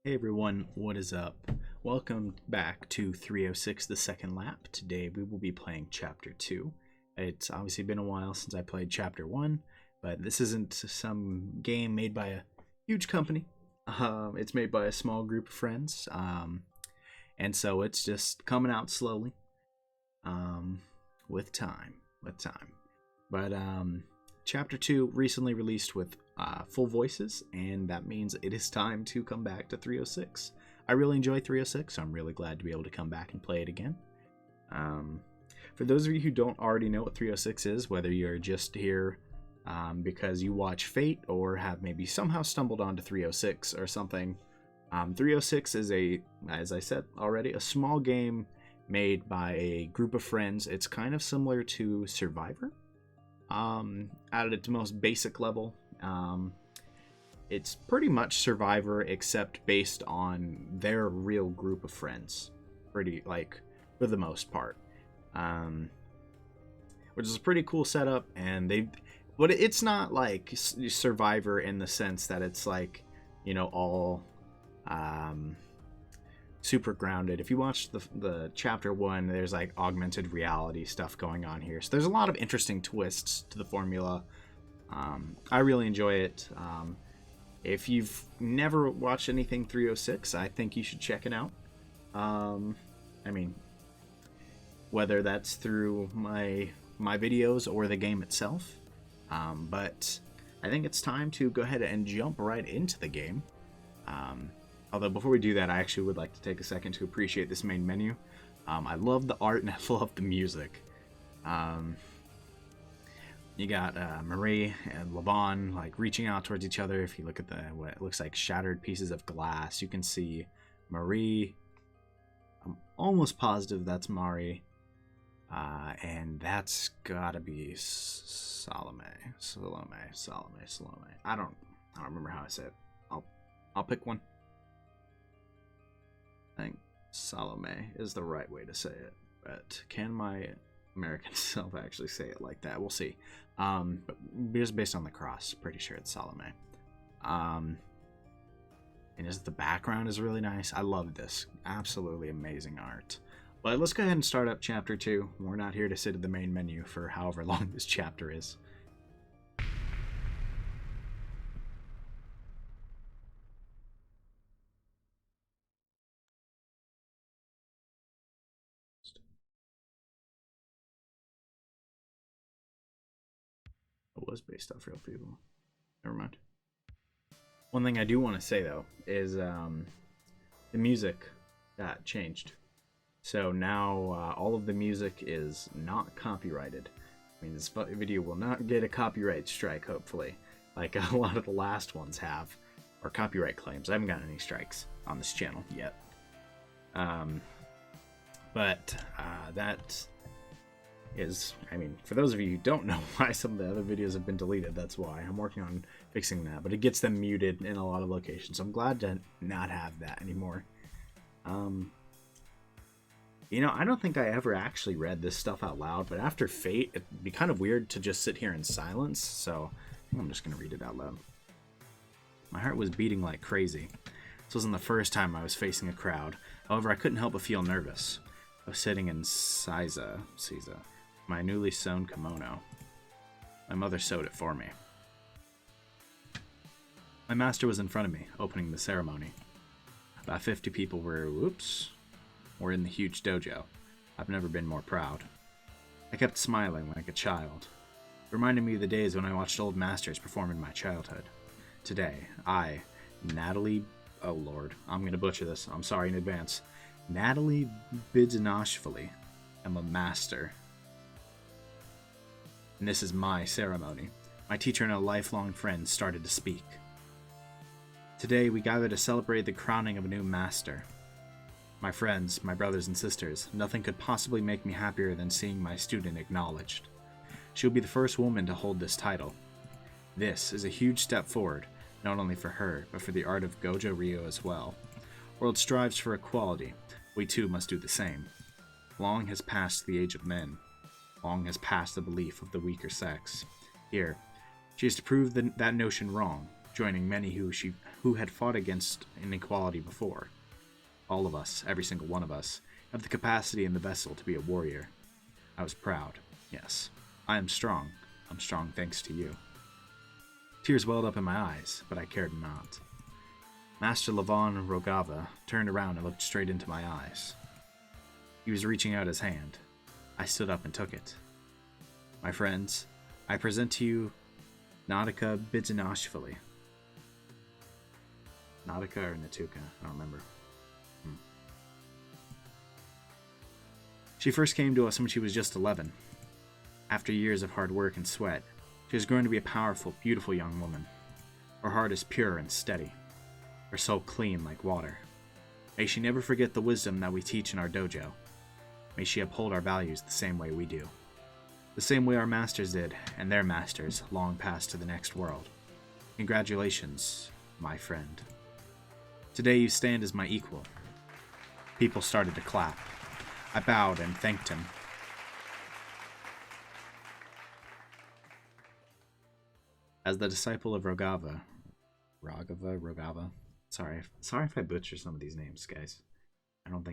Hey everyone, what is up? Welcome back to 306 The Second Lap. Today we will be playing Chapter 2. It's obviously been a while since I played Chapter 1, but this isn't some game made by a huge company. It's made by a small group of friends, and so it's just coming out slowly, with time. But Chapter 2 recently released with full voices, and that means it is time to come back to 306. I really enjoy 306, so I'm really glad to be able to come back and play it again. For those of you who don't already know what 306 is, whether you're just here because you watch Fate or have maybe somehow stumbled onto 306 or something, 306 is as I said already, a small game made by a group of friends. It's kind of similar to Survivor. At its most basic level, it's pretty much Survivor except based on their real group of friends, pretty like for the most part, which is a pretty cool setup. And but it's not like Survivor in the sense that it's like, you know, all super grounded. If you watch the chapter 1, there's like augmented reality stuff going on here, so there's a lot of interesting twists to the formula. I really enjoy it. If you've never watched anything 306, I think you should check it out. I mean, whether that's through my videos or the game itself, but I think it's time to go ahead and jump right into the game. Although before we do that, I actually would like to take a second to appreciate this main menu. I love the art and I love the music. You got Marie and Laban like reaching out towards each other. If you look at what it looks like shattered pieces of glass, you can see Marie. I'm almost positive that's Mari. And that's gotta be Salome. I don't remember how I say it. I'll pick one. I think Salome is the right way to say it, but can my American self actually say it like that? We'll see. But just based on the cross, pretty sure it's Salome. And just the background is really nice. I love this. Absolutely amazing art. But let's go ahead and start up chapter 2. We're not here to sit at the main menu for however long this chapter is. It was based off real people. Never mind. One thing I do want to say though is the music got changed. So now all of the music is not copyrighted. I mean, this video will not get a copyright strike, hopefully, like a lot of the last ones have, or copyright claims. I haven't gotten any strikes on this channel yet. But that is, I mean, for those of you who don't know why some of the other videos have been deleted, that's why. I'm working on fixing that, but it gets them muted in a lot of locations, so I'm glad to not have that anymore. You know, I don't think I ever actually read this stuff out loud, but after Fate, it'd be kind of weird to just sit here in silence, so I think I'm just going to read it out loud. My heart was beating like crazy. This wasn't the first time I was facing a crowd. However, I couldn't help but feel nervous. I was sitting in Seiza, my newly sewn kimono. My mother sewed it for me. My master was in front of me, opening the ceremony. About 50 people were in the huge dojo. I've never been more proud. I kept smiling like a child. It reminded me of the days when I watched old masters perform in my childhood. Today, I, Natalie... Oh lord, I'm gonna butcher this. I'm sorry in advance. Natalie Bidzinashvili am a master. And this is my ceremony. My teacher and a lifelong friend started to speak. Today we gather to celebrate the crowning of a new master. My friends, my brothers and sisters, nothing could possibly make me happier than seeing my student acknowledged. She will be the first woman to hold this title. This is a huge step forward, not only for her, but for the art of Gojo Ryo as well. World strives for equality. We too must do the same. Long has passed the age of men. Long has passed the belief of the weaker sex. Here, she is to prove that notion wrong, joining many who who had fought against inequality before. All of us, every single one of us, have the capacity and the vessel to be a warrior. I was proud, yes. I am strong. I'm strong thanks to you. Tears welled up in my eyes, but I cared not. Master Levon Rogava turned around and looked straight into my eyes. He was reaching out his hand. I stood up and took it. My friends, I present to you Nautica Bijanashvili. Nautica or Natuka? I don't remember. She first came to us when she was just 11. After years of hard work and sweat, she has grown to be a powerful, beautiful young woman. Her heart is pure and steady. Her soul clean like water. May she never forget the wisdom that we teach in our dojo. May she uphold our values the same way we do. The same way our masters did, and their masters long passed to the next world. Congratulations, my friend. Today you stand as my equal. People started to clap. I bowed and thanked him. As the disciple of Rogava. Sorry if I butcher some of these names, guys. I don't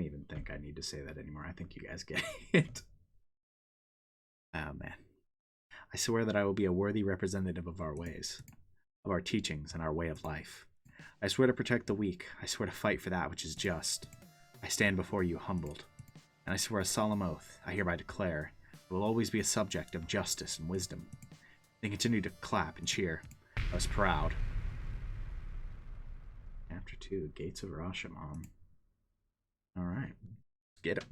even think I need to say that anymore. I think you guys get it. Oh, man. I swear that I will be a worthy representative of our ways, of our teachings, and our way of life. I swear to protect the weak. I swear to fight for that which is just. I stand before you humbled, and I swear a solemn oath, I hereby declare, I will always be a subject of justice and wisdom. They continued to clap and cheer. I was proud. Chapter 2, Gates of Rashomon. Alright, get it.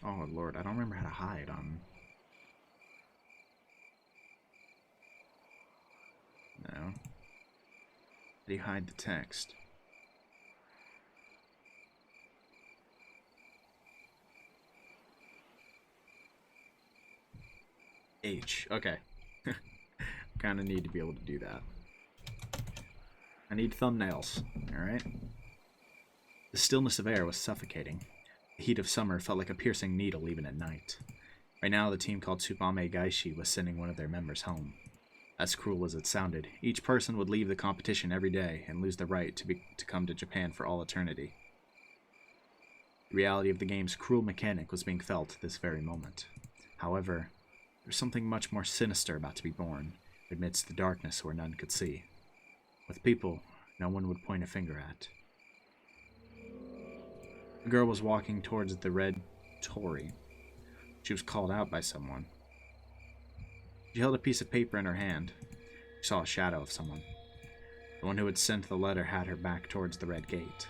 Oh lord, I don't remember how to hide on... No. How do you hide the text? H. Okay. Kinda need to be able to do that. I need thumbnails. Alright. The stillness of air was suffocating. The heat of summer felt like a piercing needle even at night. Right now, the team called Tsubame Gaishi was sending one of their members home. As cruel as it sounded, each person would leave the competition every day and lose the right to come to Japan for all eternity. The reality of the game's cruel mechanic was being felt this very moment. However, there was something much more sinister about to be born, amidst the darkness where none could see. With people no one would point a finger at. The girl was walking towards the red torii. She was called out by someone. She held a piece of paper in her hand. She saw a shadow of someone. The one who had sent the letter had her back towards the red gate.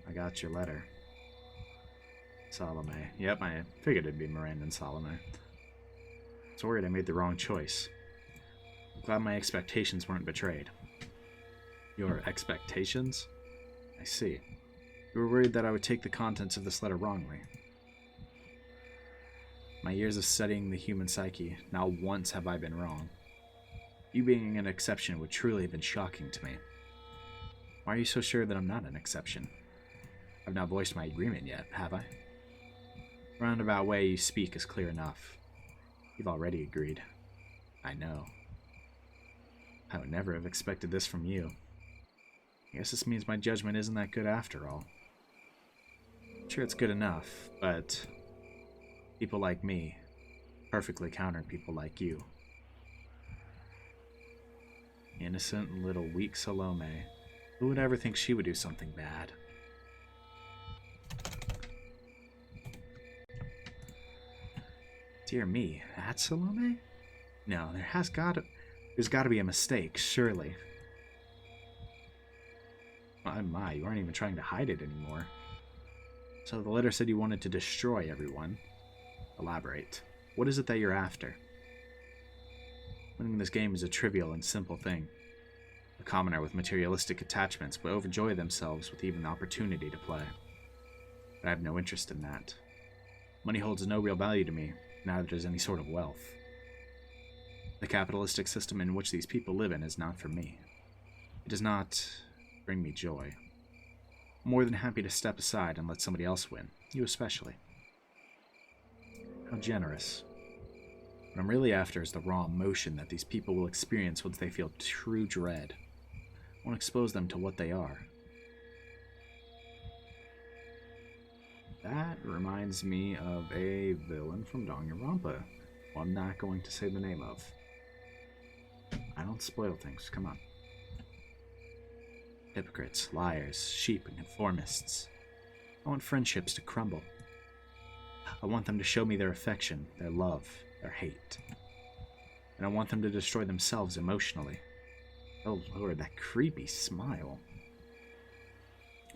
I got your letter. Salome. Yep, I figured it'd be Miranda and Salome. I was worried I made the wrong choice. I'm glad my expectations weren't betrayed. Your expectations? I see. You were worried that I would take the contents of this letter wrongly. My years of studying the human psyche, not once have I been wrong. You being an exception would truly have been shocking to me. Why are you so sure that I'm not an exception? I've not voiced my agreement yet, have I? The roundabout way you speak is clear enough. You've already agreed. I know. I would never have expected this from you. I guess this means my judgment isn't that good after all. Sure, it's good enough, but... people like me perfectly counter people like you. Innocent little weak Salome. Who would ever think she would do something bad? Dear me, that's Salome? No, there's got to be a mistake, surely. My, you aren't even trying to hide it anymore. So the letter said you wanted to destroy everyone. Elaborate. What is it that you're after? Winning this game is a trivial and simple thing. A commoner with materialistic attachments will overjoy themselves with even the opportunity to play. But I have no interest in that. Money holds no real value to me, neither does any sort of wealth. The capitalistic system in which these people live in is not for me. It does not bring me joy. I'm more than happy to step aside and let somebody else win, you especially. How generous. What I'm really after is the raw emotion that these people will experience once they feel true dread. I won't expose them to what they are. That reminds me of a villain from Danganronpa, who I'm not going to say the name of. I don't spoil things, come on. Hypocrites, liars, sheep, and conformists. I want friendships to crumble. I want them to show me their affection, their love, their hate. And I want them to destroy themselves emotionally. Oh Lord, that creepy smile.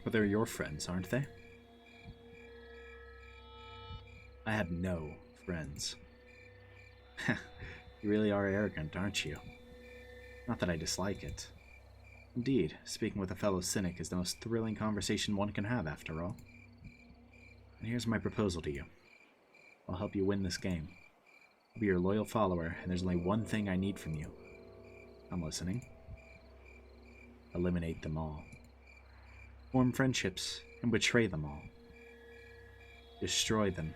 But they're your friends, aren't they? I have no friends. You really are arrogant, aren't you? Not that I dislike it. Indeed, speaking with a fellow cynic is the most thrilling conversation one can have, after all. And here's my proposal to you. I'll help you win this game. I'll be your loyal follower, and there's only one thing I need from you. I'm listening. Eliminate them all. Form friendships, and betray them all. Destroy them.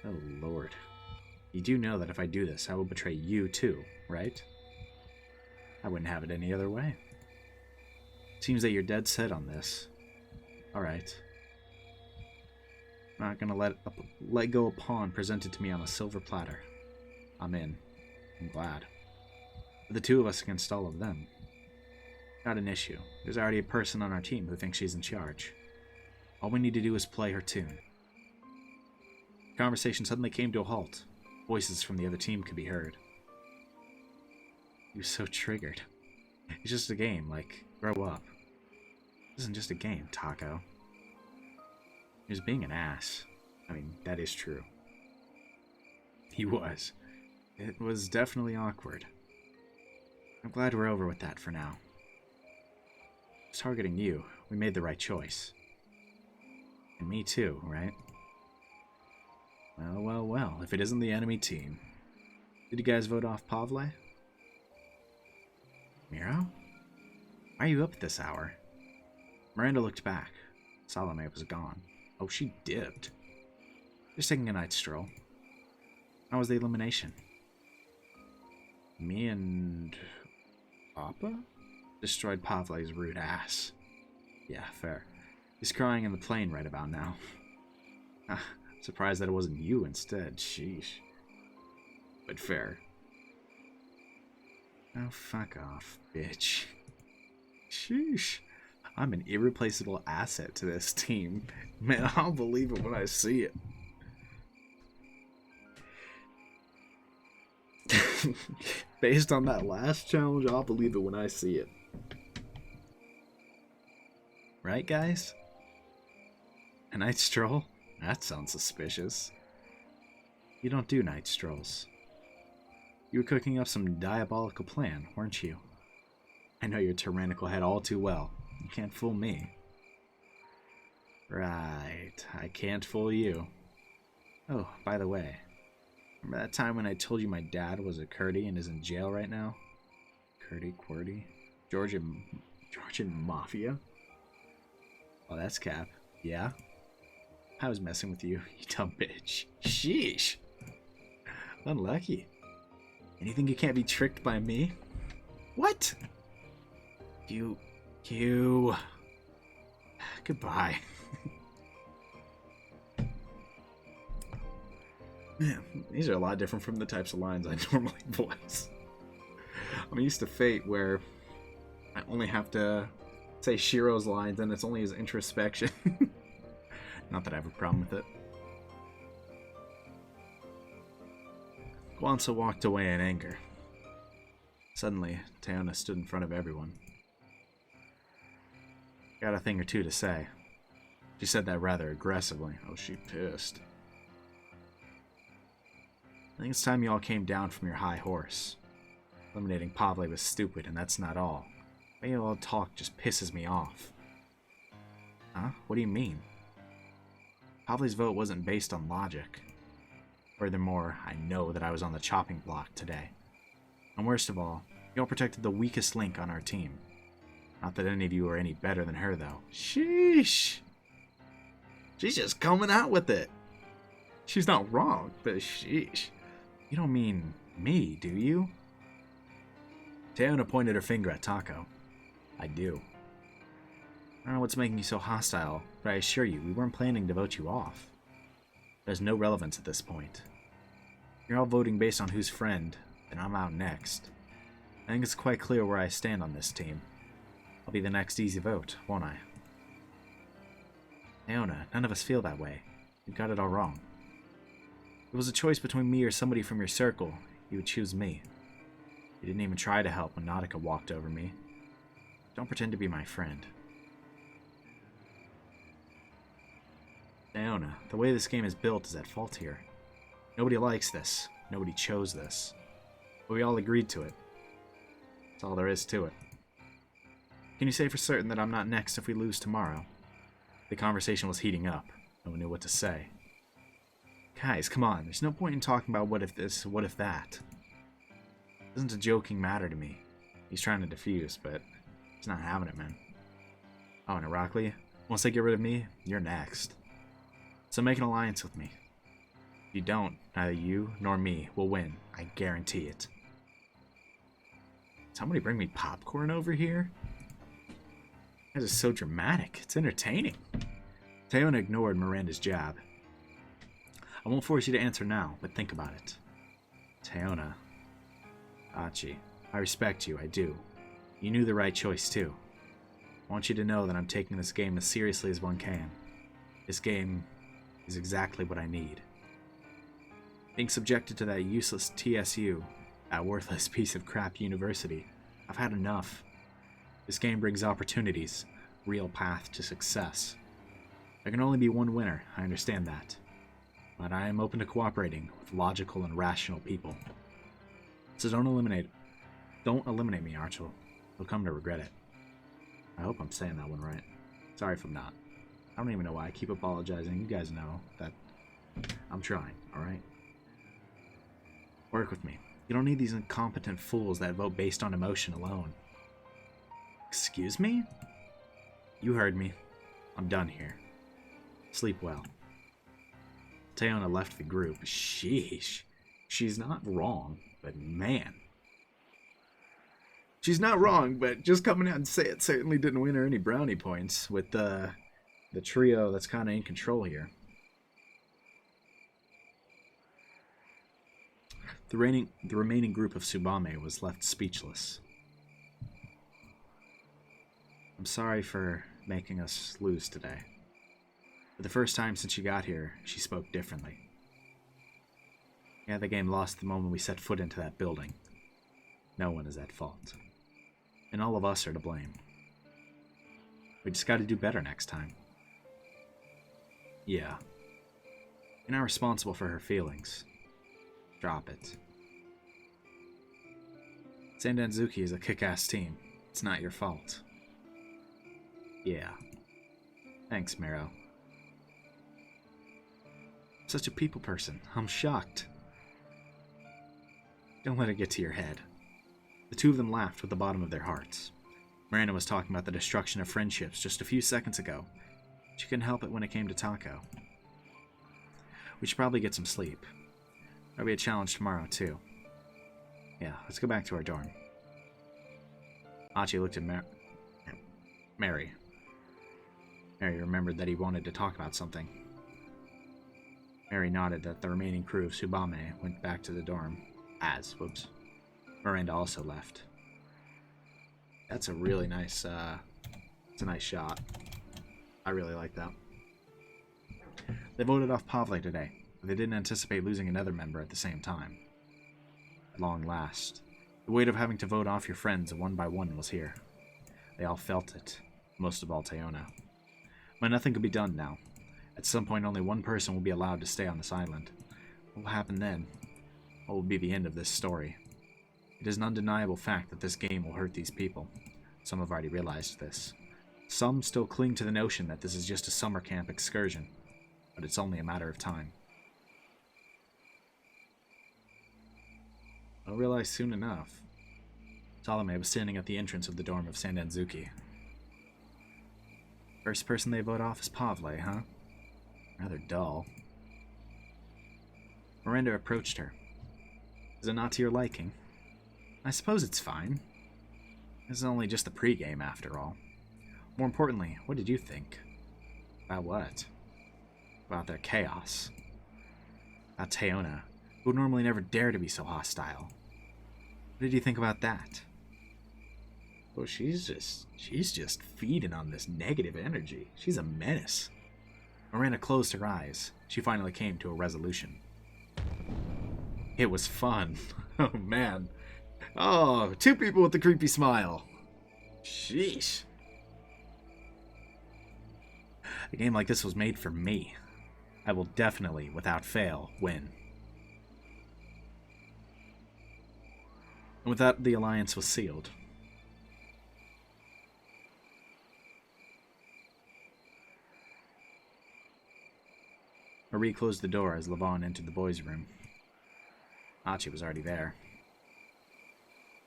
Oh Lord. You do know that if I do this, I will betray you too, right? I wouldn't have it any other way. Seems that you're dead set on this. Alright. I'm not gonna let go a pawn presented to me on a silver platter. I'm in. I'm glad. But the two of us against all of them. Not an issue. There's already a person on our team who thinks she's in charge. All we need to do is play her tune. The conversation suddenly came to a halt. Voices from the other team could be heard. He was so triggered. It's just a game, like, grow up. This isn't just a game, Taco. He was being an ass. I mean, that is true. He was. It was definitely awkward. I'm glad we're over with that for now. Targeting you, we made the right choice. And me too, right? Well, well, well, if it isn't the enemy team. Did you guys vote off Pavle? Miro? Why are you up at this hour? Miranda looked back. Salome was gone. Oh, she dipped. Just taking a night stroll. How was the elimination? Me and Papa? Destroyed Pavle's rude ass. Yeah, fair. He's crying in the plane right about now. Surprised that it wasn't you instead. Sheesh. But fair. Oh, fuck off, bitch. Sheesh. I'm an irreplaceable asset to this team. Man, I'll believe it when I see it. Based on that last challenge, I'll believe it when I see it. Right, guys? A night stroll? That sounds suspicious. You don't do night strolls. You were cooking up some diabolical plan, weren't you? I know your tyrannical head all too well. You can't fool me. Right, I can't fool you. Oh, by the way, remember that time when I told you my dad was a Kurdi and is in jail right now? Kurdi, Qwerty? Georgian Mafia? Oh, that's cap. Yeah? I was messing with you, you dumb bitch. Sheesh. Unlucky. You think you can't be tricked by me? What? You... Goodbye. Man, these are a lot different from the types of lines I normally voice. I'm used to Fate, where I only have to say Shiro's lines and it's only his introspection. Not that I have a problem with it. Kwanzaa walked away in anger. Suddenly, Teona stood in front of everyone. Got a thing or two to say. She said that rather aggressively. Oh, she pissed. I think it's time you all came down from your high horse. Eliminating Pavle was stupid, and that's not all. The way you all talk just pisses me off. Huh? What do you mean? Pavle's vote wasn't based on logic. Furthermore, I know that I was on the chopping block today. And worst of all, you all protected the weakest link on our team. Not that any of you are any better than her, though. Sheesh! She's just coming out with it! She's not wrong, but sheesh. You don't mean me, do you? Teona pointed her finger at Tako. I do. I don't know what's making you so hostile, but I assure you, we weren't planning to vote you off. There's no relevance at this point. You're all voting based on who's friend, and I'm out next. I think it's quite clear where I stand on this team. I'll be the next easy vote, won't I? Teona, none of us feel that way. You got it all wrong. If it was a choice between me or somebody from your circle, you would choose me. You didn't even try to help when Nautica walked over me. Don't pretend to be my friend. Teona, the way this game is built is at fault here. Nobody likes this. Nobody chose this. But we all agreed to it. That's all there is to it. Can you say for certain that I'm not next if we lose tomorrow? The conversation was heating up. No one knew what to say. Guys, come on. There's no point in talking about what if this, what if that. It isn't a joking matter to me. He's trying to defuse, but he's not having it, man. Oh, and Heraclea, once they get rid of me, you're next. So make an alliance with me. If you don't, neither you nor me will win. I guarantee it. Somebody bring me popcorn over here? That is so dramatic. It's entertaining. Teona ignored Miranda's jab. I won't force you to answer now, but think about it. Teona. Achi, I respect you, I do. You knew the right choice, too. I want you to know that I'm taking this game as seriously as one can. This game is exactly what I need. Being subjected to that useless TSU, that worthless piece of crap university, I've had enough. This game brings opportunities, real path to success. There can only be one winner, I understand that. But I am open to cooperating with logical and rational people. So don't eliminate me, Archel. You'll come to regret it. I hope I'm saying that one right. Sorry if I'm not. I don't even know why I keep apologizing. You guys know that I'm trying, alright? Work with me. You don't need these incompetent fools that vote based on emotion alone. Excuse me? You heard me. I'm done here. Sleep well. Teona left the group. Sheesh. She's not wrong, but man. She's not wrong, but just coming out and say it certainly didn't win her any brownie points with the trio that's kind of in control here. The remaining group of Suiyohime was left speechless. I'm sorry for making us lose today. For the first time since she got here, she spoke differently. Yeah, the game lost the moment we set foot into that building. No one is at fault. And all of us are to blame. We just gotta do better next time. Yeah. You're not responsible for her feelings. Drop it. Sandanzuki is a kick-ass team. It's not your fault. Yeah. Thanks, Miro. Such a people person. I'm shocked. Don't let it get to your head. The two of them laughed with the bottom of their hearts. Miranda was talking about the destruction of friendships just a few seconds ago. She couldn't help it when it came to Tako. We should probably get some sleep. There'll be a challenge tomorrow, too. Yeah, let's go back to our dorm. Achi looked at Mary. Mary remembered that he wanted to talk about something. Mary nodded that the remaining crew of Suiyohime went back to the dorm. Miranda also left. That's a really nice, it's a nice shot. I really like that. They voted off Pavle today, but they didn't anticipate losing another member at the same time. At long last, the weight of having to vote off your friends one by one was here. They all felt it, most of all Teona. But nothing could be done now. At some point, only one person will be allowed to stay on this island. What will happen then? What will be the end of this story? It is an undeniable fact that this game will hurt these people. Some have already realized this. Some still cling to the notion that this is just a summer camp excursion, but it's only a matter of time. I'll realize soon enough. Salome was standing at the entrance of the dorm of Sandanzuki. First person they vote off is Pavle, huh? Rather dull. Miranda approached her. Is it not to your liking? I suppose it's fine. This is only just the pregame, after all. More importantly, what did you think? About what? About their chaos. About Teona, who would normally never dare to be so hostile. What did you think about that? Oh, she's just feeding on this negative energy. She's a menace. Miranda closed her eyes. She finally came to a resolution. It was fun. Oh, man. Oh, two people with the creepy smile. Sheesh. A game like this was made for me. I will definitely, without fail, win. And with that, the alliance was sealed. Marie closed the door as Levon entered the boys' room. Hachi was already there.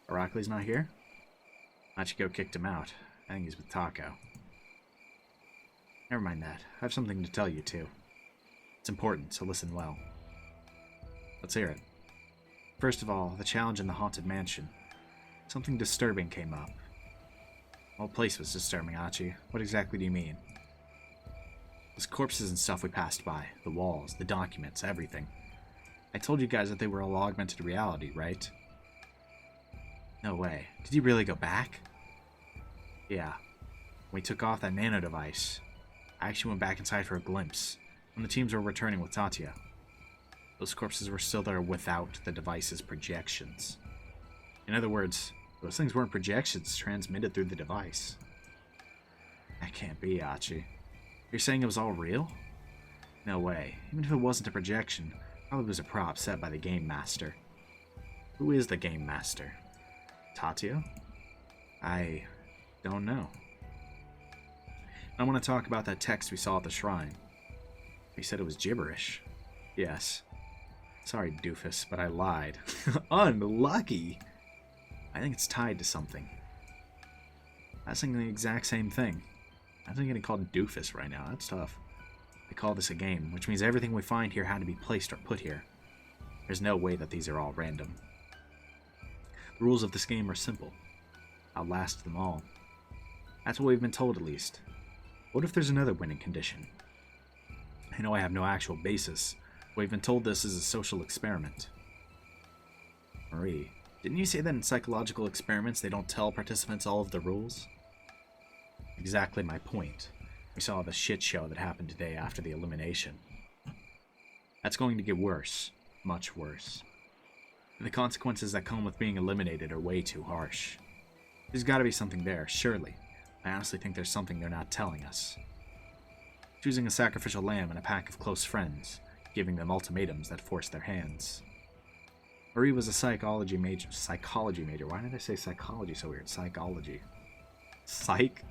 Heracles not here? Hachiko kicked him out. I think he's with Tako. Never mind that. I have something to tell you, too. It's important, so listen well. Let's hear it. First of all, the challenge in the Haunted Mansion. Something disturbing came up. The whole place was disturbing, Hachi. What exactly do you mean? Those corpses and stuff we passed by. The walls, the documents, everything. I told you guys that they were all augmented reality, right? No way. Did you really go back? Yeah. When we took off that nano device, I actually went back inside for a glimpse, when the teams were returning with Tatya. Those corpses were still there without the device's projections. In other words, those things weren't projections transmitted through the device. That can't be, Hachi. You're saying it was all real? No way. Even if it wasn't a projection, probably was a prop set by the Game Master. Who is the Game Master? Tatya? I don't know. I want to talk about that text we saw at the shrine. He said it was gibberish. Yes. Sorry, doofus, but I lied. Unlucky! I think it's tied to something. I was thinking the exact same thing. I'm not getting called doofus right now. That's tough. They call this a game, which means everything we find here had to be placed or put here. There's no way that these are all random. The rules of this game are simple. Outlast them all. That's what we've been told, at least. What if there's another winning condition? I know I have no actual basis, but we've been told this is a social experiment. Marie, didn't you say that in psychological experiments they don't tell participants all of the rules? Exactly my point. We saw the shit show that happened today after the elimination. That's going to get worse. Much worse. And the consequences that come with being eliminated are way too harsh. There's gotta be something there, surely. I honestly think there's something they're not telling us. Choosing a sacrificial lamb and a pack of close friends, giving them ultimatums that force their hands. Marie was a psychology major. Why did I say psychology so weird? Psychology. Psych?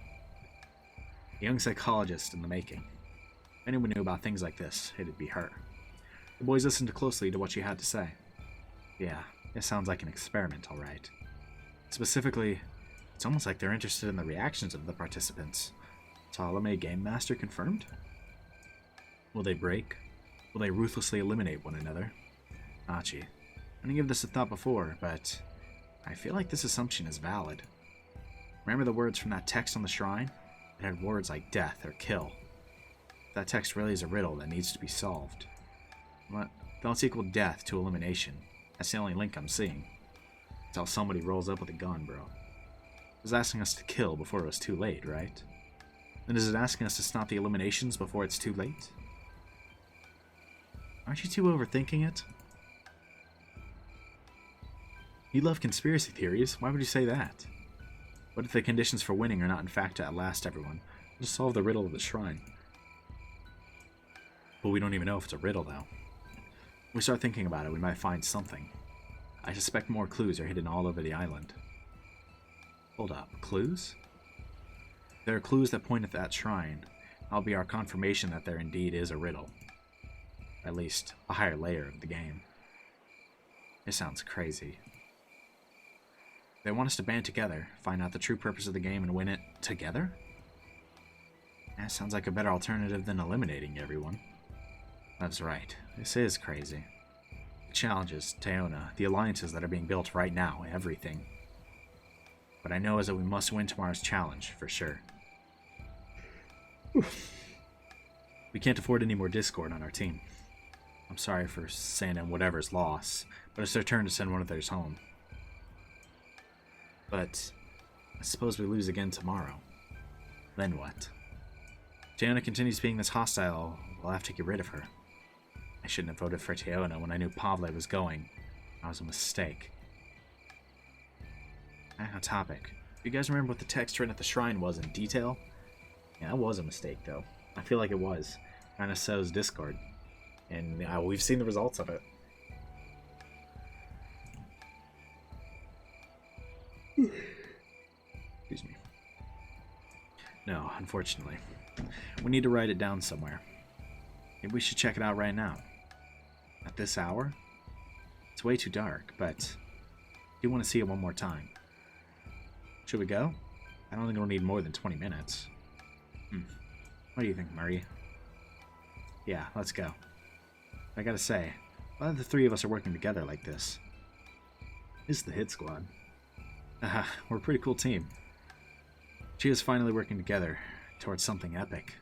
A young psychologist in the making. If anyone knew about things like this, it'd be her. The boys listened closely to what she had to say. Yeah, it sounds like an experiment, all right. Specifically, it's almost like they're interested in the reactions of the participants. Ptolemy Game Master confirmed? Will they break? Will they ruthlessly eliminate one another? Hachi, I didn't give this a thought before, but I feel like this assumption is valid. Remember the words from that text on the shrine? It had words like death or kill. That text really is a riddle that needs to be solved. But don't equal death to elimination. That's the only link I'm seeing. Until somebody rolls up with a gun, bro. It was asking us to kill before it was too late, right? Then is it asking us to stop the eliminations before it's too late? Aren't you too overthinking it? You love conspiracy theories. Why would you say that? What if the conditions for winning are not in fact to outlast everyone? Just solve the riddle of the shrine. But we don't even know if it's a riddle, though. If we start thinking about it, we might find something. I suspect more clues are hidden all over the island. Hold up, clues? If there are clues that point at that shrine, that'll be our confirmation that there indeed is a riddle. Or at least, a higher layer of the game. This sounds crazy. They want us to band together, find out the true purpose of the game, and win it together? That sounds like a better alternative than eliminating everyone. That's right. This is crazy. The challenges, Teona, the alliances that are being built right now, everything. What I know is that we must win tomorrow's challenge, for sure. We can't afford any more discord on our team. I'm sorry for saying whatever's loss, but it's their turn to send one of theirs home. But I suppose we lose again tomorrow. Then what? Teona continues being this hostile, we'll have to get rid of her. I shouldn't have voted for Teona when I knew Pavle was going. That was a mistake. On topic. You guys remember what the text written at the shrine was in detail? Yeah, that was a mistake, though. I feel like it was. Kind of sows discord. And we've seen the results of it. Excuse me. No, unfortunately. We need to write it down somewhere. Maybe we should check it out right now. At this hour? It's way too dark, but I do want to see it one more time. Should we go? I don't think we'll need more than 20 minutes. What do you think, Murray? Yeah, let's go. I gotta say, glad the three of us are working together like this. This is the hit squad. We're a pretty cool team. Chia's finally working together towards something epic.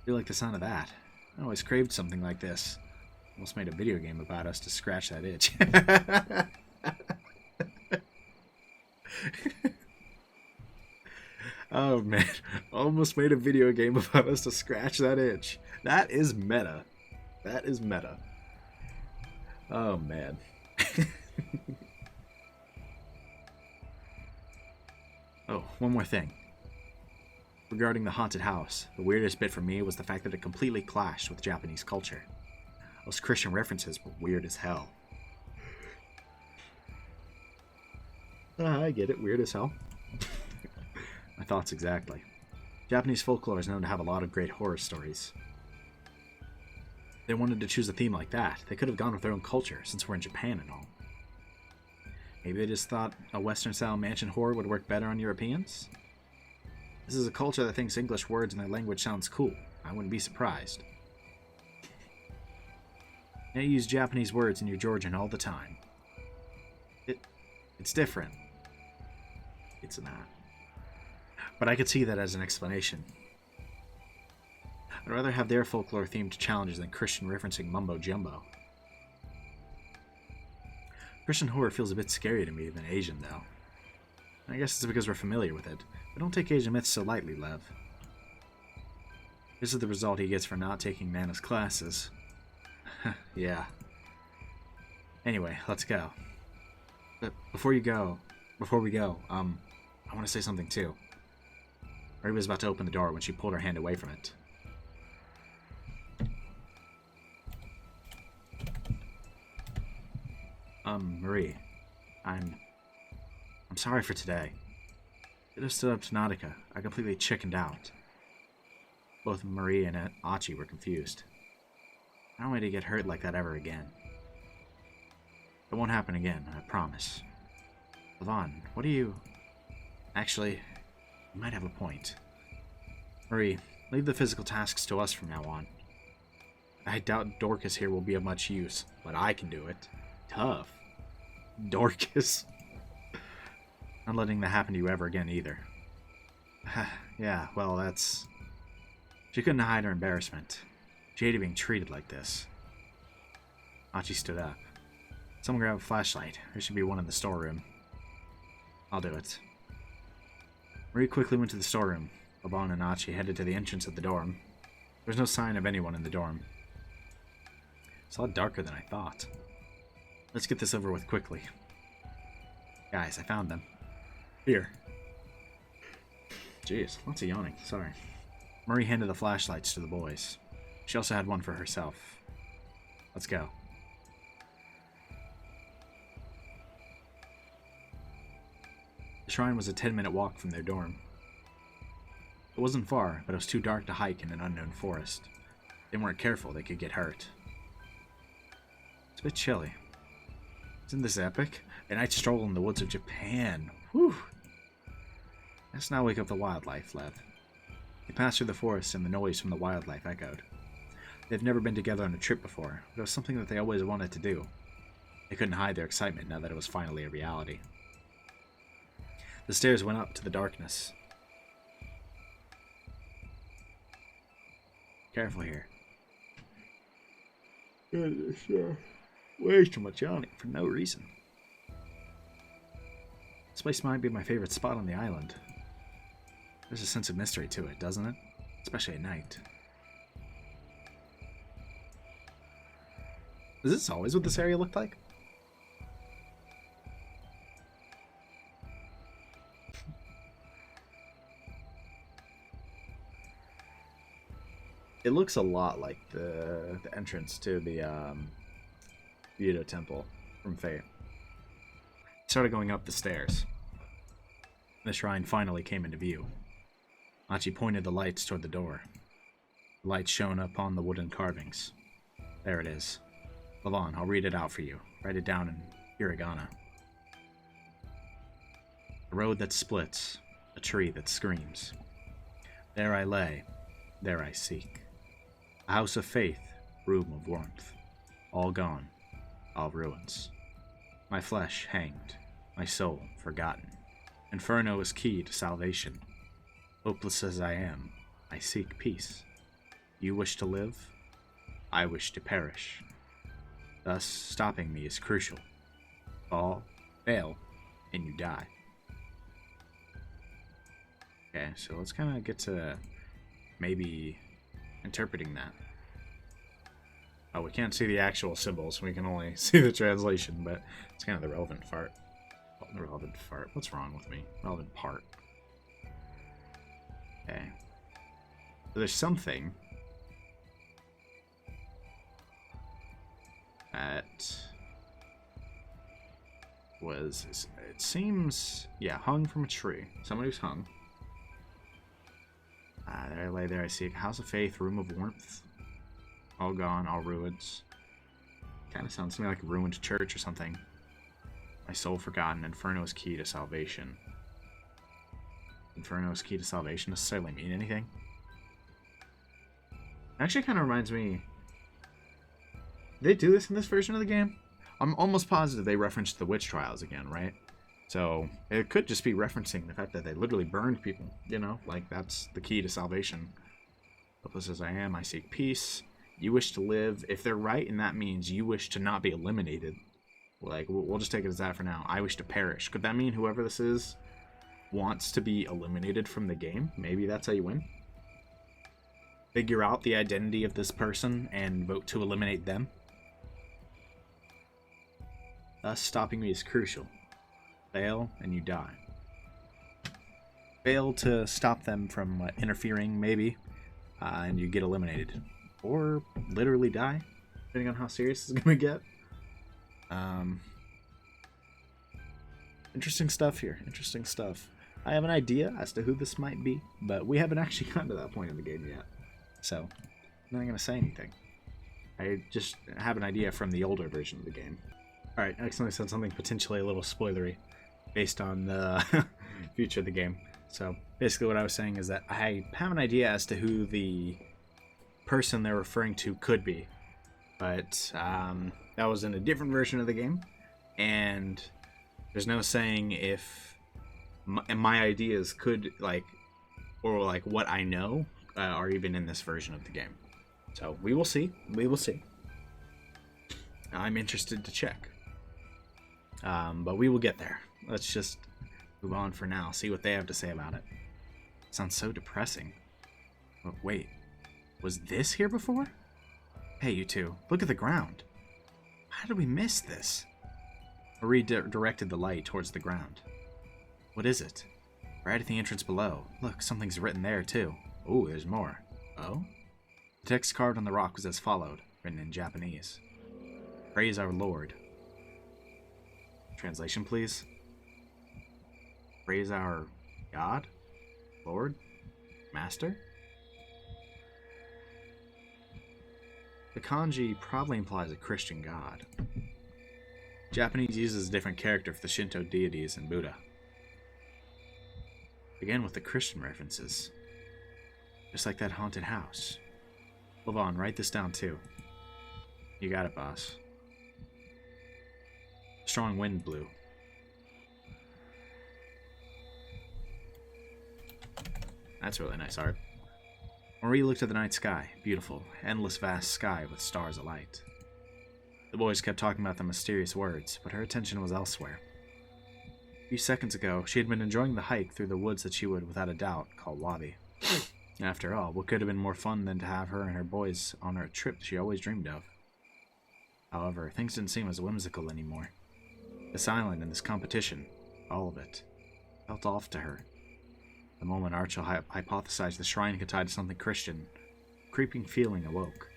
Feel like the sound of that. I always craved something like this. Almost made a video game about us to scratch that itch. Oh man, almost made a video game about us to scratch that itch. That is meta. That is meta. Oh man. Oh, one more thing. Regarding the haunted house, the weirdest bit for me was the fact that it completely clashed with Japanese culture. Those Christian references were weird as hell. I get it, weird as hell. My thoughts exactly. Japanese folklore is known to have a lot of great horror stories. They wanted to choose a theme like that. They could have gone with their own culture, since we're in Japan and all. Maybe they just thought a Western-style mansion horror would work better on Europeans? This is a culture that thinks English words in their language sounds cool. I wouldn't be surprised. Now you use Japanese words in your Georgian all the time. It's different. It's not. But I could see that as an explanation. I'd rather have their folklore-themed challenges than Christian referencing mumbo-jumbo. Christian horror feels a bit scarier to me than Asian, though. I guess it's because we're familiar with it, but don't take Asian myths so lightly, Lev. This is the result he gets for not taking Nana's classes. Yeah. Anyway, let's go. But before we go, I want to say something too. Marie was about to open the door when she pulled her hand away from it. Marie, I'm sorry for today. Should have stood up to Nautica. I completely chickened out. Both Marie and Achi were confused. I don't want to get hurt like that ever again. It won't happen again, I promise. Levon, what do you... Actually, you might have a point. Marie, leave the physical tasks to us from now on. I doubt Dorcas here will be of much use, but I can do it. Tough. Dorcas. Not letting that happen to you ever again, either. Yeah, well, that's... She couldn't hide her embarrassment. She hated being treated like this. Achi stood up. Someone grab a flashlight. There should be one in the storeroom. I'll do it. Marie quickly went to the storeroom. Levon and Achi headed to the entrance of the dorm. There was no sign of anyone in the dorm. It's a lot darker than I thought. Let's get this over with quickly. Guys, I found them. Here. Jeez, lots of yawning. Sorry. Marie handed the flashlights to the boys. She also had one for herself. Let's go. The shrine was a 10-minute walk from their dorm. It wasn't far, but it was too dark to hike in an unknown forest. If they weren't careful, they could get hurt. It's a bit chilly. Isn't this epic? A night stroll in the woods of Japan. Whew! Let's not wake up the wildlife, Lev. They passed through the forest and the noise from the wildlife echoed. They've never been together on a trip before, but it was something that they always wanted to do. They couldn't hide their excitement now that it was finally a reality. The stairs went up to the darkness. Careful here. Way too much on it for no reason. This place might be my favorite spot on the island. There's a sense of mystery to it, doesn't it? Especially at night. Is this always what this area looked like? It looks a lot like the entrance to the Budo Temple from Fate. Started going up the stairs. The shrine finally came into view. Machi pointed the lights toward the door. The lights shone upon the wooden carvings. There it is. Lavon, I'll read it out for you. Write it down in hiragana. A road that splits, a tree that screams. There I lay, there I seek. A house of faith, room of warmth. All gone, all ruins. My flesh hanged, my soul forgotten. Inferno is key to salvation. Hopeless as I am, I seek peace. You wish to live, I wish to perish. Thus, stopping me is crucial. Fall, fail, and you die. Okay, so let's kind of get to maybe interpreting that. Oh, we can't see the actual symbols. We can only see the translation, but it's kind of the relevant part. Oh, the relevant part. What's wrong with me? Relevant part. Okay. So there's something that was, it seems, yeah, hung from a tree. Somebody was hung. There I lay, there I seek. House of faith, room of warmth. All gone, all ruins. Kind of sounds to me like a ruined church or something. My soul forgotten. Inferno is key to salvation. Inferno is key to salvation. Doesn't necessarily mean anything. Actually, kind of reminds me. Did they do this in this version of the game? I'm almost positive they referenced the witch trials again, right? So it could just be referencing the fact that they literally burned people. You know, like that's the key to salvation. Hopeless as I am, I seek peace. You wish to live. If they're right, and that means you wish to not be eliminated. Like, we'll just take it as that for now. I wish to perish. Could that mean whoever this is wants to be eliminated from the game? Maybe that's how you win. Figure out the identity of this person and vote to eliminate them. Thus, stopping me is crucial. Fail, and you die. Fail to stop them from interfering, maybe, and you get eliminated. Or literally die, depending on how serious it's going to get. Interesting stuff here. Interesting stuff. I have an idea as to who this might be, but we haven't actually gotten to that point in the game yet. So, I'm not going to say anything. I just have an idea from the older version of the game. Alright, I accidentally said something potentially a little spoilery based on the future of the game. So, basically what I was saying is that I have an idea as to who the person they're referring to could be. But, that was in a different version of the game, and there's no saying if my ideas could, or what I know are even in this version of the game. So we will see. We will see. I'm interested to check. But we will get there. Let's just move on for now. See what they have to say about it. Sounds so depressing. But wait, was this here before? Hey, you two, look at the ground. How did we miss this? I redirected the light towards the ground. What is it? Right at the entrance below. Look, something's written there, too. Ooh, there's more. Oh? The text carved on the rock was as followed, written in Japanese. Praise our Lord. Translation, please. Praise our God? Lord? Master? The kanji probably implies a Christian god. Japanese uses a different character for the Shinto deities and Buddha. Again with the Christian references. Just like that haunted house. Levon, write this down too. You got it, boss. Strong wind blew. That's really nice art. Marie looked at the night sky. Beautiful, endless vast sky with stars alight. The boys kept talking about the mysterious words, but her attention was elsewhere. A few seconds ago, she had been enjoying the hike through the woods that she would, without a doubt, call Wabi. After all, what could have been more fun than to have her and her boys on her trip she always dreamed of? However, things didn't seem as whimsical anymore. This island and this competition, all of it, felt off to her. The moment Archel hypothesized the shrine could tie to something Christian, a creeping feeling awoke.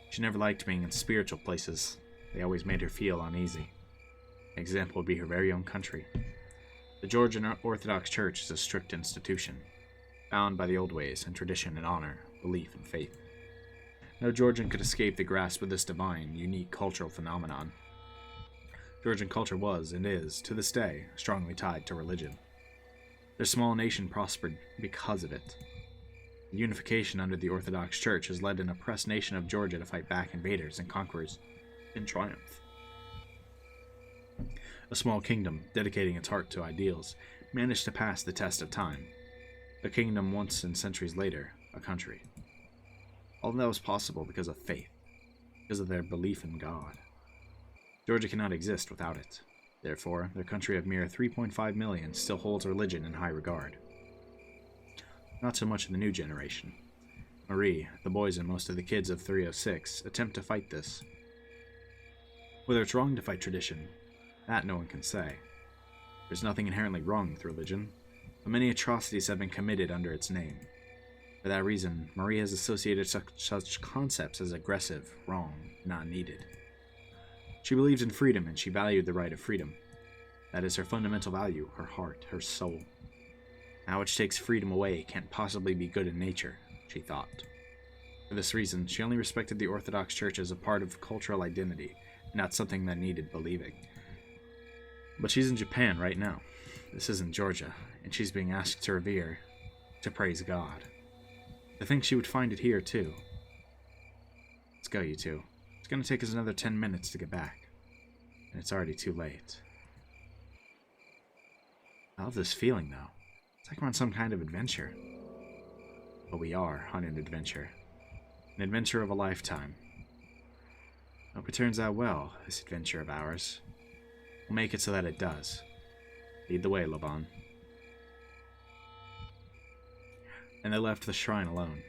She never liked being in spiritual places. They always made her feel uneasy. An example would be her very own country. The Georgian Orthodox Church is a strict institution, bound by the old ways and tradition and honor, belief and faith. No Georgian could escape the grasp of this divine, unique cultural phenomenon. Georgian culture was, and is, to this day, strongly tied to religion. Their small nation prospered because of it. The unification under the Orthodox Church has led an oppressed nation of Georgia to fight back invaders and conquerors in triumph. A small kingdom, dedicating its heart to ideals, managed to pass the test of time. A kingdom once and centuries later, a country. All of that was possible because of faith, because of their belief in God. Georgia cannot exist without it. Therefore, their country of mere 3.5 million still holds religion in high regard. Not so much in the new generation. Marie, the boys, and most of the kids of 306 attempt to fight this. Whether it's wrong to fight tradition, that no one can say. There's nothing inherently wrong with religion, but many atrocities have been committed under its name. For that reason, Marie has associated such concepts as aggressive, wrong, not needed. She believed in freedom, and she valued the right of freedom. That is her fundamental value, her heart, her soul. That which takes freedom away can't possibly be good in nature, she thought. For this reason, she only respected the Orthodox Church as a part of cultural identity, not something that needed believing. But she's in Japan right now. This isn't Georgia, and she's being asked to revere, to praise God. I think she would find it here, too. Let's go, you two. It's going to take us another 10 minutes to get back, and it's already too late. I love this feeling, though. It's like we're on some kind of adventure. But we are on an adventure. An adventure of a lifetime. Hope it turns out well, this adventure of ours. We'll make it so that it does. Lead the way, Laban. And they left the shrine alone.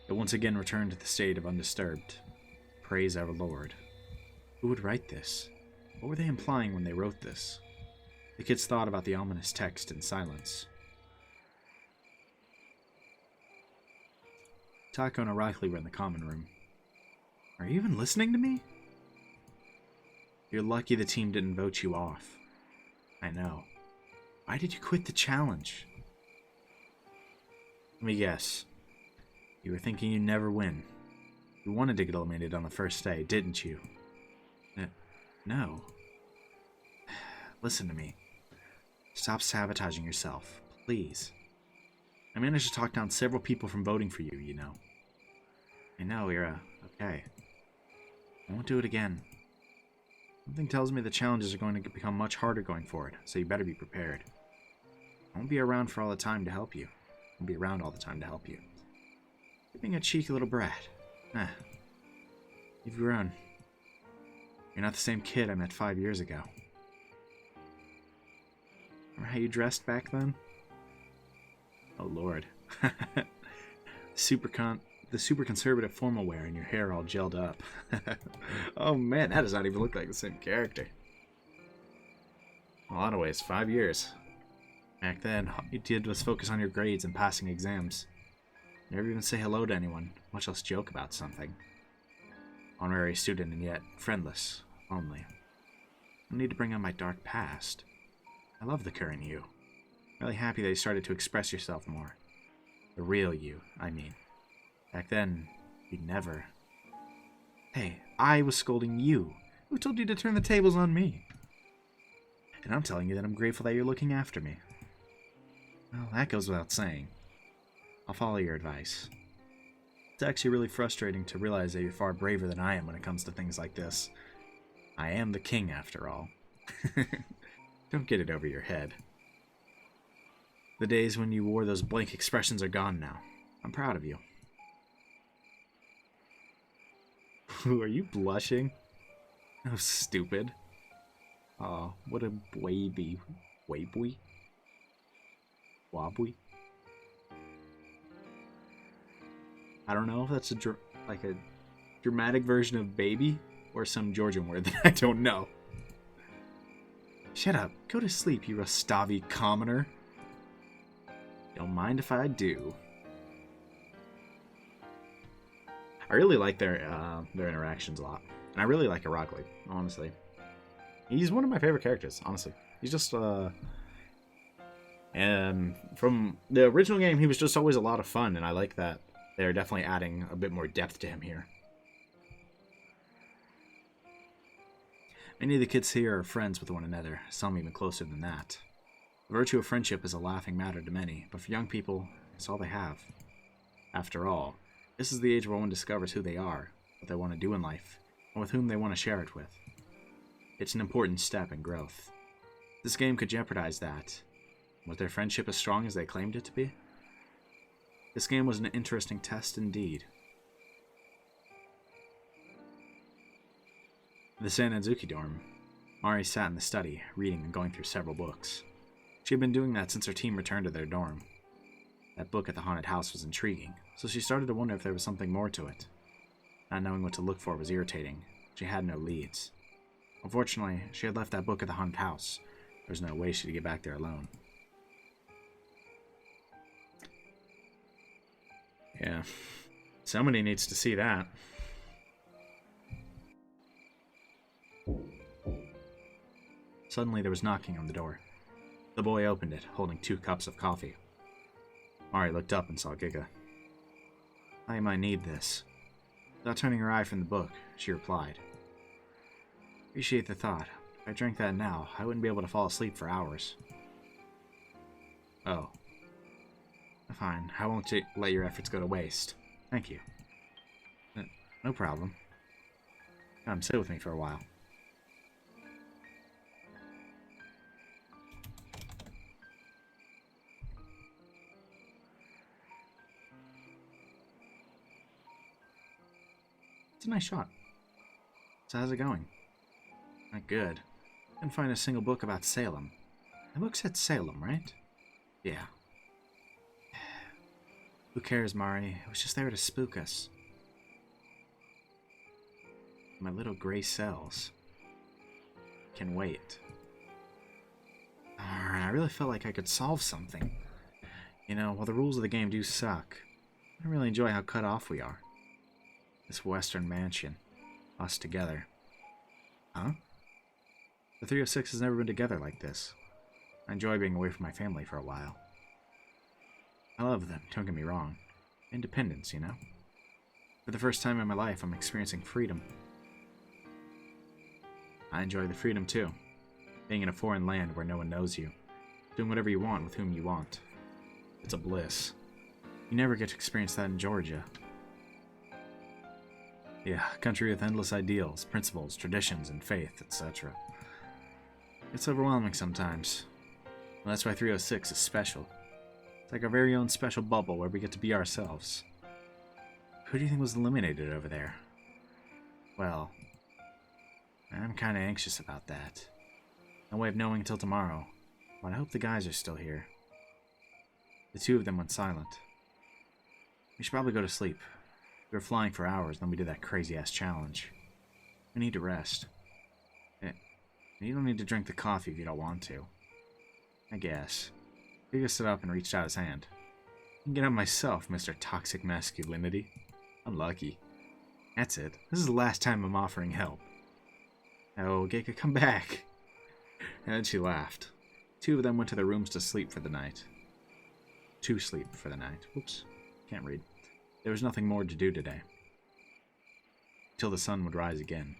It once again returned to the state of undisturbed. Praise our Lord. Who would write this? What were they implying when they wrote this? The kids thought about the ominous text in silence. Taco and O'Reilly were in the common room. Are you even listening to me? You're lucky the team didn't vote you off. I know. Why did you quit the challenge? Let me guess. You were thinking you'd never win. You wanted to get eliminated on the first day, didn't you? No. Listen to me. Stop sabotaging yourself, please. I managed to talk down several people from voting for you, you know. I know, Ira. Okay. I won't do it again. Something tells me the challenges are going to become much harder going forward, so you better be prepared. I won't be around for all the time to help you. I won't be around all the time to help you. You're being a cheeky little brat. You've grown. You're not the same kid I met 5 years ago. Remember how you dressed back then? Oh lord. The super conservative formal wear and your hair all gelled up. Oh man, that does not even look like the same character. In a lot of ways, 5 years. Back then, all you did was focus on your grades and passing exams. Never even say hello to anyone, much less joke about something. Honorary student and yet friendless, lonely. No need to bring up my dark past. I love the current you. I'm really happy that you started to express yourself more. The real you, I mean. Back then, you'd never. Hey, I was scolding you. Who told you to turn the tables on me? And I'm telling you that I'm grateful that you're looking after me. Well, that goes without saying. I'll follow your advice. It's actually really frustrating to realize that you're far braver than I am when it comes to things like this. I am the king, after all. Don't get it over your head. The days when you wore those blank expressions are gone now. I'm proud of you. Are you blushing? Oh, stupid. Aw, what a baby. Wabui? Wabui? I don't know if that's a dramatic version of baby or some Georgian word that I don't know. Shut up. Go to sleep, you Rastavi commoner. Don't mind if I do. I really like their interactions a lot. And I really like Aragli, honestly. He's one of my favorite characters, honestly. He's just, and from the original game, he was just always a lot of fun, and I like that they're definitely adding a bit more depth to him here. Many of the kids here are friends with one another, some even closer than that. The virtue of friendship is a laughing matter to many, but for young people, it's all they have. After all, this is the age where one discovers who they are, what they want to do in life, and with whom they want to share it with. It's an important step in growth. This game could jeopardize that. Was their friendship as strong as they claimed it to be? This game was an interesting test indeed. In the Sananzuki dorm, Mari sat in the study, reading and going through several books. She had been doing that since her team returned to their dorm. That book at the haunted house was intriguing, so she started to wonder if there was something more to it. Not knowing what to look for was irritating. She had no leads. Unfortunately, she had left that book at the haunted house. There was no way she could get back there alone. Yeah. Somebody needs to see that. Suddenly there was knocking on the door. The boy opened it, holding 2 cups of coffee. Mari looked up and saw Giga. I might need this. Without turning her eye from the book, she replied. Appreciate the thought. If I drank that now, I wouldn't be able to fall asleep for hours. Oh. Fine, I won't let your efforts go to waste. Thank you. No problem. Come, sit with me for a while. It's a nice shot. So how's it going? Not good. Couldn't find a single book about Salem. The book said Salem, right? Yeah. Who cares, Mari? It was just there to spook us. My little gray cells. Can wait. I really felt like I could solve something. You know, while the rules of the game do suck, I really enjoy how cut off we are. This western mansion. Us together. Huh? The 306 has never been together like this. I enjoy being away from my family for a while. I love them, don't get me wrong. Independence, you know? For the first time in my life, I'm experiencing freedom. I enjoy the freedom, too. Being in a foreign land where no one knows you. Doing whatever you want with whom you want. It's a bliss. You never get to experience that in Georgia. Yeah, a country with endless ideals, principles, traditions, and faith, etc. It's overwhelming sometimes. And that's why 306 is special. It's like our very own special bubble where we get to be ourselves. Who do you think was eliminated over there? Well, I'm kinda anxious about that. No way of knowing until tomorrow, but I hope the guys are still here. The 2 of them went silent. We should probably go to sleep. We were flying for hours, then we did that crazy-ass challenge. We need to rest. You don't need to drink the coffee if you don't want to. I guess. Giga stood up and reached out his hand. I can get up myself, Mr. Toxic Masculinity. I'm lucky. That's it. This is the last time I'm offering help. Oh, Giga, come back. And then she laughed. 2 of them went to their rooms to sleep for the night. To sleep for the night. Whoops. Can't read. There was nothing more to do today. Till the sun would rise again.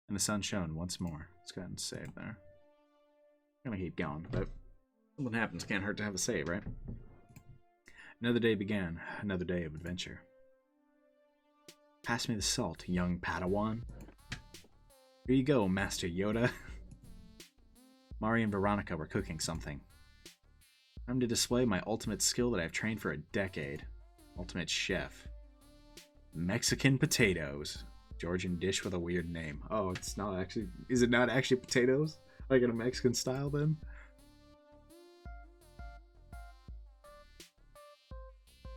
And the sun shone once more. Let's go ahead and save there. I'm gonna keep going, but Something happens, can't hurt to have a save, right? Another day began, another day of adventure. Pass me the salt, young Padawan. Here you go, Master Yoda. Mari and Veronica were cooking something. Time to display my ultimate skill that I've trained for a decade. Ultimate chef. Mexican potatoes. Georgian dish with a weird name. Oh, it's not actually... Is it not actually potatoes? Like in a Mexican style, then?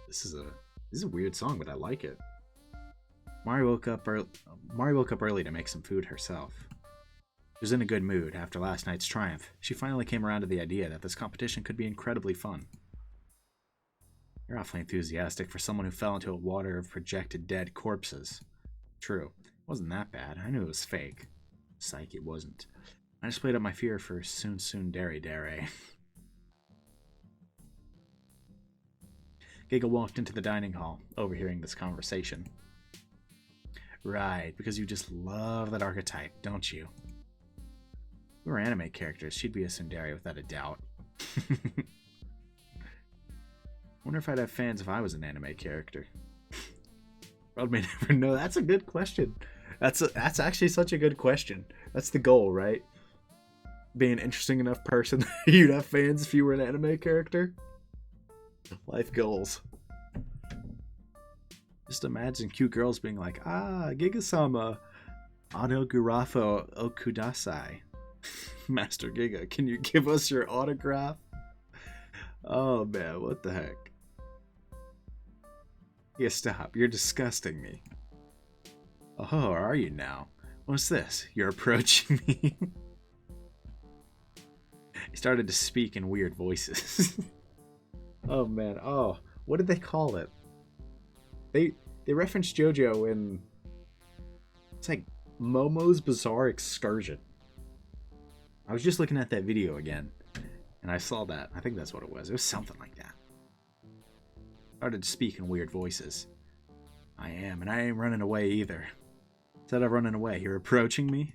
This is a weird song, but I like it. Mari woke up early to make some food herself. She was in a good mood after last night's triumph. She finally came around to the idea that this competition could be incredibly fun. You're awfully enthusiastic for someone who fell into a water of projected dead corpses. True. It wasn't that bad. I knew it was fake. Psych, it wasn't. I just played up my fear for soon dare dare. Giga walked into the dining hall, overhearing this conversation. Right, because you just love that archetype, don't you? If we were anime characters, she'd be a tsundere without a doubt. Wonder if I'd have fans if I was an anime character. World may never know. That's a good question. That's actually such a good question. That's the goal, right? Be an interesting enough person you'd have fans if you were an anime character. Life goals. Just imagine cute girls being like, Giga-sama, autografo okudasai. Master Giga, can you give us your autograph? Oh man, what the heck? Yeah, stop. You're disgusting me. Oh, are you now? What's this? You're approaching me? He started to speak in weird voices. Oh man, oh, what did they call it? They referenced JoJo in... It's like Momo's Bizarre Excursion. I was just looking at that video again, and I saw that. I think that's what it was. It was something like that. Started to speak in weird voices. I am, and I ain't running away either. Instead of running away, you're approaching me?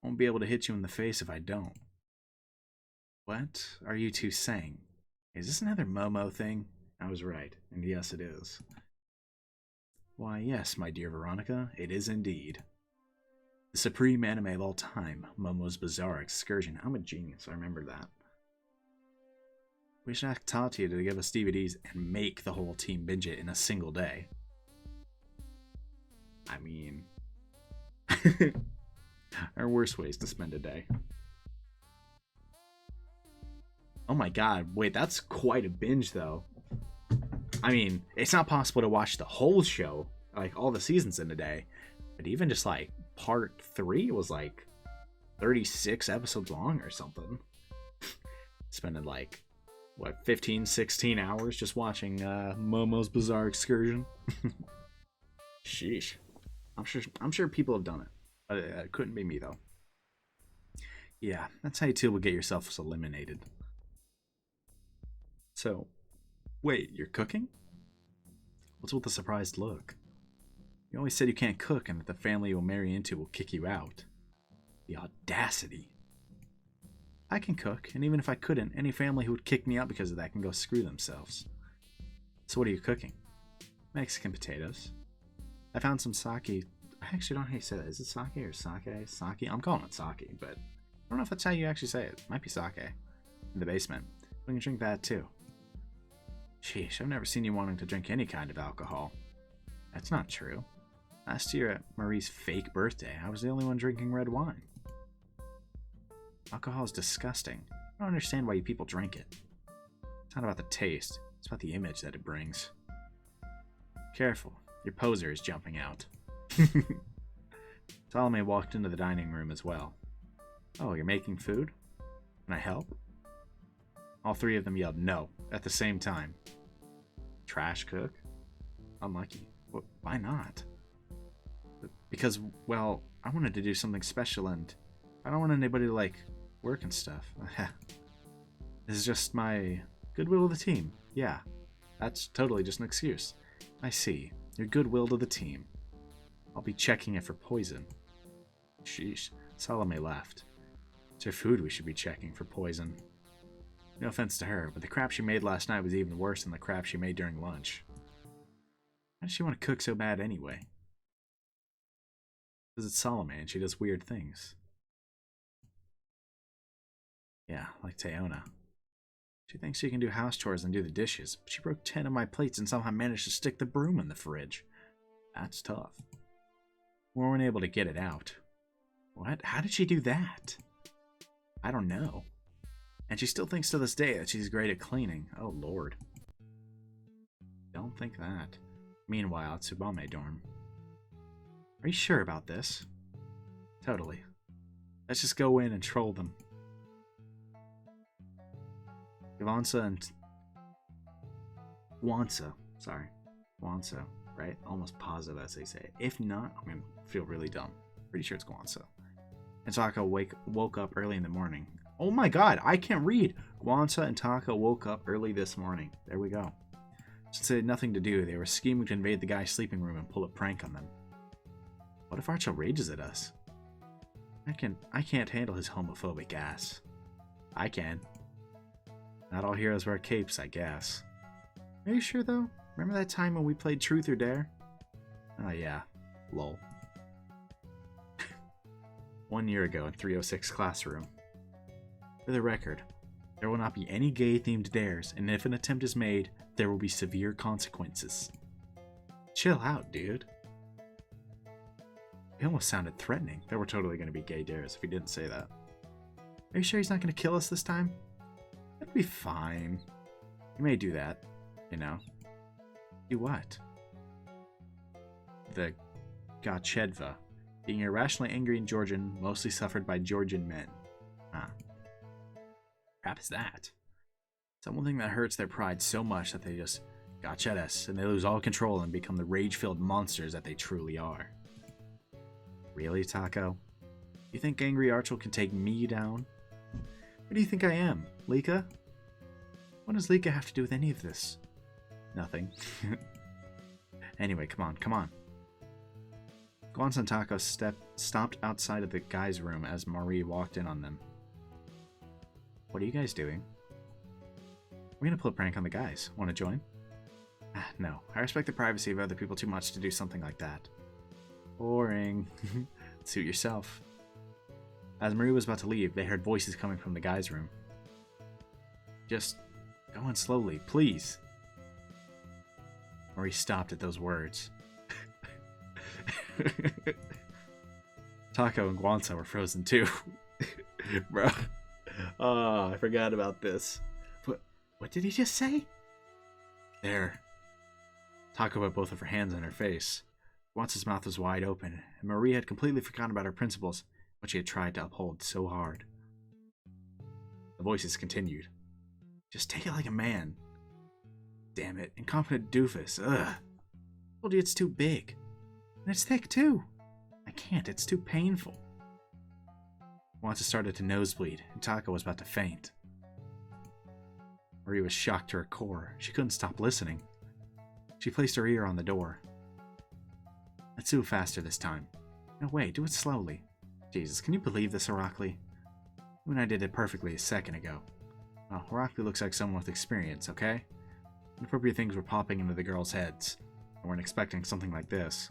Won't be able to hit you in the face if I don't. What are you two saying? Is this another Momo thing? I was right, and yes it is. Why yes, my dear Veronica, it is indeed. The supreme anime of all time, Momo's Bizarre Excursion. I'm a genius, I remember that. Wish I taught you to give us DVDs and make the whole team binge it in a single day. I mean... there are worse ways to spend a day. Oh my god, wait, that's quite a binge though. I mean, it's not possible to watch the whole show, like all the seasons in a day, but even just like part 3 was like 36 episodes long or something. Spending like, what, 15, 16 hours just watching Momo's Bizarre Excursion. Sheesh. I'm sure people have done it, but it couldn't be me though. Yeah, that's how you will get yourself eliminated. So, wait, you're cooking? What's with the surprised look? You always said you can't cook and that the family you'll marry into will kick you out. The audacity. I can cook, and even if I couldn't, any family who would kick me out because of that can go screw themselves. So what are you cooking? Mexican potatoes. I found some sake. I actually don't know how you say that. Is it sake or sake? Sake? I'm calling it sake, but I don't know if that's how you actually say it. It might be sake. In the basement. We can drink that too. Sheesh, I've never seen you wanting to drink any kind of alcohol. That's not true. Last year at Marie's fake birthday, I was the only one drinking red wine. Alcohol is disgusting. I don't understand why you people drink it. It's not about the taste, it's about the image that it brings. Careful, your poser is jumping out. Salome walked into the dining room as well. Oh, you're making food? Can I help? All three of them yelled no at the same time. Trash cook? Unlucky. Why not? Because, well, I wanted to do something special and I don't want anybody to, like, work and stuff. This is just my goodwill to the team. Yeah, that's totally just an excuse. I see. Your goodwill to the team. I'll be checking it for poison. Sheesh. Salome laughed. It's your food we should be checking for poison. No offense to her, but the crap she made last night was even worse than the crap she made during lunch. Why does she want to cook so bad anyway? Because it's Salome and she does weird things. Yeah, like Teona. She thinks she can do house chores and do the dishes, but she broke 10 of my plates and somehow managed to stick the broom in the fridge. That's tough. We weren't able to get it out. What? How did she do that? I don't know. And she still thinks to this day that she's great at cleaning. Oh, Lord. Don't think that. Meanwhile, at Tsubame dorm. Are you sure about this? Totally. Let's just go in and troll them. Gwansa and... Gwansa. Sorry. Gwansa, right? Almost positive as they say. If not, I'm going to feel really dumb. Pretty sure it's Gwansa. And Taka woke up early in the morning. Oh my god, I can't read! Gwansa and Taka woke up early this morning. There we go. Since they had nothing to do, they were scheming to invade the guy's sleeping room and pull a prank on them. What if Archel rages at us? I can't handle his homophobic ass. I can. Not all heroes wear capes, I guess. Are you sure, though? Remember that time when we played Truth or Dare? Oh, yeah. Lol. 1 year ago in 306 classroom. For the record, there will not be any gay-themed dares, and if an attempt is made, there will be severe consequences. Chill out, dude. It almost sounded threatening. There were totally going to be gay dares if he didn't say that. Are you sure he's not going to kill us this time? It'll be fine. He may do that, you know. Do what? The Gachedva. Being irrationally angry in Georgian, mostly suffered by Georgian men. Huh. Crap is that? Something that hurts their pride so much that they just gotcha us and they lose all control and become the rage-filled monsters that they truly are. Really, Taco? You think Angry Archel can take me down? Who do you think I am? Lika? What does Lika have to do with any of this? Nothing. Anyway, come on. Gwansa and Taco stopped outside of the guy's room as Marie walked in on them. What are you guys doing? We're gonna pull a prank on the guys. Want to join? No. I respect the privacy of other people too much to do something like that. Boring. Suit yourself. As Marie was about to leave, they heard voices coming from the guy's room. Just go in slowly, please. Marie stopped at those words. Taco and Gwansa were frozen too. Bro. Oh, I forgot about this. What did he just say? There. Taco put both of her hands on her face. Gwansa's mouth was wide open, and Marie had completely forgotten about her principles, which she had tried to uphold so hard. The voices continued. Just take it like a man. Damn it, incompetent doofus. Ugh. Told you it's too big. And it's thick too. I can't, it's too painful. Gwansa started to nosebleed, and Taco was about to faint. Marie was shocked to her core. She couldn't stop listening. She placed her ear on the door. Let's do it faster this time. No, wait, do it slowly. Jesus, can you believe this, Heracles? You and I did it perfectly a second ago. Well, Heracles looks like someone with experience, okay? Inappropriate things were popping into the girls' heads. They weren't expecting something like this.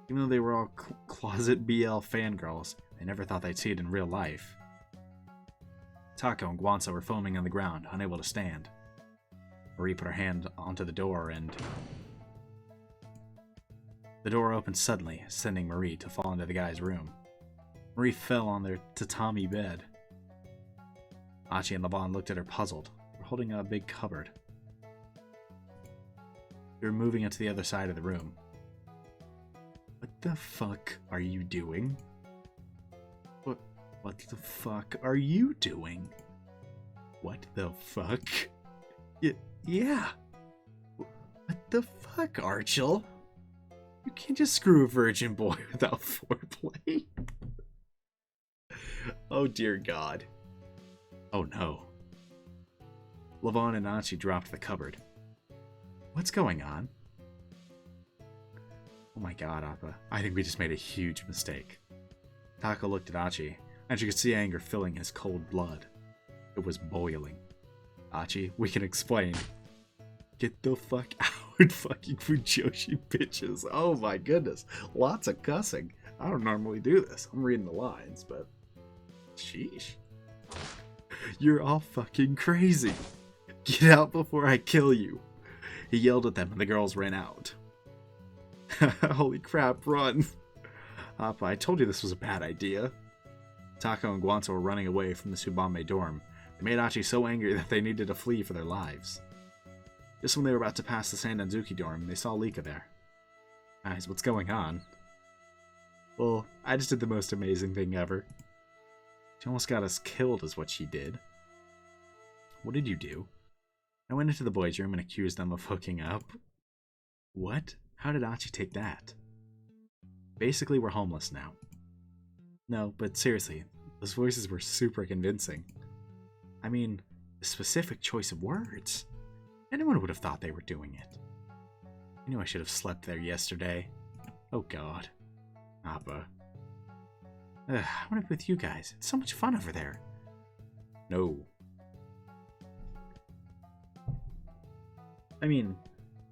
Even though they were all closet BL fangirls, they never thought they'd see it in real life. Taco and Gwansa were foaming on the ground, unable to stand. Marie put her hand onto the door and... The door opened suddenly, sending Marie to fall into the guy's room. Marie fell on their tatami bed. Achi and Laban looked at her puzzled. They were holding a big cupboard. They were moving it to the other side of the room. What the fuck are you doing? What the fuck are you doing? What the fuck? Yeah. What the fuck, Archel? You can't just screw a virgin boy without foreplay. Oh dear God. Oh no. Lavan and Achi dropped the cupboard. What's going on? Oh my God, Appa. I think we just made a huge mistake. Taco looked at Achi, and she could see anger filling his cold blood. It was boiling. Achi, we can explain. Get the fuck out, fucking Fujoshi bitches. Oh my goodness. Lots of cussing. I don't normally do this. I'm reading the lines, but... Sheesh. You're all fucking crazy. Get out before I kill you. He yelled at them and the girls ran out. Holy crap, run. Appa, I told you this was a bad idea. Tako and Guanzo were running away from the Suiyohime dorm. They made Achi so angry that they needed to flee for their lives. Just when they were about to pass the Sandanzuki dorm, they saw Lika there. Guys, what's going on? Well, I just did the most amazing thing ever. She almost got us killed is what she did. What did you do? I went into the boys' room and accused them of hooking up. What? How did Achi take that? Basically, we're homeless now. No, but seriously, those voices were super convincing. I mean, the specific choice of words. Anyone would have thought they were doing it. I knew I should have slept there yesterday. Oh god. Appa. I want to be with you guys. It's so much fun over there. No. I mean,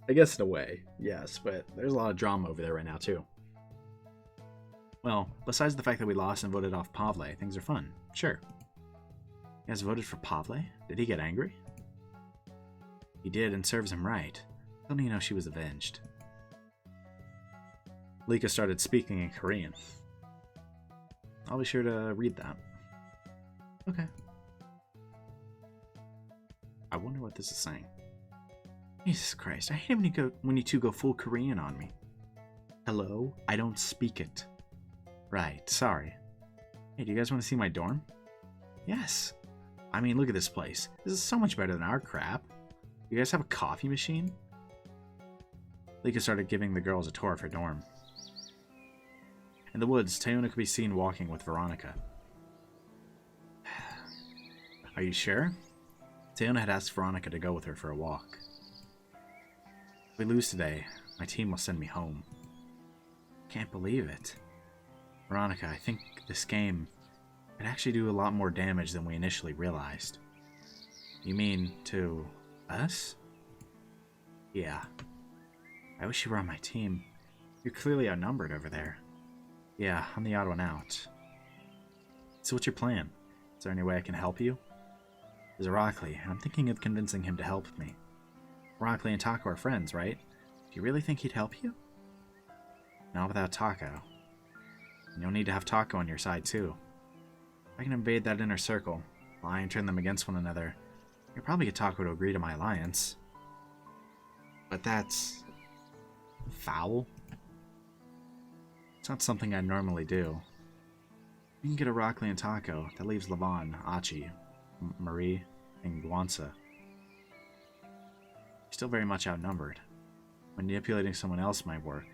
I guess in a way, yes, but there's a lot of drama over there right now, too. Well, besides the fact that we lost and voted off Pavle, things are fun. Sure. You guys voted for Pavle? Did he get angry? He did, and serves him right. How do you know she was avenged? Lika started speaking in Korean. I'll be sure to read that. Okay. I wonder what this is saying. Jesus Christ, I hate when you two go full Korean on me. Hello? I don't speak it. Right, sorry. Hey, do you guys want to see my dorm? Yes. I mean, look at this place. This is so much better than our crap. You guys have a coffee machine? Lika started giving the girls a tour of her dorm. In the woods, Tayona could be seen walking with Veronica. Are you sure? Tayona had asked Veronica to go with her for a walk. If we lose today, my team will send me home. Can't believe it. Veronica, I think this game could actually do a lot more damage than we initially realized. You mean to us? Yeah. I wish you were on my team. You're clearly outnumbered over there. Yeah, I'm the odd one out. So what's your plan? Is there any way I can help you? There's Rockley, and I'm thinking of convincing him to help me. Rockley and Tako are friends, right? Do you really think he'd help you? Not without Tako. And you'll need to have Tako on your side, too. If I can invade that inner circle, lie and turn them against one another, you'll probably get Tako to agree to my alliance. But that's... foul? It's not something I normally do. You can get a Rockley and Tako, that leaves Levon, Achi, Marie, and Guanza. Still very much outnumbered. Manipulating someone else might work.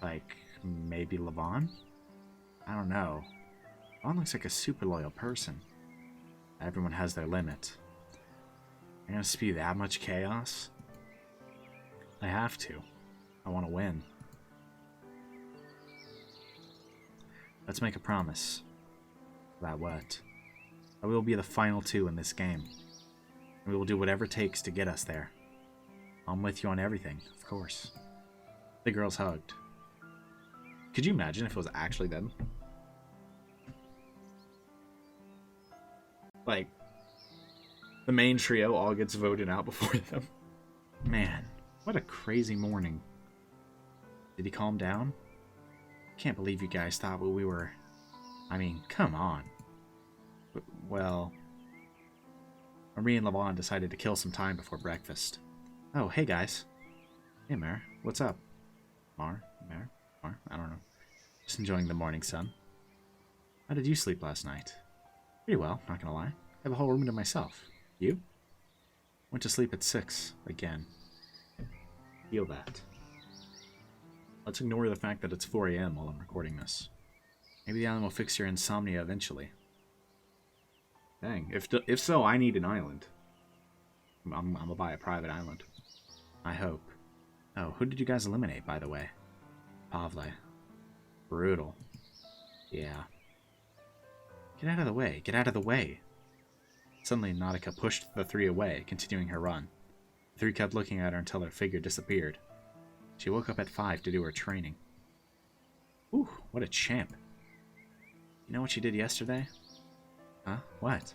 Like, maybe Levon? I don't know. Levon looks like a super loyal person. Everyone has their limit. I'm gonna spew that much chaos? I have to. I want to win. Let's make a promise. About what? That we will be the final two in this game. And we will do whatever it takes to get us there. I'm with you on everything, of course. The girls hugged. Could you imagine if it was actually them? Like, the main trio all gets voted out before them. Man, what a crazy morning. Did he calm down? Can't believe you guys thought we were... I mean, come on. Well, Marie and Levon decided to kill some time before breakfast. Oh, hey guys. Hey Mar, what's up? Mar? I don't know. Just enjoying the morning sun. How did you sleep last night? Pretty well, not gonna lie. I have a whole room to myself. You? Went to sleep at 6, again. Feel that. Let's ignore the fact that it's 4 a.m. while I'm recording this. Maybe the island will fix your insomnia eventually. Dang, if so, I need an island. I'm gonna buy a private island. I hope. Oh, who did you guys eliminate, by the way? Pavle. Brutal. Yeah. Get out of the way. Get out of the way. Suddenly, Nautica pushed the three away, continuing her run. The three kept looking at her until her figure disappeared. She woke up at 5 to do her training. Ooh, what a champ. You know what she did yesterday? Huh? What?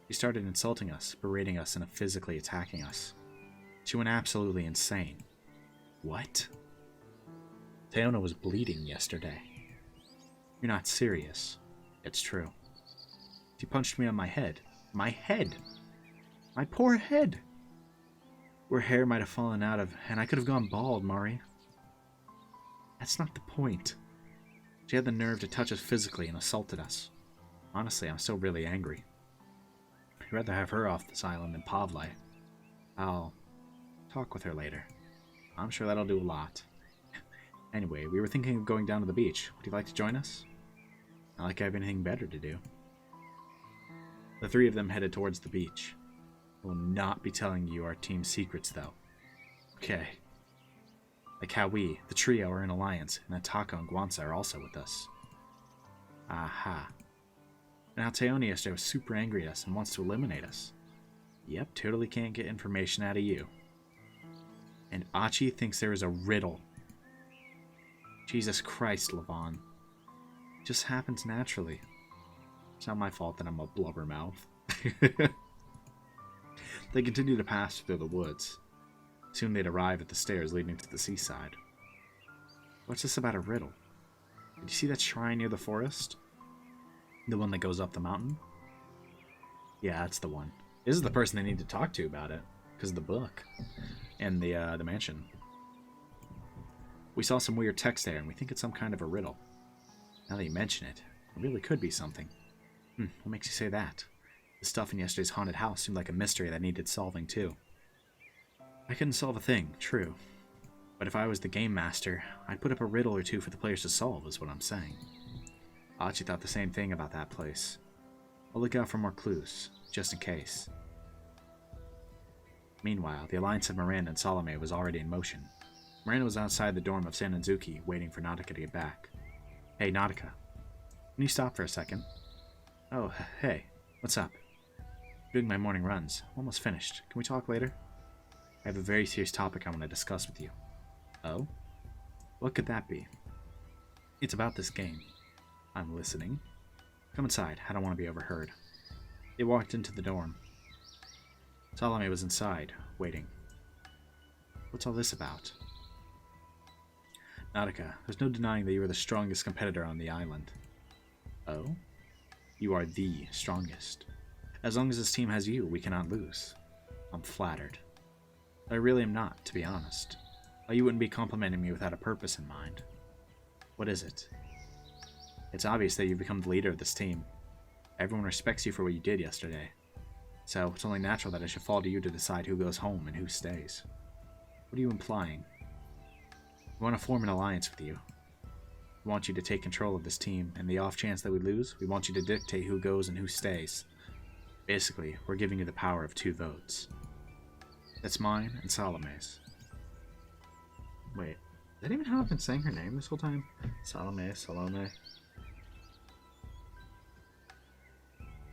She started insulting us, berating us, and physically attacking us. She went absolutely insane. What? Teona was bleeding yesterday. You're not serious. It's true. She punched me on my head. My head! My poor head! Where hair might have fallen out of, and I could have gone bald, Mari. That's not the point. She had the nerve to touch us physically and assaulted us. Honestly, I'm still really angry. I'd rather have her off this island than Pavle. I'll talk with her later. I'm sure that'll do a lot. Anyway, we were thinking of going down to the beach. Would you like to join us? Not like I have anything better to do. The three of them headed towards the beach. I will not be telling you our team's secrets, though. Okay. Like how we, the trio, are in alliance, and that Taka and Guanza are also with us. Aha. And how Teona yesterday was super angry at us and wants to eliminate us. Yep, totally can't get information out of you. And Achi thinks there is a riddle. Jesus Christ, Levon. It just happens naturally. It's not my fault that I'm a blubbermouth. They continued to pass through the woods. Soon they'd arrive at the stairs leading to the seaside. What's this about a riddle? Did you see that shrine near the forest? The one that goes up the mountain? Yeah, that's the one. This is the person they need to talk to about it, because of the book and the mansion. We saw some weird text there, and we think it's some kind of a riddle. Now that you mention it, it really could be something. What makes you say that? The stuff in yesterday's haunted house seemed like a mystery that needed solving, too. I couldn't solve a thing, true. But if I was the game master, I'd put up a riddle or two for the players to solve, is what I'm saying. Achi thought the same thing about that place. I'll look out for more clues, just in case. Meanwhile, the alliance of Miranda and Salome was already in motion. Miranda was outside the dorm of Sanenzuki, waiting for Nautica to get back. Hey, Nautica. Can you stop for a second? Oh, hey. What's up? I'm doing my morning runs. I'm almost finished. Can we talk later? I have a very serious topic I want to discuss with you. Oh? What could that be? It's about this game. I'm listening. Come inside. I don't want to be overheard. They walked into the dorm. Salome was inside, waiting. What's all this about? Nautica, there's no denying that you are the strongest competitor on the island. Oh? You are the strongest. As long as this team has you, we cannot lose. I'm flattered. But I really am not, to be honest. Well, you wouldn't be complimenting me without a purpose in mind. What is it? It's obvious that you've become the leader of this team. Everyone respects you for what you did yesterday. So it's only natural that it should fall to you to decide who goes home and who stays. What are you implying? We want to form an alliance with you. We want you to take control of this team, and the off chance that we lose, we want you to dictate who goes and who stays. Basically, we're giving you the power of 2 votes. That's mine and Salome's. Wait, is that even how I've been saying her name this whole time? Salome.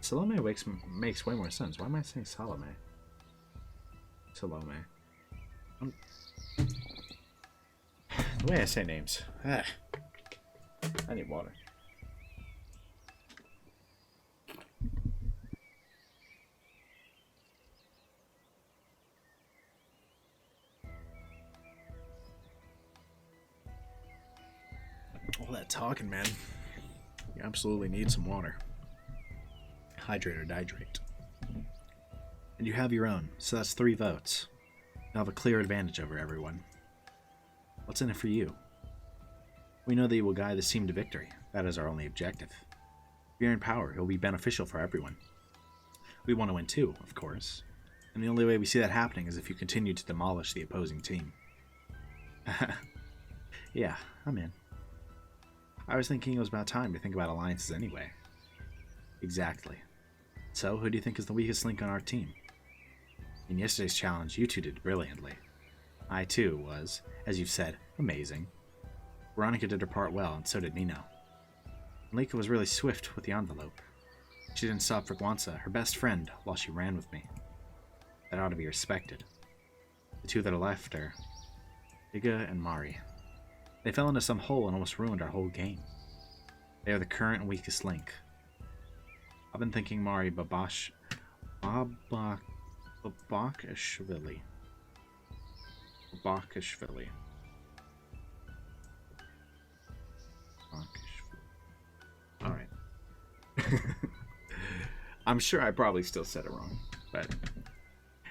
Salome makes way more sense. Why am I saying Salome? Salome. The way I say names. I need water. All that talking, man. You absolutely need some water. Hydrate or dihydrate. And you have your own, so that's 3 votes. You'll have a clear advantage over everyone. What's in it for you? We know that you will guide this team to victory. That is our only objective. If you're in power, it will be beneficial for everyone. We want to win too, of course. And the only way we see that happening is if you continue to demolish the opposing team. Yeah, I'm in. I was thinking it was about time to think about alliances anyway. Exactly. So, who do you think is the weakest link on our team? In yesterday's challenge, you two did brilliantly. I too was, as you've said, amazing. Veronica did her part well, and so did Nino. Malika was really swift with the envelope. She didn't stop for Guanza, her best friend, while she ran with me. That ought to be respected. The two that are left are Giga and Mari. They fell into some hole and almost ruined our whole game. They are the current weakest link. I've been thinking Mari Babakashvili. Alright. I'm sure I probably still said it wrong, but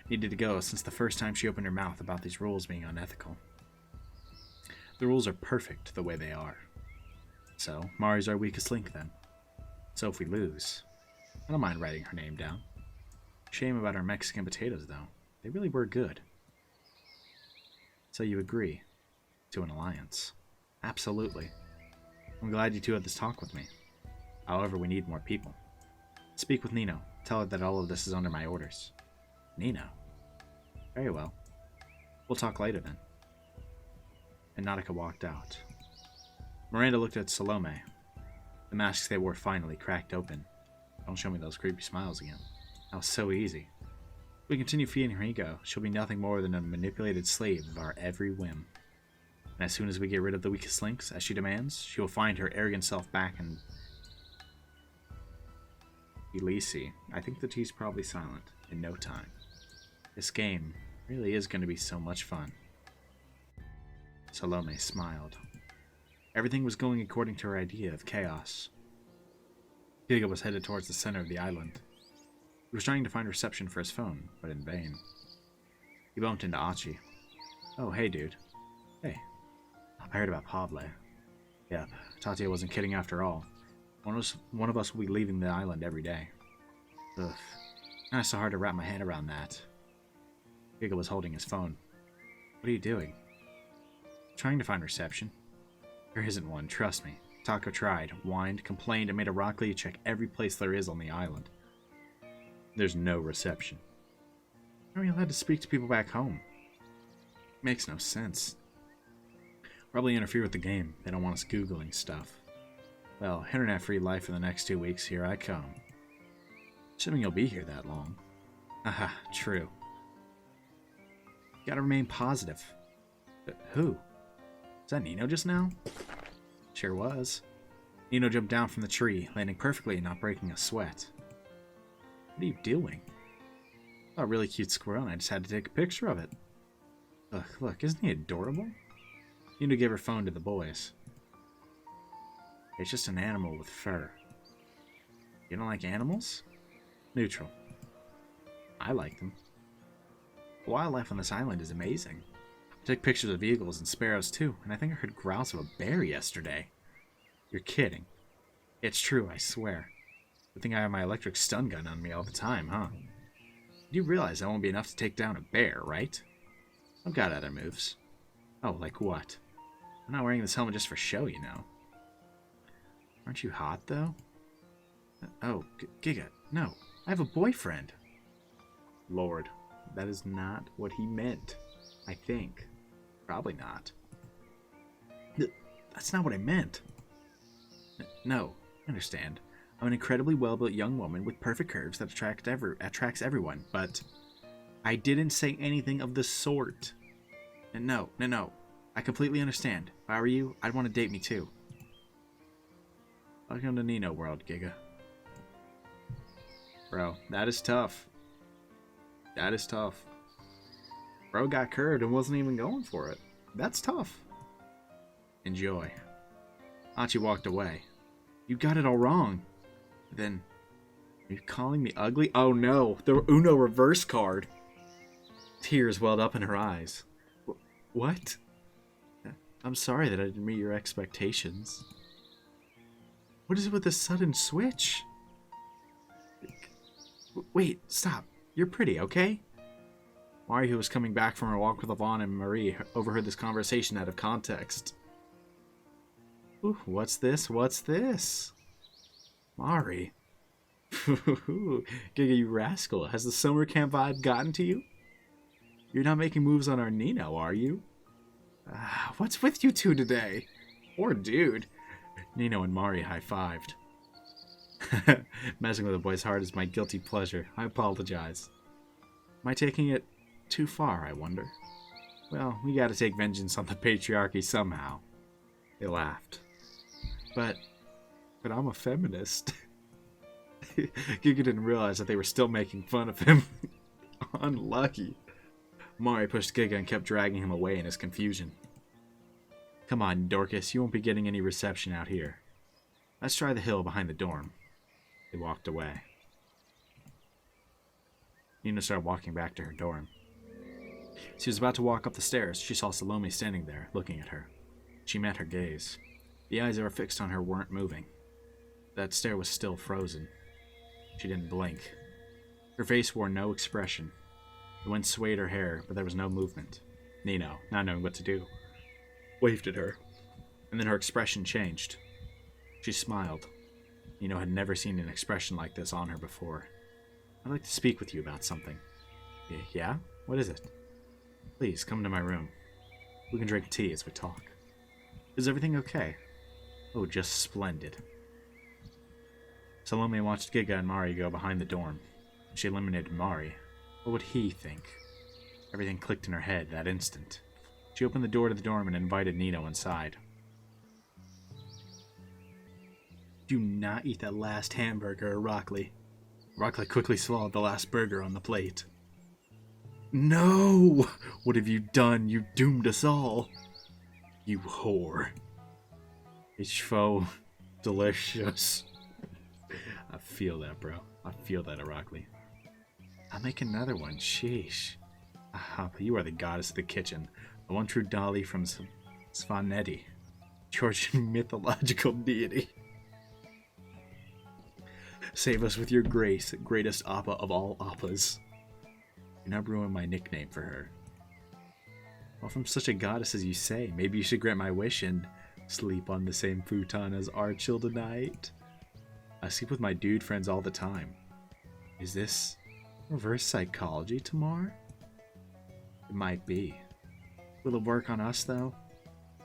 needed to go since the first time she opened her mouth about these rules being unethical. The rules are perfect the way they are. So, Mari's our weakest link then. So if we lose, I don't mind writing her name down. Shame about our Mexican potatoes though. They really were good. So you agree to an alliance? Absolutely. I'm glad you two had this talk with me. However, we need more people. Speak with Nino. Tell her that all of this is under my orders. Nino? Very well. We'll talk later then. And Nautica walked out. Miranda looked at Salome. The masks they wore finally cracked open. Don't show me those creepy smiles again. That was so easy. If we continue feeding her ego, she'll be nothing more than a manipulated slave of our every whim. And as soon as we get rid of the weakest links, as she demands, she will find her arrogant self back in Elisi. I think the T's probably silent. In no time. This game really is going to be so much fun. Salome smiled. Everything was going according to her idea of chaos. Giga was headed towards the center of the island. He was trying to find reception for his phone, but in vain. He bumped into Achi. Oh, hey, dude. Hey. I heard about Pablo. Yeah, Tatia wasn't kidding after all. One of us will be leaving the island every day. Ugh. Kinda so hard to wrap my head around that. Giga was holding his phone. What are you doing? Trying to find reception. There isn't one, trust me. Taco tried, whined, complained, and made a Rock Lee check every place there is on the island. There's no reception. How are you allowed to speak to people back home? Makes no sense. Probably interfere with the game. They don't want us Googling stuff. Well, internet-free life for the next 2 weeks, here I come. Assuming you'll be here that long. Aha, true. You gotta remain positive. Who? Was that Nino just now? Sure was. Nino jumped down from the tree, landing perfectly and not breaking a sweat. What are you doing? Oh, a really cute squirrel, and I just had to take a picture of it. Ugh, look, isn't he adorable? Nino gave her phone to the boys. It's just an animal with fur. You don't like animals? Neutral. I like them. The wildlife on this island is amazing. I took pictures of eagles and sparrows too, and I think I heard growls of a bear yesterday. You're kidding. It's true, I swear. Good thing I have my electric stun gun on me all the time, huh? You realize that won't be enough to take down a bear, right? I've got other moves. Oh, like what? I'm not wearing this helmet just for show, you know. Aren't you hot, though? Oh, Giga, no. I have a boyfriend. Lord, that is not what he meant. I think. Probably not. That's not what I meant. No, I understand. I'm an incredibly well-built young woman with perfect curves that attracts everyone, but I didn't say anything of the sort. And no. I completely understand. If I were you, I'd want to date me too. Welcome to Nino World, Giga. Bro, that is tough. That is tough. Bro got curved and wasn't even going for it. That's tough. Enjoy. Achi walked away. You got it all wrong. Then, are you calling me ugly? Oh no, the Uno reverse card. Tears welled up in her eyes. What? I'm sorry that I didn't meet your expectations. What is it with this sudden switch? Wait, stop. You're pretty, okay? Mari, who was coming back from her walk with Yvonne and Marie, overheard this conversation out of context. Ooh, what's this? What's this? Mari. Giga, you rascal. Has the summer camp vibe gotten to you? You're not making moves on our Nino, are you? What's with you two today? Poor dude. Nino and Mari high-fived. Messing with a boy's heart is my guilty pleasure. I apologize. Am I taking it too far, I wonder? Well, we gotta take vengeance on the patriarchy somehow. They laughed. But I'm a feminist. Giga didn't realize that they were still making fun of him. Unlucky. Mari pushed Giga and kept dragging him away in his confusion. Come on, Dorcas, you won't be getting any reception out here. Let's try the hill behind the dorm. They walked away. Nina started walking back to her dorm. She was about to walk up the stairs. She saw Salome standing there, looking at her. She met her gaze. The eyes that were fixed on her weren't moving. That stare was still frozen. She didn't blink. Her face wore no expression. The wind swayed her hair, but there was no movement. Nino, not knowing what to do, waved at her, and then her expression changed. She smiled. Nino had never seen an expression like this on her before. I'd like to speak with you about something. Yeah? What is it? Please, come to my room. We can drink tea as we talk. Is everything okay? Oh, just splendid. Salome watched Giga and Mari go behind the dorm. She eliminated Mari. What would he think? Everything clicked in her head that instant. She opened the door to the dorm and invited Nino inside. Do not eat that last hamburger, Rockley. Rockley quickly swallowed the last burger on the plate. No! What have you done? You doomed us all. You whore. It's so delicious. I feel that, bro. I feel that, Rockley. I'll make another one. Sheesh. Aha, but you are the goddess of the kitchen. The one true Dolly from Svanetti. Georgian mythological deity. Save us with your grace, greatest Appa of all Appas. Do not ruin my nickname for her. Well, if I'm such a goddess as you say, maybe you should grant my wish and sleep on the same futon as Archil tonight. I sleep with my dude friends all the time. Is this reverse psychology, Tamar? It might be. Will it work on us, though?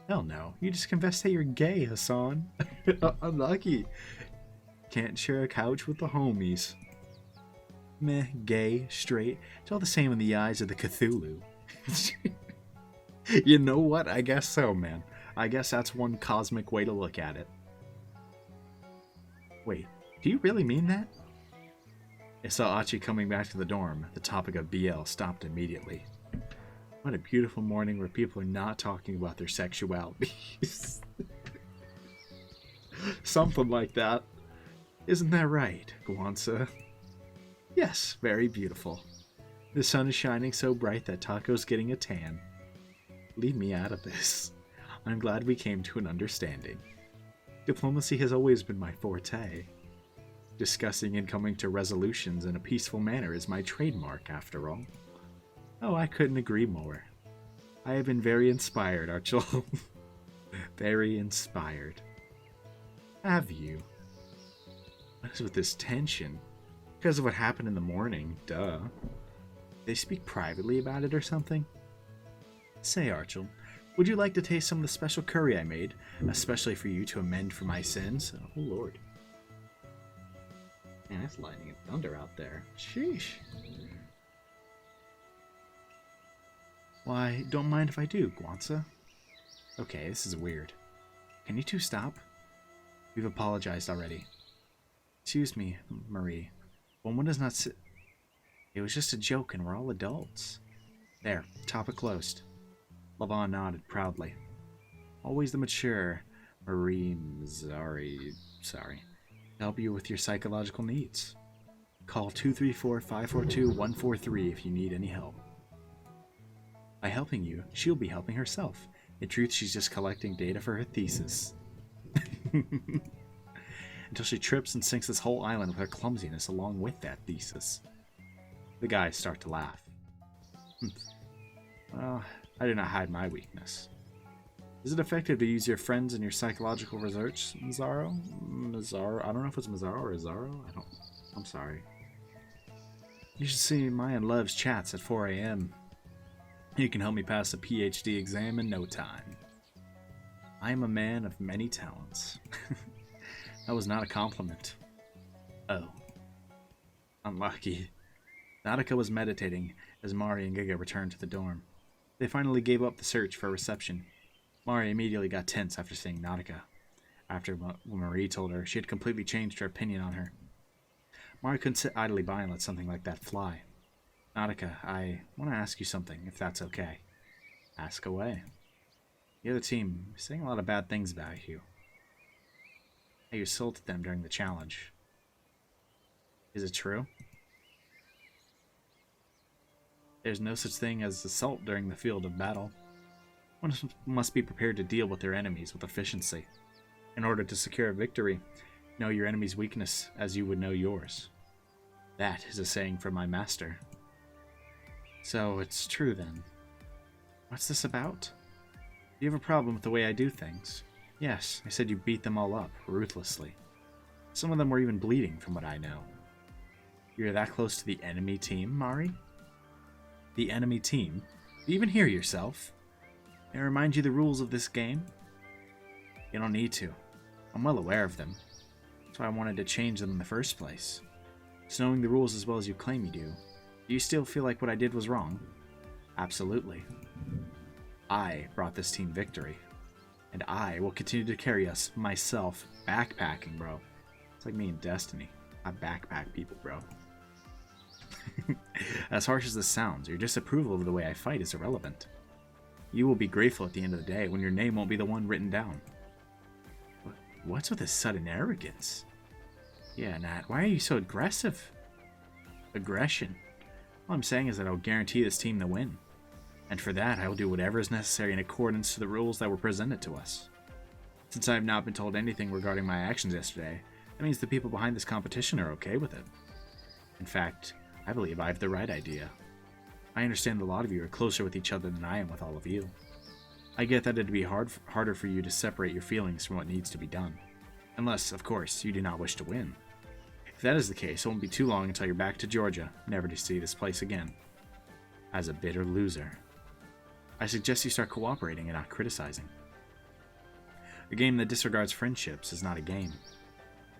Hell no. You just confessed that you're gay, Hassan. Unlucky. Can't share a couch with the homies. Meh, gay, straight. It's all the same in the eyes of the Cthulhu. You know what? I guess so, man. I guess that's one cosmic way to look at it. Wait, do you really mean that? I saw Achi coming back to the dorm. The topic of BL stopped immediately. What a beautiful morning where people are not talking about their sexualities. Something like that. Isn't that right, Guanza? Yes, very beautiful. The sun is shining so bright that Taco's getting a tan. Leave me out of this. I'm glad we came to an understanding. Diplomacy has always been my forte. Discussing and coming to resolutions in a peaceful manner is my trademark, after all. Oh, I couldn't agree more. I have been very inspired, Archel. Very inspired. Have you? What is with this tension? Because of what happened in the morning, duh. They speak privately about it or something? Say, Archel, would you like to taste some of the special curry I made, especially for you to amend for my sins? Oh, Lord. Man, it's lightning and thunder out there. Sheesh. Why, don't mind if I do, Guanza. Okay, this is weird. Can you two stop? We've apologized already. Excuse me, Marie. One does not sit. It was just a joke and we're all adults. There, topic closed. Lavon nodded proudly. Always the mature Marie Mzari. Sorry. Help you with your psychological needs. Call 234-542-143 if you need any help. By helping you, she'll be helping herself. In truth, she's just collecting data for her thesis. Until she trips and sinks this whole island with her clumsiness along with that thesis. The guys start to laugh. Well, I do not hide my weakness. Is it effective to use your friends in your psychological research, Mazzaro? Mazzaro? I don't know if it's Mazzaro or Zaro. I'm sorry. You should see Mayan Love's chats at 4 a.m. You can help me pass a PhD exam in no time. I am a man of many talents. That was not a compliment. Oh. Unlucky. Nautica was meditating as Mari and Giga returned to the dorm. They finally gave up the search for a reception. Mari immediately got tense after seeing Nautica. After Marie told her she had completely changed her opinion on her. Mari couldn't sit idly by and let something like that fly. Nautica, I want to ask you something, if that's okay. Ask away. The other team is saying a lot of bad things about you. How you assaulted them during the challenge. Is it true? There's no such thing as assault during the field of battle. One must be prepared to deal with their enemies with efficiency. In order to secure a victory, know your enemy's weakness as you would know yours. That is a saying from my master. So it's true then. What's this about? Do you have a problem with the way I do things? Yes, I said you beat them all up, ruthlessly. Some of them were even bleeding, from what I know. You're that close to the enemy team, Mari? The enemy team? Do you even hear yourself? May I remind you the rules of this game? You don't need to. I'm well aware of them. That's why I wanted to change them in the first place. So knowing the rules as well as you claim you do you still feel like what I did was wrong? Absolutely. I brought this team victory. And I will continue to carry us, myself, backpacking, bro. It's like me and Destiny. I backpack people, bro. As harsh as this sounds, your disapproval of the way I fight is irrelevant. You will be grateful at the end of the day when your name won't be the one written down. What's with this sudden arrogance? Yeah, Nat, why are you so aggressive? Aggression. All I'm saying is that I'll guarantee this team the win. And for that, I will do whatever is necessary in accordance to the rules that were presented to us. Since I have not been told anything regarding my actions yesterday, that means the people behind this competition are okay with it. In fact, I believe I have the right idea. I understand a lot of you are closer with each other than I am with all of you. I get that it'd be harder for you to separate your feelings from what needs to be done. Unless, of course, you do not wish to win. If that is the case, it won't be too long until you're back to Georgia, never to see this place again. As a bitter loser. I suggest you start cooperating and not criticizing. A game that disregards friendships is not a game.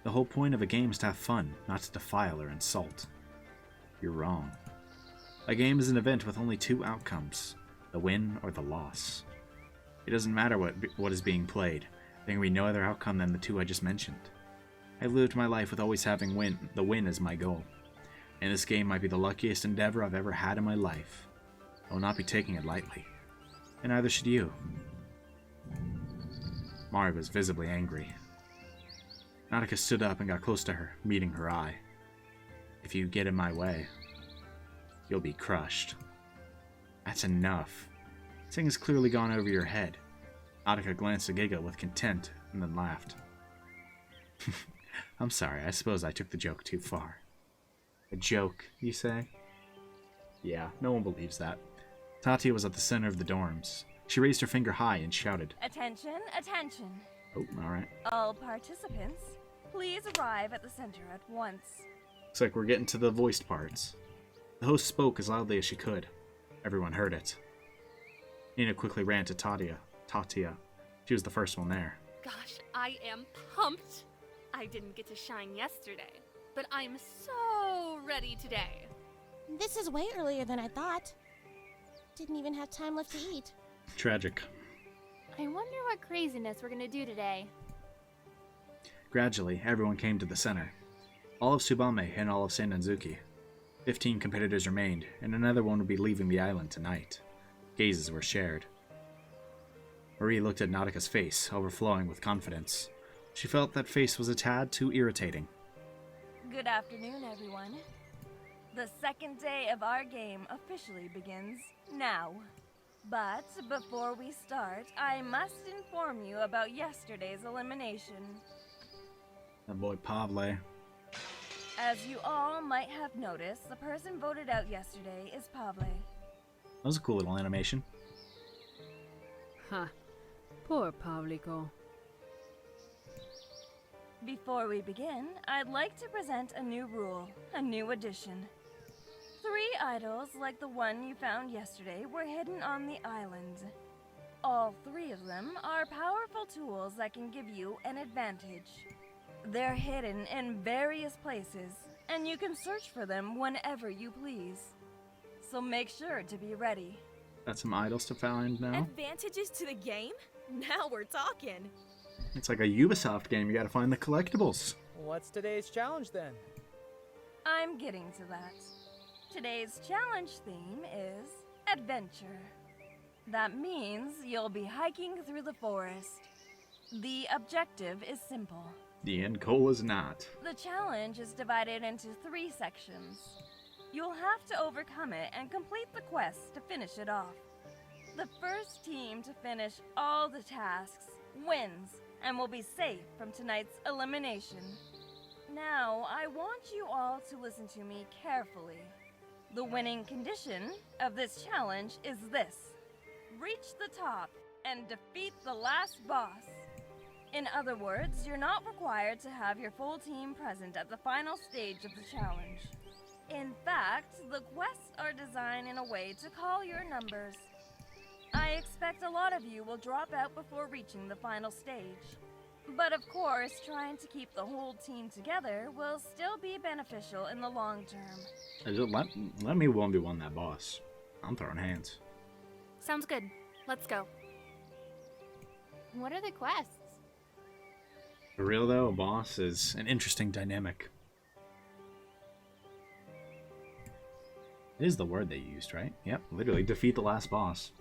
The whole point of a game is to have fun, not to defile or insult. You're wrong. A game is an event with only two outcomes, the win or the loss. It doesn't matter what is being played. There can be no other outcome than the two I just mentioned. I've lived my life with always having the win as my goal. And this game might be the luckiest endeavor I've ever had in my life. I will not be taking it lightly. And neither should you. Mari was visibly angry. Nautica stood up and got close to her, meeting her eye. If you get in my way, you'll be crushed. That's enough. This thing has clearly gone over your head. Nautica glanced at Giga with contempt and then laughed. I'm sorry, I suppose I took the joke too far. A joke, you say? Yeah, no one believes that. Tatia was at the center of the dorms. She raised her finger high and shouted, "Attention, attention. Oh, alright. All participants, please arrive at the center at once." Looks like we're getting to the voiced parts. The host spoke as loudly as she could. Everyone heard it. Nina quickly ran to Tatia. She was the first one there. Gosh, I am pumped. I didn't get to shine yesterday, but I'm so ready today. This is way earlier than I thought. Didn't even have time left to eat. Tragic. I wonder what craziness we're gonna do today. Gradually, everyone came to the center. All of Suiyohime and all of Sandanzuki. 15 competitors remained, and another one would be leaving the island tonight. Gazes were shared. Marie looked at Nautica's face, overflowing with confidence. She felt that face was a tad too irritating. Good afternoon, everyone. The second day of our game officially begins now. But before we start, I must inform you about yesterday's elimination. That boy Pavle. As you all might have noticed, the person voted out yesterday is Pavle. That was a cool little animation. Huh. Poor Pavliko. Before we begin, I'd like to present a new rule, a new addition. 3 idols like the one you found yesterday were hidden on the island. All 3 of them are powerful tools that can give you an advantage. They're hidden in various places, and you can search for them whenever you please. So make sure to be ready. Got some idols to find now. Advantages to the game? Now we're talking. It's like a Ubisoft game. You gotta find the collectibles. What's today's challenge then? I'm getting to that. Today's challenge theme is adventure. That means you'll be hiking through the forest. The objective is simple. The end goal is not. The challenge is divided into 3 sections. You'll have to overcome it and complete the quest to finish it off. The first team to finish all the tasks wins and will be safe from tonight's elimination. Now, I want you all to listen to me carefully. The winning condition of this challenge is this: reach the top and defeat the last boss. In other words, you're not required to have your full team present at the final stage of the challenge. In fact, the quests are designed in a way to call your numbers. I expect a lot of you will drop out before reaching the final stage. But of course, trying to keep the whole team together will still be beneficial in the long term. Let me 1v1 that boss. I'm throwing hands. Sounds good. Let's go. What are the quests? For real though, a boss is an interesting dynamic. It is the word they used, right? Yep, literally defeat the last boss.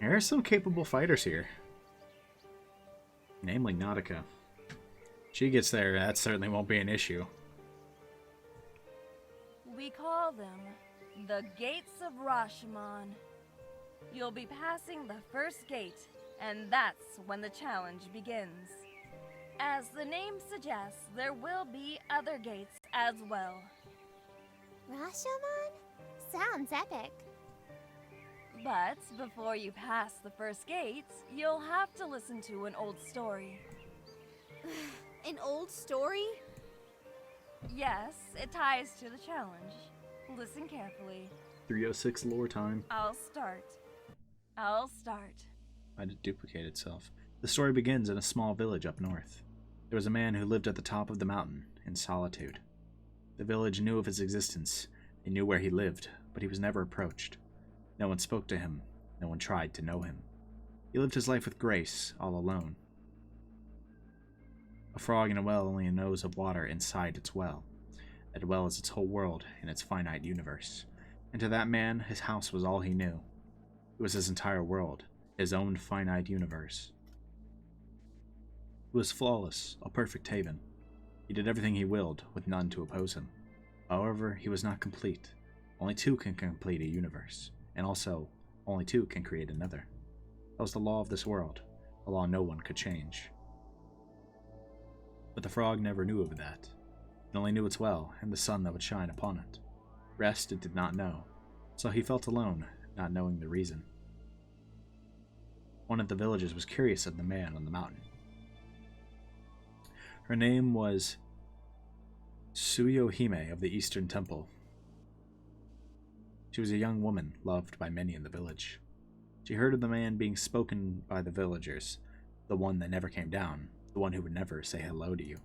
There are some capable fighters here. Namely Nautica. She gets there, that certainly won't be an issue. We call them the Gates of Rashomon. You'll be passing the first gate, and that's when the challenge begins. As the name suggests, there will be other gates as well. Rashomon? Sounds epic. But before you pass the first gate, you'll have to listen to an old story. An old story? Yes, it ties to the challenge. Listen carefully. 306 lore time. I'll start. Might it duplicate itself. The story begins in a small village up north. There was a man who lived at the top of the mountain, in solitude. The village knew of his existence. They knew where he lived, but he was never approached. No one spoke to him. No one tried to know him. He lived his life with grace, all alone. A frog in a well only knows of water inside its well. That well is its whole world in its finite universe. And to that man, his house was all he knew. It was his entire world, his own finite universe. It was flawless, a perfect haven. He did everything he willed, with none to oppose him. However, he was not complete. Only 2 can complete a universe, and also, only 2 can create another. That was the law of this world, a law no one could change. But the frog never knew of that. It only knew its well, and the sun that would shine upon it. Rest it did not know, so he felt alone, not knowing the reason. One of the villagers was curious of the man on the mountain. Her name was Suiyohime of the Eastern Temple. She was a young woman, loved by many in the village. She heard of the man being spoken by the villagers, the one that never came down, the one who would never say hello to you.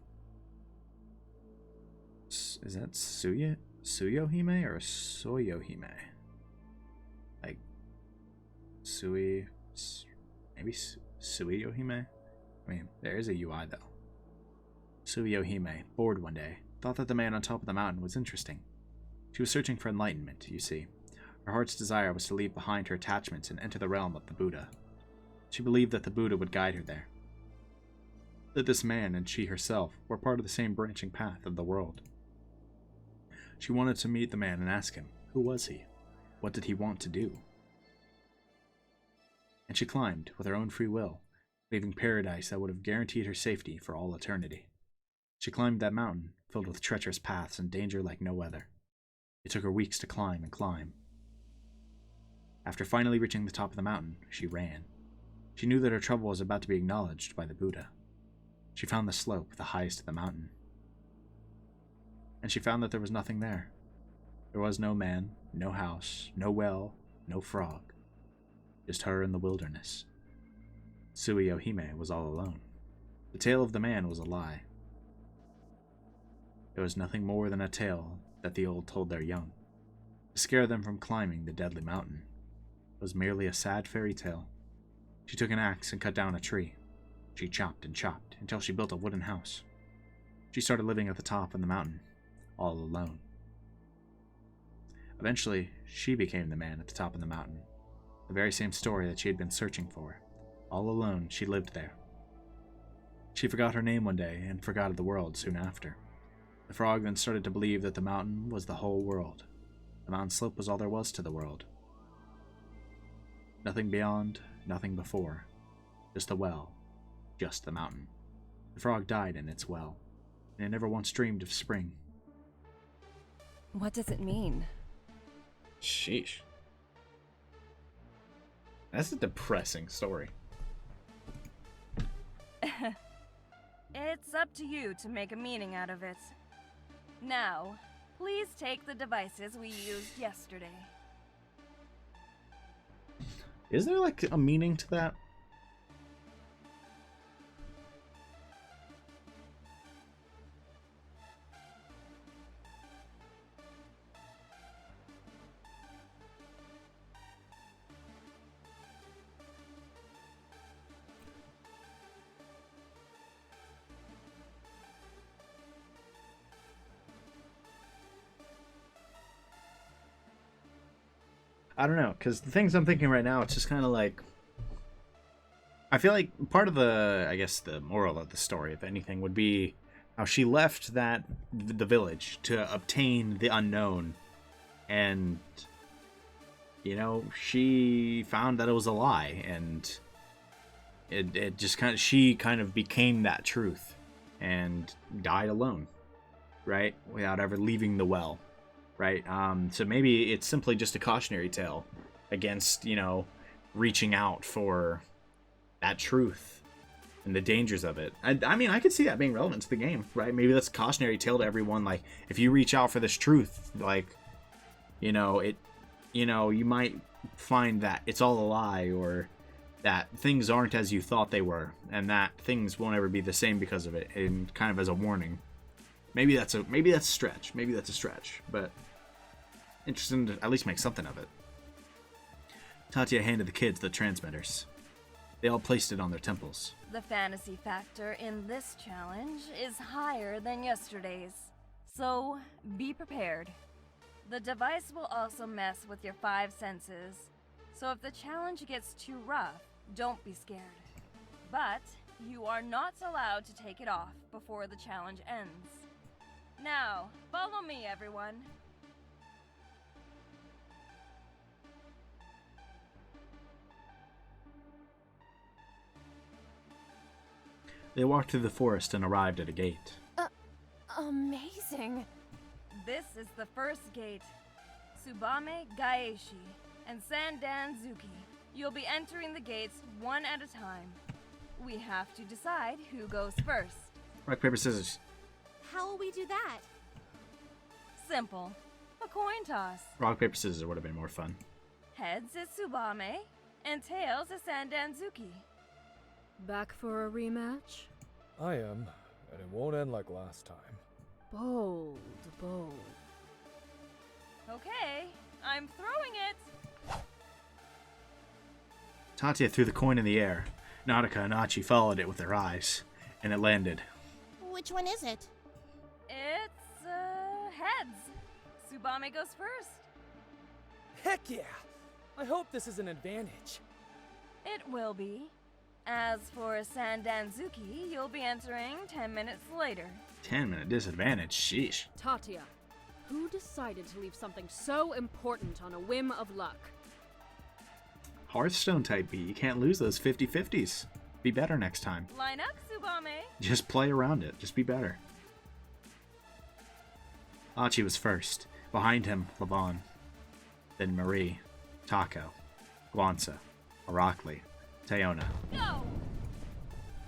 Is that Suiyohime or Suiyohime? Like, maybe Suiyohime? I mean, there is a UI though. Suiyohime, bored one day, thought that the man on top of the mountain was interesting. She was searching for enlightenment, you see. Her heart's desire was to leave behind her attachments and enter the realm of the Buddha. She believed that the Buddha would guide her there. That this man and she herself were part of the same branching path of the world. She wanted to meet the man and ask him, who was he? What did he want to do? And she climbed, with her own free will, leaving paradise that would have guaranteed her safety for all eternity. She climbed that mountain, filled with treacherous paths and danger like no other. It took her weeks to climb and climb. After finally reaching the top of the mountain, she ran. She knew that her trouble was about to be acknowledged by the Buddha. She found the slope, the highest of the mountain. And she found that there was nothing there. There was no man, no house, no well, no frog. Just her in the wilderness. Suiyohime was all alone. The tale of the man was a lie. It was nothing more than a tale that the old told their young, to scare them from climbing the deadly mountain. It was merely a sad fairy tale. She took an axe and cut down a tree. She chopped and chopped until she built a wooden house. She started living at the top of the mountain, all alone. Eventually, she became the man at the top of the mountain, the very same story that she had been searching for. All alone, she lived there. She forgot her name one day and forgot the world soon after. The frog then started to believe that the mountain was the whole world. The mountain slope was all there was to the world. Nothing beyond, nothing before. Just the well, just the mountain. The frog died in its well, and it never once dreamed of spring. What does it mean? Sheesh. That's a depressing story. It's up to you to make a meaning out of it. Now, please take the devices we used yesterday. Is there like a meaning to that? I don't know, because the things I'm thinking right now, it's just kind of like... I feel like part of the, I guess, the moral of the story, if anything, would be how she left the village to obtain the unknown. And, you know, she found that it was a lie. And it just kind of, she kind of became that truth. And died alone, right? Without ever leaving the well. Right, so maybe it's simply just a cautionary tale against, you know, reaching out for that truth and the dangers of it. I mean, I could see that being relevant to the game, right? Maybe that's a cautionary tale to everyone. Like, if you reach out for this truth, like, you know, you might find that it's all a lie, or that things aren't as you thought they were, and that things won't ever be the same because of it, and kind of as a warning. Maybe that's a stretch. Maybe that's a stretch, but interesting to at least make something of it. Tatia handed the kids the transmitters. They all placed it on their temples. The fantasy factor in this challenge is higher than yesterday's, so be prepared. The device will also mess with your 5 senses, so if the challenge gets too rough, don't be scared. But you are not allowed to take it off before the challenge ends. Now, follow me, everyone. They walked through the forest and arrived at a gate. Amazing. This is the first gate. Tsubame Gaeshi and Sandanzuki. You'll be entering the gates one at a time. We have to decide who goes first. Rock, paper, scissors. How will we do that? Simple. A coin toss. Rock, paper, scissors would have been more fun. Heads is Tsubame, and tails is Sandanzuki. Back for a rematch? I am, and it won't end like last time. Bold, bold. Okay, I'm throwing it. Tatia threw the coin in the air. Nautica and Achi followed it with their eyes, and it landed. Which one is it? It's, heads. Tsubame goes first. Heck yeah! I hope this is an advantage. It will be. As for Sandanzuki, you'll be entering 10 minutes later. 10-minute disadvantage, sheesh. Tatia, who decided to leave something so important on a whim of luck? Hearthstone type B, you can't lose those 50-50s. Be better next time. Line up, Tsubame. Just play around it, just be better. Achi was first. Behind him, Levon. Then Marie, Tako, Guanza, Aracli, Tayona. Go!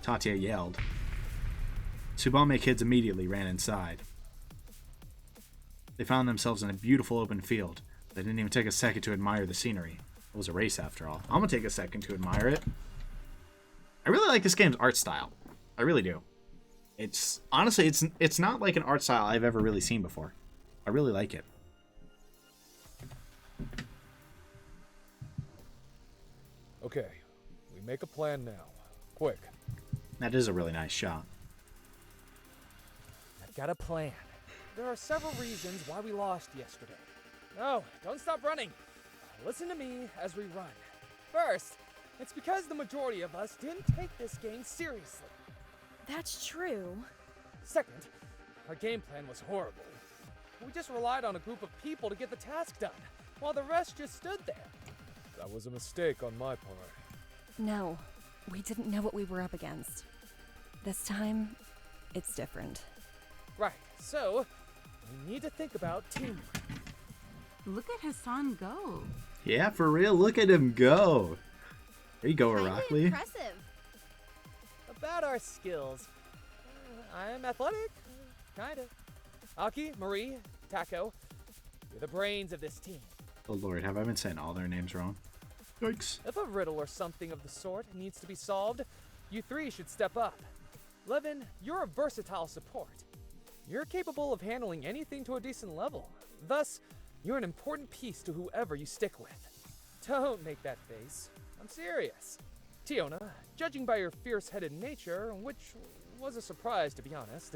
Tatia yelled. Tsubame kids immediately ran inside. They found themselves in a beautiful open field. They didn't even take a second to admire the scenery. It was a race after all. I'm gonna take a second to admire it. I really like this game's art style. I really do. It's honestly, it's not like an art style I've ever really seen before. I really like it. Okay, we make a plan now. Quick. That is a really nice shot. I've got a plan. There are several reasons why we lost yesterday. No, don't stop running. Listen to me as we run. First, it's because the majority of us didn't take this game seriously. That's true. Second, our game plan was horrible. We just relied on a group of people to get the task done, while the rest just stood there. That was a mistake on my part. No, we didn't know what we were up against. This time, it's different. Right, so we need to think about teamwork. Look at Hassan go. Yeah, for real. Look at him go. There you go, Kinda Aracely. impressive. About our skills. I'm athletic, kinda. Aki, Marie, Taco, you're the brains of this team. Oh lord, have I been saying all their names wrong? Yikes. If a riddle or something of the sort needs to be solved, you three should step up. Levin, you're a versatile support. You're capable of handling anything to a decent level. Thus, you're an important piece to whoever you stick with. Don't make that face. I'm serious. Tiona, judging by your fierce-headed nature, which was a surprise to be honest,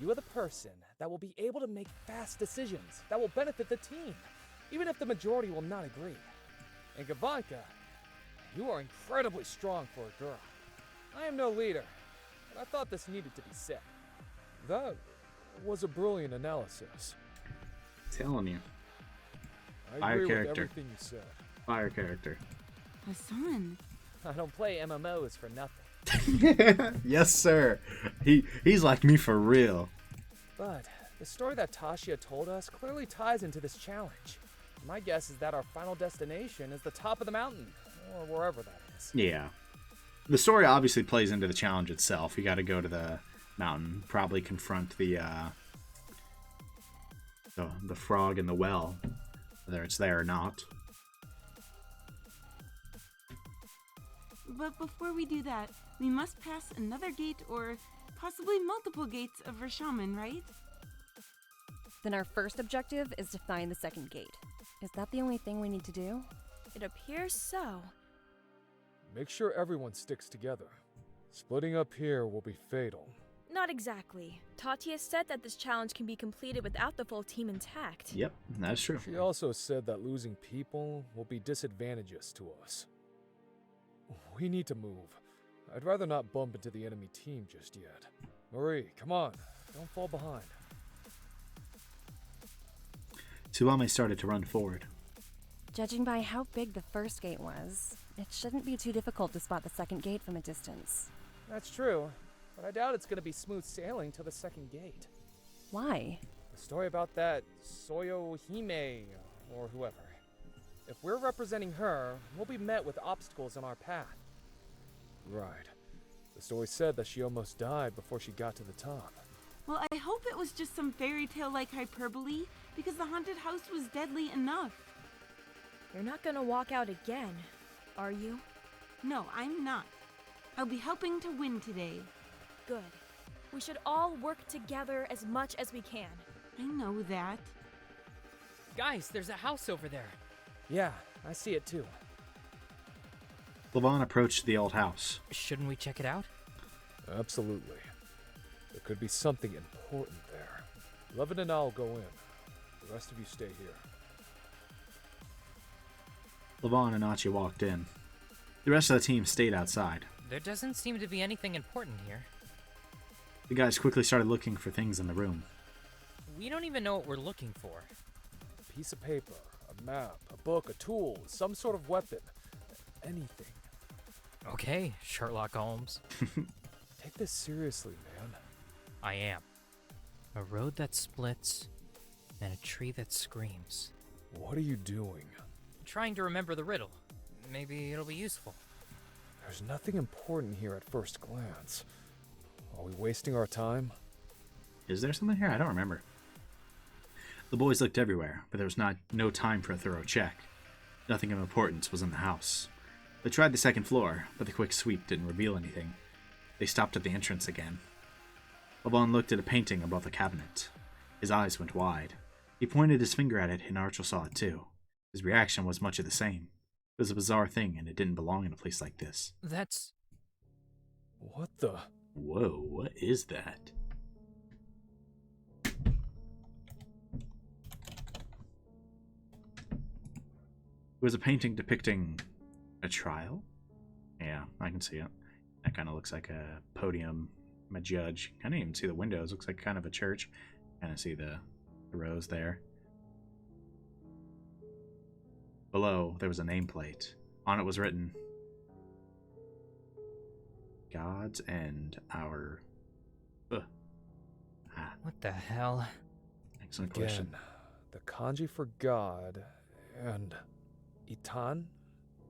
you are the person that will be able to make fast decisions that will benefit the team, even if the majority will not agree. And Gavanka, you are incredibly strong for a girl. I am no leader, but I thought this needed to be said. That was a brilliant analysis. Telling you. I Fire agree character. with everything you said. Fire character. Hassan. I don't play MMOs for nothing. Yes, sir. He's like me for real. But the story that Tasha told us clearly ties into this challenge. My guess is that our final destination is the top of the mountain, or wherever that is. Yeah. The story obviously plays into the challenge itself. You got to go to the mountain, probably confront the frog in the well, whether it's there or not. But before we do that, we must pass another gate or possibly multiple gates of Rashomon, right? Then our first objective is to find the second gate. Is that the only thing we need to do? It appears so. Make sure everyone sticks together. Splitting up here will be fatal. Not exactly. Tati has said that this challenge can be completed without the full team intact. Yep, that's true. She also said that losing people will be disadvantageous to us. We need to move. I'd rather not bump into the enemy team just yet. Marie, come on. Don't fall behind. Suiyohime started to run forward. Judging by how big the first gate was, it shouldn't be too difficult to spot the second gate from a distance. That's true, but I doubt it's going to be smooth sailing to the second gate. Why? The story about that Suiyohime or whoever. If we're representing her, we'll be met with obstacles on our path. Right. The story said that she almost died before she got to the top. Well, I hope it was just some fairy tale-like hyperbole, because the haunted house was deadly enough. You're not gonna walk out again, are you? No, I'm not. I'll be helping to win today. Good. We should all work together as much as we can. I know that. Guys, there's a house over there. Yeah, I see it too. Levon approached the old house. Shouldn't we check it out? Absolutely. There could be something important there. Levin and I'll go in. The rest of you stay here. Levon and Achi walked in. The rest of the team stayed outside. There doesn't seem to be anything important here. The guys quickly started looking for things in the room. We don't even know what we're looking for. A piece of paper, a map, a book, a tool, some sort of weapon. Anything. Okay, Sherlock Holmes. Take this seriously, man. I am. A road that splits, and a tree that screams. What are you doing? Trying to remember the riddle. Maybe it'll be useful. There's nothing important here at first glance. Are we wasting our time? Is there something here? I don't remember. The boys looked everywhere, but there was no time for a thorough check. Nothing of importance was in the house. They tried the second floor, but the quick sweep didn't reveal anything. They stopped at the entrance again. Levon looked at a painting above a cabinet. His eyes went wide. He pointed his finger at it, and Archel saw it too. His reaction was much of the same. It was a bizarre thing, and it didn't belong in a place like this. That's... What the? Whoa, what is that? It was a painting depicting a trial? Yeah, I can see it. That kind of looks like a podium, a judge. I didn't even see the windows. Looks like kind of a church. Kind of see the rows there. Below, there was a nameplate. On it was written, God's End, our... What the hell? Excellent Again, question. the kanji for God and Itan?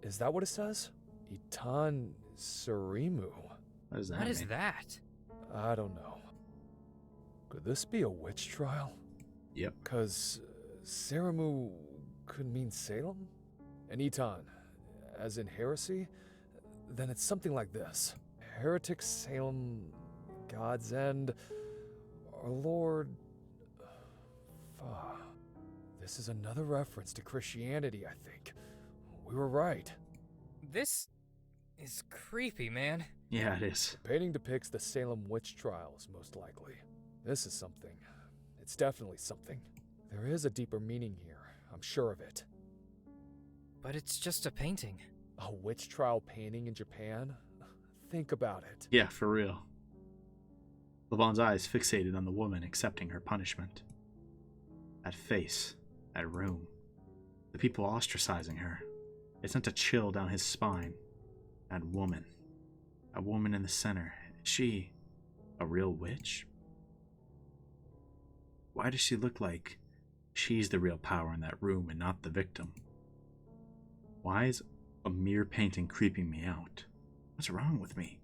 Is that what it says? Itan Surimu. What does that What mean? is that? I don't know. Could this be a witch trial? Yep. Because Sarimu could mean Salem? And Itan, as in heresy? Then it's something like this. Heretic Salem, God's End, our Lord... This is another reference to Christianity, I think. We were right. This is creepy, man. Yeah, it is. The painting depicts the Salem witch trials, most likely. This is something. It's definitely something. There is a deeper meaning here, I'm sure of it. But it's just a painting. A witch trial painting in Japan? Think about it. Yeah, for real. Levon's eyes fixated on the woman accepting her punishment. That face, that room, the people ostracizing her. It sent a chill down his spine. That woman in the center. Is she a real witch? Why does she look like she's the real power in that room and not the victim? Why is a mere painting creeping me out? What's wrong with me?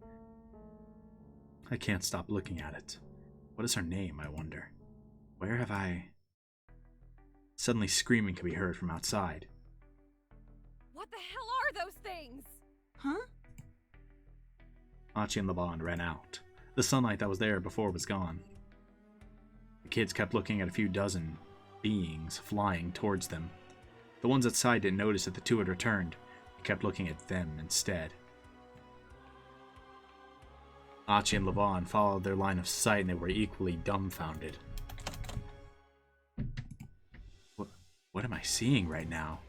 I can't stop looking at it. What is her name, I wonder? Where have I... Suddenly screaming could be heard from outside. What the hell are those things? Huh? Archie and Levon ran out. The sunlight that was there before was gone. The kids kept looking at a few dozen beings flying towards them. The ones outside didn't notice that the two had returned. They kept looking at them instead. Archie and Levon followed their line of sight and they were equally dumbfounded. What am I seeing right now?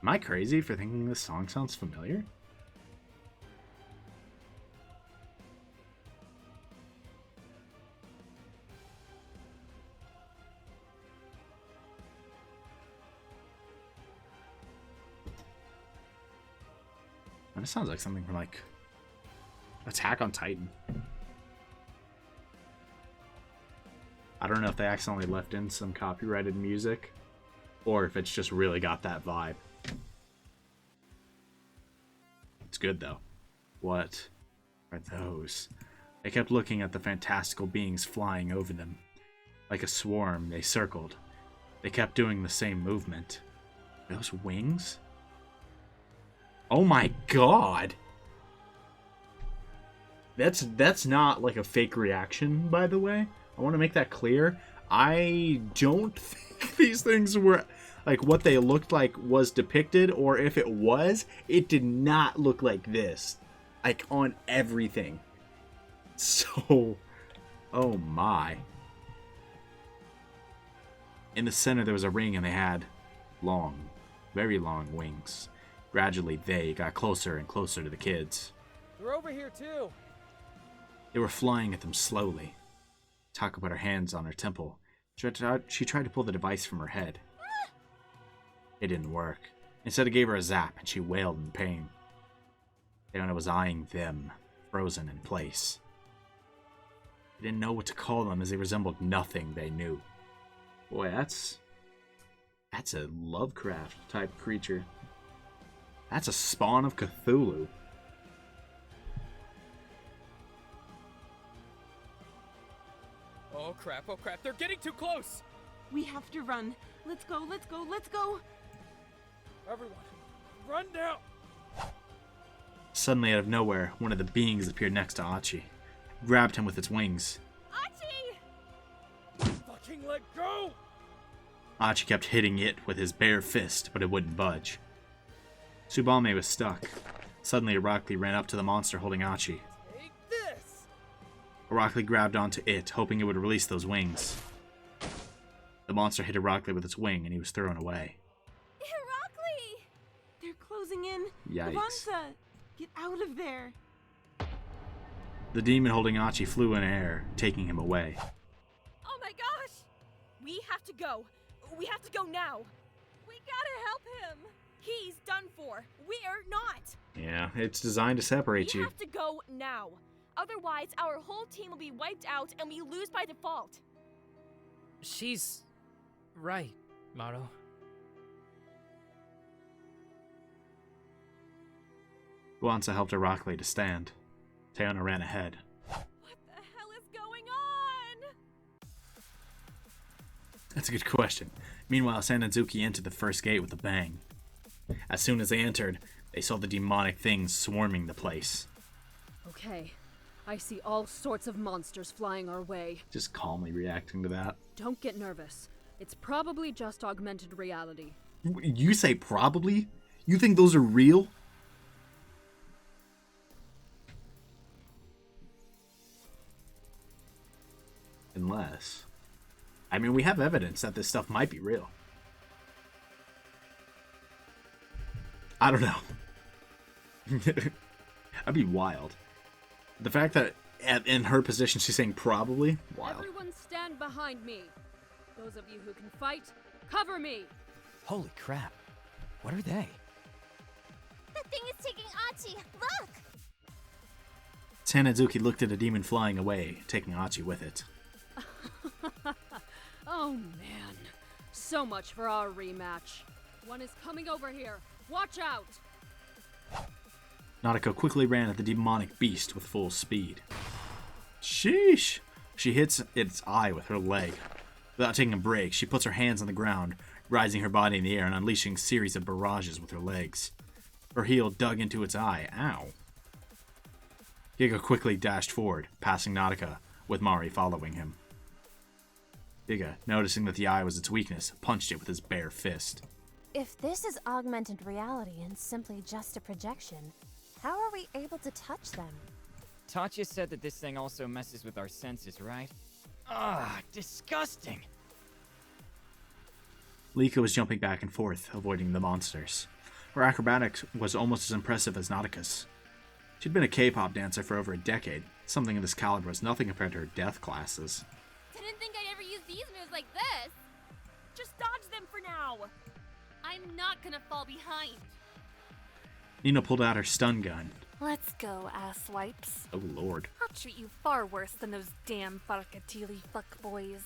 Am I crazy for thinking this song sounds familiar? This sounds like something from, like, Attack on Titan. I don't know if they accidentally left in some copyrighted music, or if it's just really got that vibe. It's good, though. What are those? They kept looking at the fantastical beings flying over them. Like a swarm, they circled. They kept doing the same movement. Are those wings? Oh my god! That's not like a fake reaction, by the way. I want to make that clear. I don't think these things were like what they looked like was depicted, or if it was, it did not look like this. Like on everything. So, oh my. In the center there was a ring and they had long, very long wings. Gradually, they got closer and closer to the kids. They're over here, too. They were flying at them slowly. Taka put her hands on her temple. She tried to pull the device from her head. It didn't work. Instead, it gave her a zap, and she wailed in pain. Leona was eyeing them, frozen in place. They didn't know what to call them, as they resembled nothing they knew. Boy, that's a Lovecraft-type creature. That's a spawn of Cthulhu. Oh crap, they're getting too close! We have to run. Let's go, let's go, let's go! Everyone, run now! Suddenly, out of nowhere, one of the beings appeared next to Achi, grabbed him with its wings. Achi! Fucking let go! Achi kept hitting it with his bare fist, but it wouldn't budge. Suiyohime was stuck. Suddenly, Irakli ran up to the monster holding Achi. Take this! Irakli grabbed onto it, hoping it would release those wings. The monster hit Irakli with its wing, and he was thrown away. Irakli! They're closing in. Yikes. Avanza! Get out of there! The demon holding Achi flew in air, taking him away. Oh my gosh! We have to go. We have to go now. We gotta help him. He's done for. We're not. Yeah, it's designed to separate We you. have to go now. Otherwise, our whole team will be wiped out and we lose by default. She's right, Maru. Guanza helped Irakli to stand. Teona ran ahead. What the hell is going on? That's a good question. Meanwhile, Sanazuki entered the first gate with a bang. As soon as they entered, they saw the demonic things swarming the place. Okay, I see all sorts of monsters flying our way. Just calmly reacting to that. Don't get nervous. It's probably just augmented reality. You say probably? You think those are real? Unless... I mean, we have evidence that this stuff might be real. I don't know. That'd be wild. The fact that in her position she's saying probably, wild. Everyone stand behind me. Those of you who can fight, cover me. Holy crap. What are they? The thing is taking Achi. Look! Sanazuki looked at a demon flying away, taking Achi with it. Oh man. So much for our rematch. One is coming over here. Watch out! Nadeko quickly ran at the demonic beast with full speed. Sheesh! She hits its eye with her leg. Without taking a break, she puts her hands on the ground, rising her body in the air and unleashing a series of barrages with her legs. Her heel dug into its eye. Ow. Giga quickly dashed forward, passing Nadeka, with Mari following him. Giga, noticing that the eye was its weakness, punched it with his bare fist. If this is augmented reality and simply just a projection, how are we able to touch them? Tatya said that this thing also messes with our senses, right? Ah, disgusting! Lika was jumping back and forth, avoiding the monsters. Her acrobatics was almost as impressive as Nadeka's. She'd been a K-pop dancer for over a decade. Something of this caliber was nothing compared to her death classes. Didn't think I'd ever use these moves like this. Just dodge them for now. I'm not gonna fall behind. Nino pulled out her stun gun. Let's go, asswipes. Oh lord. I'll treat you far worse than those damn Farkatili fuckboys.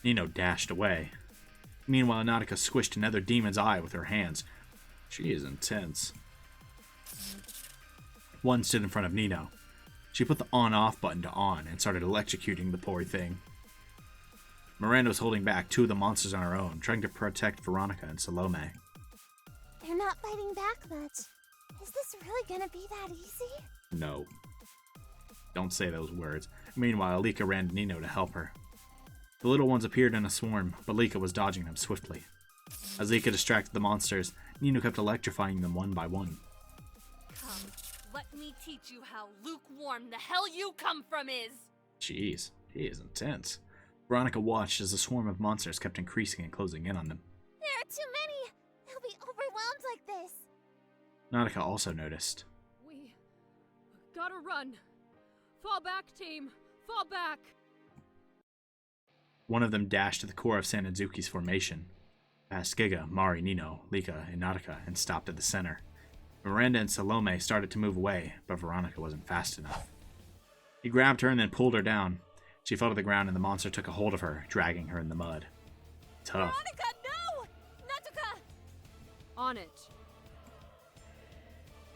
Nino dashed away. Meanwhile, Nadeka squished another demon's eye with her hands. She is intense. One stood in front of Nino. She put the on-off button to on and started electrocuting the poor thing. Miranda was holding back two of the monsters on her own, trying to protect Veronica and Salome. They're not fighting back much. Is this really gonna be that easy? No. Don't say those words. Meanwhile, Lika ran to Nino to help her. The little ones appeared in a swarm, but Lika was dodging them swiftly. As Lika distracted the monsters, Nino kept electrifying them one by one. Come, let me teach you how lukewarm the hell you come from is! Jeez, he is intense. Veronica watched as the swarm of monsters kept increasing and closing in on them. There are too many! They'll be overwhelmed like this! Nadeka also noticed. We gotta run. Fall back, team. Fall back. One of them dashed to the core of Sanazuki's formation, past Giga, Mari, Nino, Lika, and Nadeka, and stopped at the center. Miranda and Salome started to move away, but Veronica wasn't fast enough. He grabbed her and then pulled her down. She fell to the ground and the monster took a hold of her, dragging her in the mud. Tough. Veronica, no! Natsuka! On it.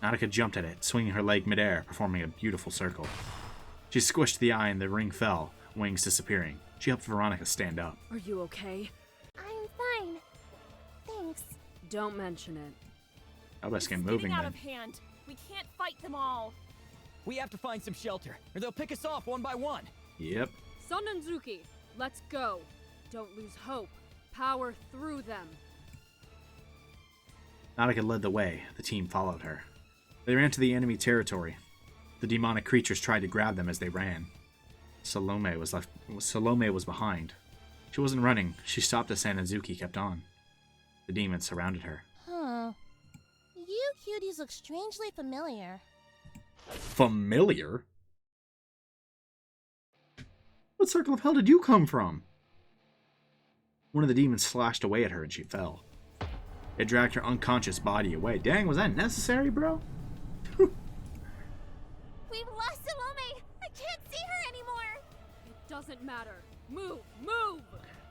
Nadeka jumped at it, swinging her leg midair, performing a beautiful circle. She squished the eye and the ring fell, wings disappearing. She helped Veronica stand up. Are you okay? I'm fine. Thanks. Don't mention it. I best get It's moving getting out then. of hand. We can't fight them all. We have to find some shelter, or they'll pick us off one by one. Yep. Sonanzuki, let's go. Don't lose hope. Power through them. Nautica led the way. The team followed her. They ran to the enemy territory. The demonic creatures tried to grab them as they ran. Salome was behind. She wasn't running. She stopped as Sanazuki kept on. The demons surrounded her. Huh. You cuties look strangely familiar. Familiar? What circle of hell did you come from? One of the demons slashed away at her and she fell. It dragged her unconscious body away. Dang, was that necessary, bro? We've lost Salome! I can't see her anymore! It doesn't matter. Move! Move!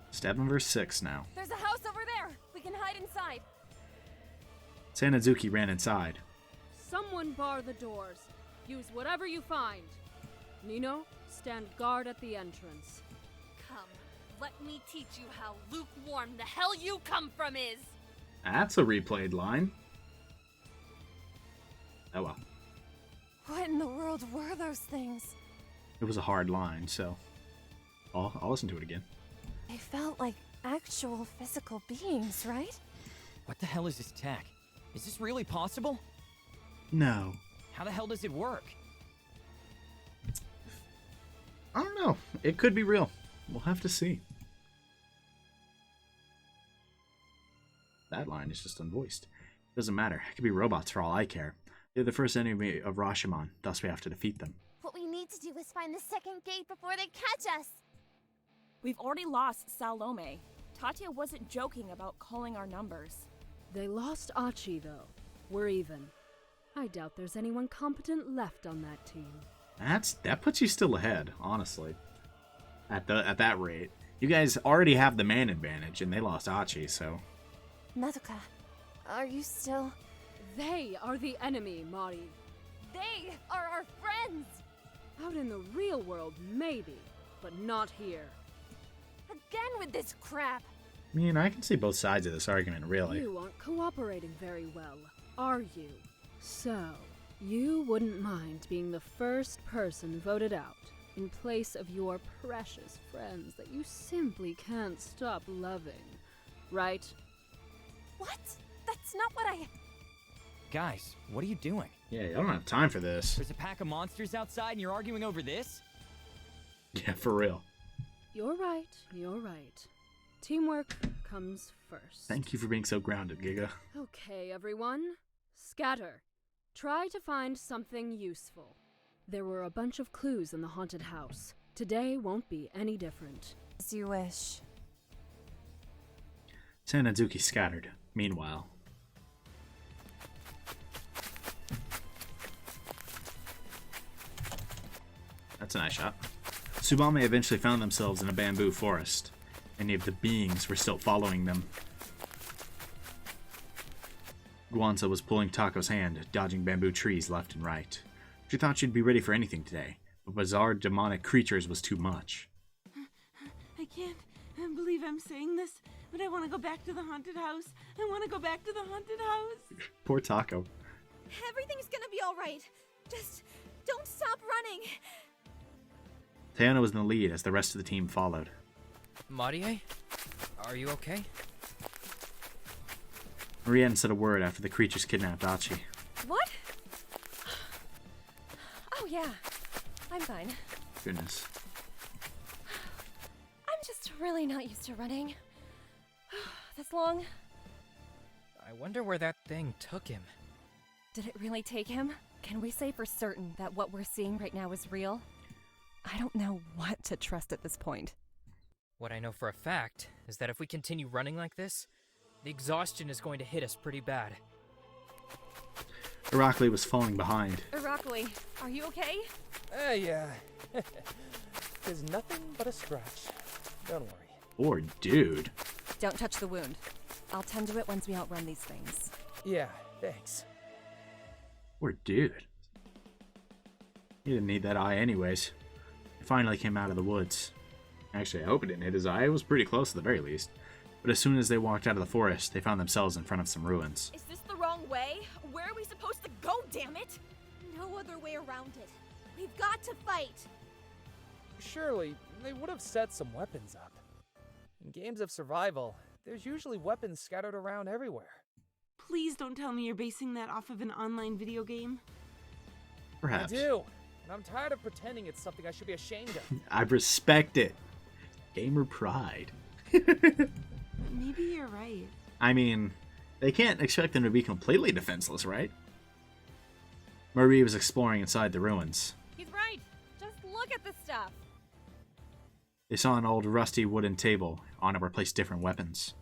Step number 6 now. There's a house over there. We can hide inside. Sanazuki ran inside. Someone bar the doors. Use whatever you find. Nino, stand guard at the entrance. Come, let me teach you how lukewarm the hell you come from is. That's a replayed line. Oh well. What in the world were those things? It was a hard line, so I'll listen to it again. They felt like actual physical beings, right? What the hell is this tech? Is this really possible? No. How the hell does it work? I don't know. It could be real. We'll have to see. That line is just unvoiced. Doesn't matter. It could be robots for all I care. They're the first enemy of Rashomon, thus we have to defeat them. What we need to do is find the second gate before they catch us. We've already lost Salome. Tatya wasn't joking about calling our numbers. They lost Achi, though. We're even. I doubt there's anyone competent left on that team. That puts you still ahead, honestly. At that rate. You guys already have the man advantage, and they lost Achi, so... Madoka, are you still... They are the enemy, Mari. They are our friends! Out in the real world, maybe, but not here. Again with this crap! I mean, I can see both sides of this argument, really. You aren't cooperating very well, are you? So, you wouldn't mind being the first person voted out in place of your precious friends that you simply can't stop loving, right? What? That's not what I... Guys, what are you doing? Yeah, I don't have time for this. There's a pack of monsters outside and you're arguing over this? Yeah, for real. You're right, you're right. Teamwork comes first. Thank you for being so grounded, Giga. Okay, everyone. Scatter. Try to find something useful. There were a bunch of clues in the haunted house. Today won't be any different. As you wish. Sanazuki scattered. Meanwhile... That's a nice shot. Tsubame eventually found themselves in a bamboo forest. Many of the beings were still following them. Guanza was pulling Tako's hand, dodging bamboo trees left and right. She thought she'd be ready for anything today, but bizarre demonic creatures was too much. I can't believe I'm saying this, but I want to go back to the haunted house. I want to go back to the haunted house. Poor Tako. Everything's gonna be alright. Just don't stop running. Tayana was in the lead as the rest of the team followed. Marie, are you okay? Marie hadn't said a word after the creatures kidnapped Achi. What? Oh yeah, I'm fine. Goodness. I'm just really not used to running. This long. I wonder where that thing took him. Did it really take him? Can we say for certain that what we're seeing right now is real? I don't know what to trust at this point. What I know for a fact is that if we continue running like this, the exhaustion is going to hit us pretty bad. Irakli was falling behind. Irakli, are you okay? Yeah. There's nothing but a scratch. Don't worry. Poor dude. Don't touch the wound. I'll tend to it once we outrun these things. Yeah, thanks. Poor dude. He didn't need that eye anyways. He finally came out of the woods. Actually, I hope it didn't hit his eye. It was pretty close at the very least. But as soon as they walked out of the forest, they found themselves in front of some ruins. Is this the wrong way? Where are we supposed to go, damn it? No other way around it. We've got to fight. Surely, they would have set some weapons up. In games of survival, there's usually weapons scattered around everywhere. Please don't tell me you're basing that off of an online video game. Perhaps. I do, and I'm tired of pretending it's something I should be ashamed of. I respect it. Gamer pride. But maybe you're right. I mean, they can't expect them to be completely defenseless, right? Marie was exploring inside the ruins. He's right. Just look at this stuff. They saw an old rusty wooden table. On it were placed different weapons.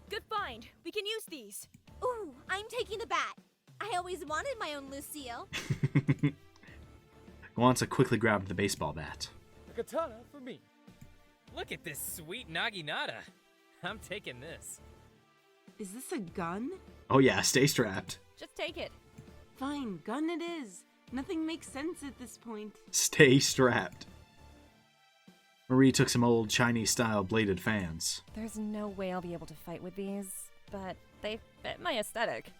Good find. We can use these. Ooh, I'm taking the bat. I always wanted my own Lucille. Guanza quickly grabbed the baseball bat. A katana for me. Look at this sweet naginata. I'm taking this. Is this a gun? Oh yeah, stay strapped. Just take it. Fine, gun it is. Nothing makes sense at this point. Stay strapped. Marie took some old Chinese-style bladed fans. There's no way I'll be able to fight with these, but they fit my aesthetic.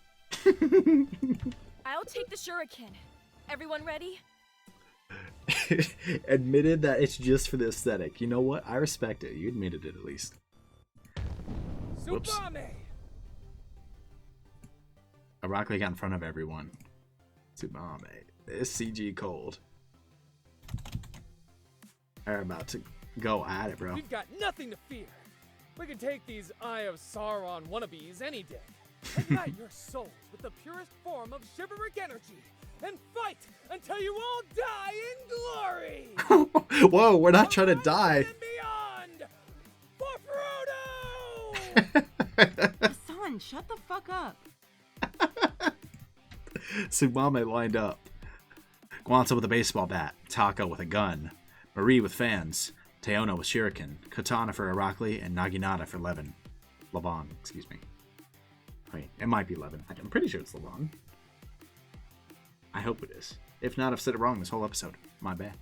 I'll take the shuriken. Everyone ready? Admitted that it's just for the aesthetic. You know what? I respect it. You admitted it at least. Whoops. Suiyohime! Araceli got in front of everyone. Suiyohime. This CG cold. They're about to go at it, bro. We've got nothing to fear. We can take these Eye of Sauron wannabes any day. Ignite your souls with the purest form of chivalric energy and fight until you all die in glory! Whoa, we're not trying to die. And beyond! For Frodo! Hassan, shut the fuck up. Suiyohime lined up. Guanza with a baseball bat, Taka with a gun, Marie with fans, Teona with shuriken, katana for Araceli, and naginata for Levin. Laban, excuse me. Wait, it might be Levin. I'm pretty sure it's Laban. I hope it is. If not, I've said it wrong this whole episode. My bad.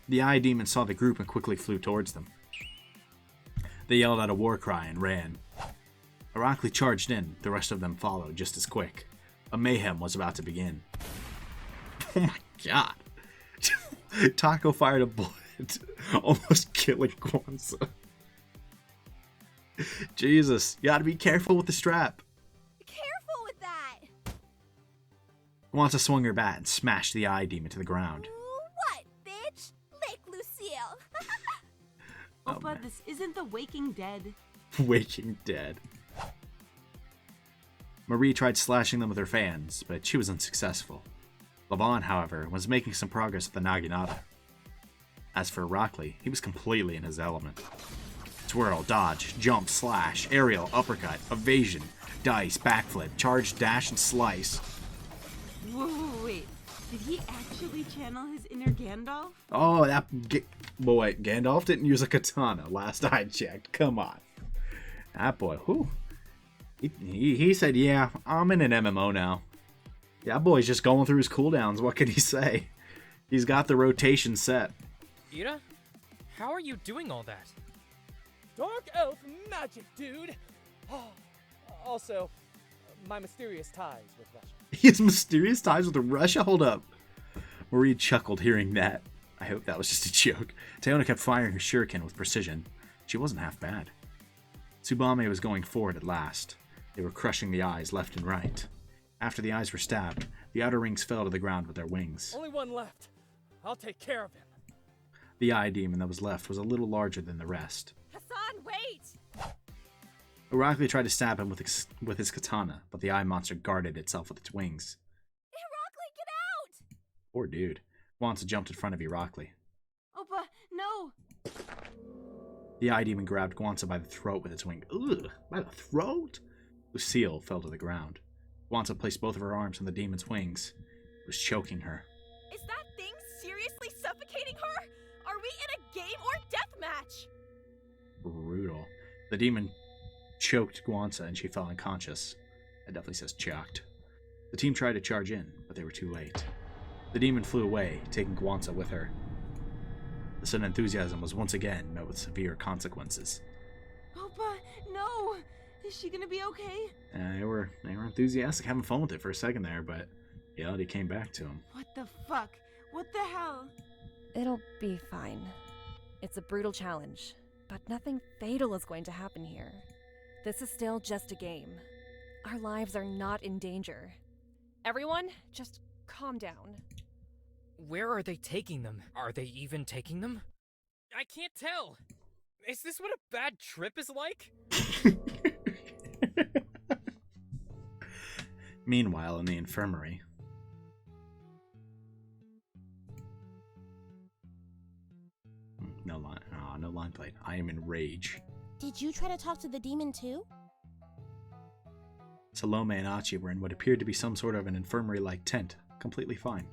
The eye demon saw the group and quickly flew towards them. They yelled out a war cry and ran. Araceli charged in, the rest of them followed just as quick. A mayhem was about to begin. Oh my god. Taco fired a bullet, almost killing Guanza. Jesus, you gotta be careful with the strap. Careful with that. Guanza swung her bat and smashed the eye demon to the ground. What, bitch? Lick Lucille. Oppa, man. this isn't the Waking Dead. Waking Dead. Marie tried slashing them with her fans, but she was unsuccessful. Laban, however, was making some progress with the naginata. As for Araceli, he was completely in his element. Twirl, dodge, jump, slash, aerial, uppercut, evasion, dice, backflip, charge, dash, and slice. Whoa, wait. Did he actually channel his inner Gandalf? Oh, boy, Gandalf didn't use a katana last I checked. Come on. That boy, whew. He said, yeah, I'm in an MMO now. Yeah, that boy's just going through his cooldowns. What can he say? He's got the rotation set. Ira? How are you doing all that? Dark elf magic, dude! Oh, also, my mysterious ties with Russia. He has mysterious ties with Russia? Hold up. Marie chuckled hearing that. I hope that was just a joke. Teona kept firing her shuriken with precision. She wasn't half bad. Suiyohime was going forward at last. They were crushing the eyes left and right. After the eyes were stabbed, the outer rings fell to the ground with their wings. Only one left. I'll take care of him. The eye demon that was left was a little larger than the rest. Hassan, wait! Araceli tried to stab him with his katana, but the eye monster guarded itself with its wings. Araceli, get out! Poor dude. Guanza jumped in front of Araceli. Oppa, no! The eye demon grabbed Guanza by the throat with its wing. Ugh, by the throat? Lucille fell to the ground. Guanza placed both of her arms on the demon's wings. It was choking her. Is that thing seriously suffocating her? Are we in a game or deathmatch? Brutal. The demon choked Guanza and she fell unconscious. That definitely says choked. The team tried to charge in, but they were too late. The demon flew away, taking Guanza with her. The sudden enthusiasm was once again met with severe consequences. Opa, no! Is she gonna be okay? They were enthusiastic, having fun with it for a second there, but reality came back to them. What the fuck? What the hell? It'll be fine. It's a brutal challenge, but nothing fatal is going to happen here. This is still just a game. Our lives are not in danger. Everyone, just calm down. Where are they taking them? Are they even taking them? I can't tell. Is this what a bad trip is like? Meanwhile, in the infirmary. No line. Oh, no line played. I am in rage. Did you try to talk to the demon too? Salome and Achi were in what appeared to be some sort of an infirmary-like tent, completely fine.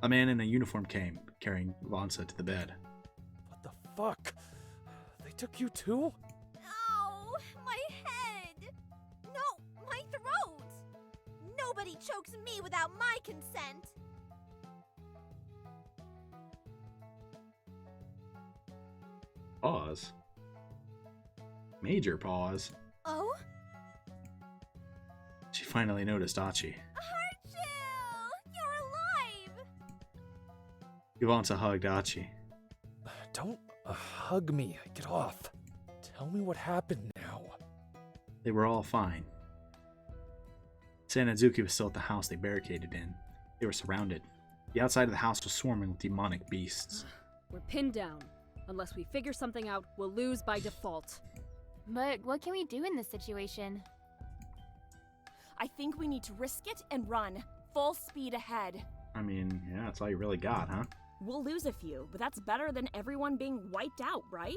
A man in a uniform came, carrying Vansa to the bed. What the fuck? They took you too? Ow! My head! No, my throat! Nobody chokes me without my consent! Pause. Major pause. Oh? She finally noticed Achi. Archil! You're alive! Vansa hugged Achi. Don't hug me. Get off. Tell me what happened now. They were all fine. Sanazuki was still at the house they barricaded in. They were surrounded. The outside of the house was swarming with demonic beasts. We're pinned down. Unless we figure something out, we'll lose by default. But what can we do in this situation? I think we need to risk it and run. Full speed ahead. I mean, yeah, that's all you really got, huh? We'll lose a few, but that's better than everyone being wiped out, right?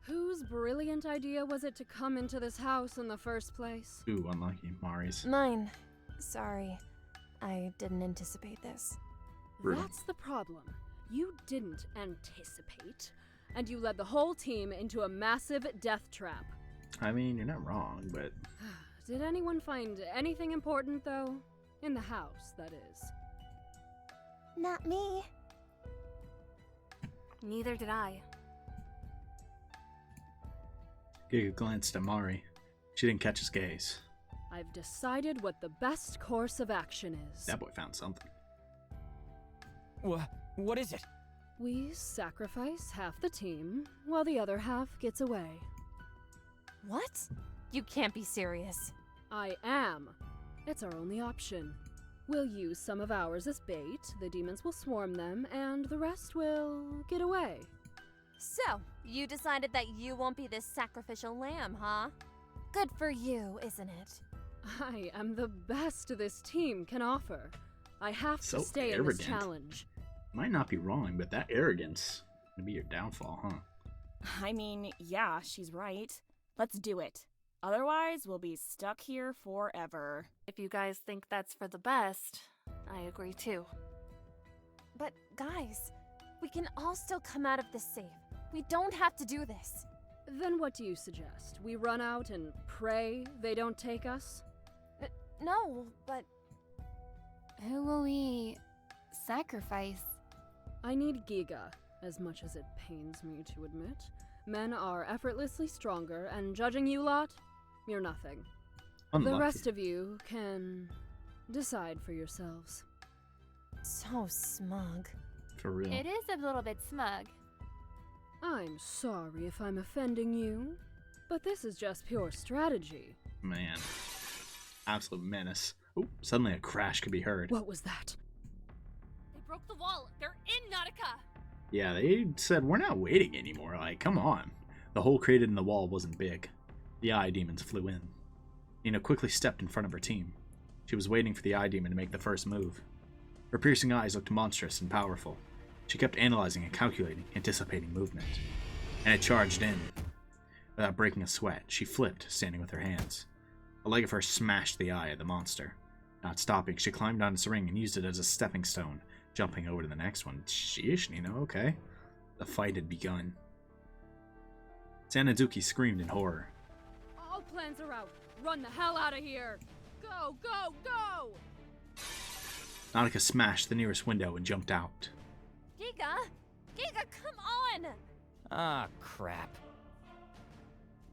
Whose brilliant idea was it to come into this house in the first place? Ooh, unlucky. Mari's. Mine. Sorry. I didn't anticipate this. Brutal. That's the problem. You didn't anticipate, and you led the whole team into a massive death trap. I mean, you're not wrong, but... Did anyone find anything important, though? In the house, that is. Not me. Neither did I. Giga glanced at Mari. She didn't catch his gaze. I've decided what the best course of action is. That boy found something. What is it? We sacrifice half the team, while the other half gets away. What? You can't be serious. I am. It's our only option. We'll use some of ours as bait, the demons will swarm them, and the rest will get away. So, you decided that you won't be this sacrificial lamb, huh? Good for you, isn't it? I am the best this team can offer. I have So to stay in arrogant. this challenge. Might not be wrong, but that arrogance would be your downfall, huh? I mean, yeah, she's right. Let's do it. Otherwise, we'll be stuck here forever. If you guys think that's for the best, I agree too. But guys, we can all still come out of this safe. We don't have to do this. Then what do you suggest? We run out and pray they don't take us? No, but... Who will we sacrifice? I need Giga, as much as it pains me to admit. Men are effortlessly stronger, and judging you lot, you're nothing. Unlucky. The rest of you can decide for yourselves. So smug. For real. It is a little bit smug. I'm sorry if I'm offending you, but this is just pure strategy. Man. Absolute menace. Oh, suddenly a crash could be heard. What was that? They broke the wall. They're in Nautica. Yeah, they said, we're not waiting anymore. Like, come on. The hole created in the wall wasn't big. The eye demons flew in. Nina quickly stepped in front of her team. She was waiting for the eye demon to make the first move. Her piercing eyes looked monstrous and powerful. She kept analyzing and calculating, anticipating movement. And it charged in. Without breaking a sweat, she flipped, standing with her hands. A leg of hers smashed the eye of the monster. Not stopping, she climbed onto its ring and used it as a stepping stone, jumping over to the next one. Sheesh, Nina, okay. The fight had begun. Sanazuki screamed in horror. All plans are out. Run the hell out of here. Go, go, go! Nautica smashed the nearest window and jumped out. Giga, Giga, come on! Ah, crap.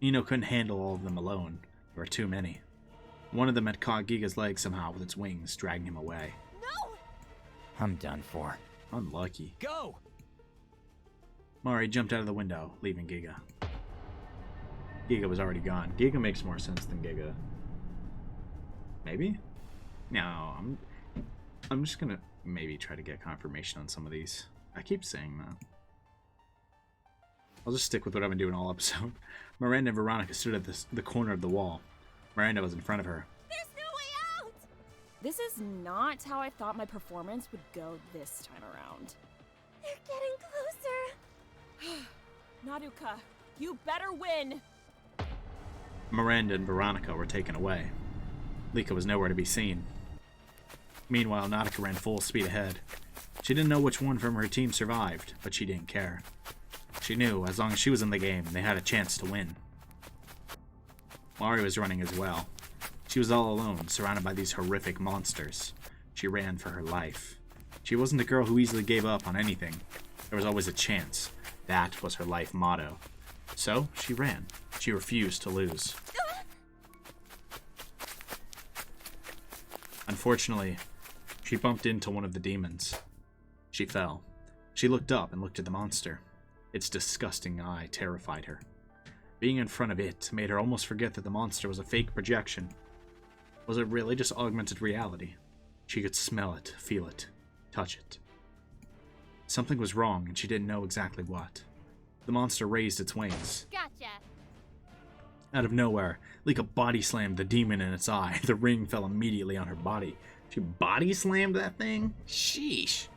Ino couldn't handle all of them alone. There were too many. One of them had caught Giga's leg somehow with its wings, dragging him away. No! I'm done for. Unlucky. Go! Mari jumped out of the window, leaving Giga. Giga was already gone. Giga makes more sense than Giga. Maybe? No, I'm just gonna maybe try to get confirmation on some of these. I keep saying that. I'll just stick with what I've been doing all episode. Miranda and Veronica stood at the corner of the wall. Miranda was in front of her. There's no way out! This is not how I thought my performance would go this time around. They're getting closer. Naruka, you better win! Miranda and Veronica were taken away. Lika was nowhere to be seen. Meanwhile, Nautica ran full speed ahead. She didn't know which one from her team survived, but she didn't care. She knew, as long as she was in the game, they had a chance to win. Mari was running as well. She was all alone, surrounded by these horrific monsters. She ran for her life. She wasn't a girl who easily gave up on anything. There was always a chance. That was her life motto. So, she ran. She refused to lose. Unfortunately, she bumped into one of the demons. She fell. She looked up and looked at the monster. Its disgusting eye terrified her. Being in front of it made her almost forget that the monster was a fake projection. Was it really just augmented reality? She could smell it, feel it, touch it. Something was wrong, and she didn't know exactly what. The monster raised its wings. Gotcha. Out of nowhere, Lika body slammed the demon in its eye. The ring fell immediately on her body. She body slammed that thing? Sheesh.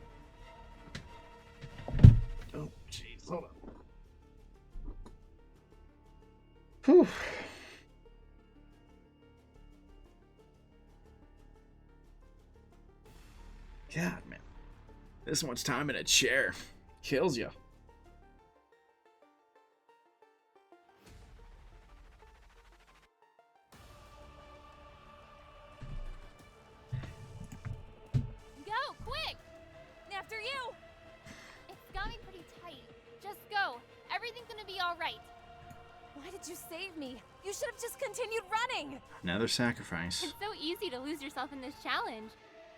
Oh, jeez. Hold on. Whew. God, man. This much time in a chair kills you. Go, quick! After you! It's got me pretty tight. Just go. Everything's gonna be alright. Why did you save me? You should have just continued running! Another sacrifice. It's so easy to lose yourself in this challenge.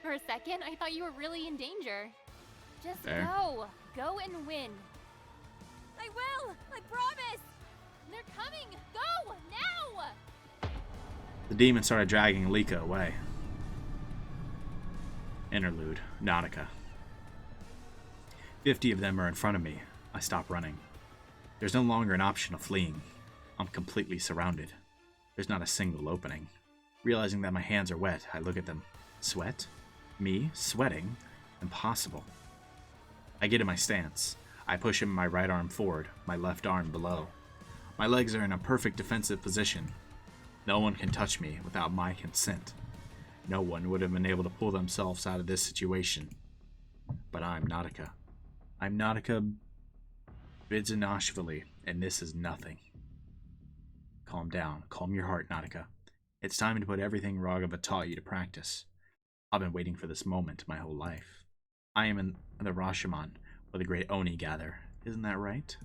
For a second, I thought you were really in danger. Just Fair. go. Go and win. I will! I promise! They're coming! Go! Now! The demon started dragging Lika away. Interlude. Nautica. 50 of them are in front of me. I stop running. There's no longer an option of fleeing. I'm completely surrounded. There's not a single opening. Realizing that my hands are wet, I look at them. Sweat? Me? Sweating? Impossible. I get in my stance. I push my right arm forward, my left arm below. My legs are in a perfect defensive position. No one can touch me without my consent. No one would have been able to pull themselves out of this situation. But I'm Nautica. I'm Nautica Bidzanashvili, and this is nothing. Calm down. Calm your heart, Nautica. It's time to put everything Ragava taught you to practice. I've been waiting for this moment my whole life. I am in the Rashomon, where the great Oni gather. Isn't that right?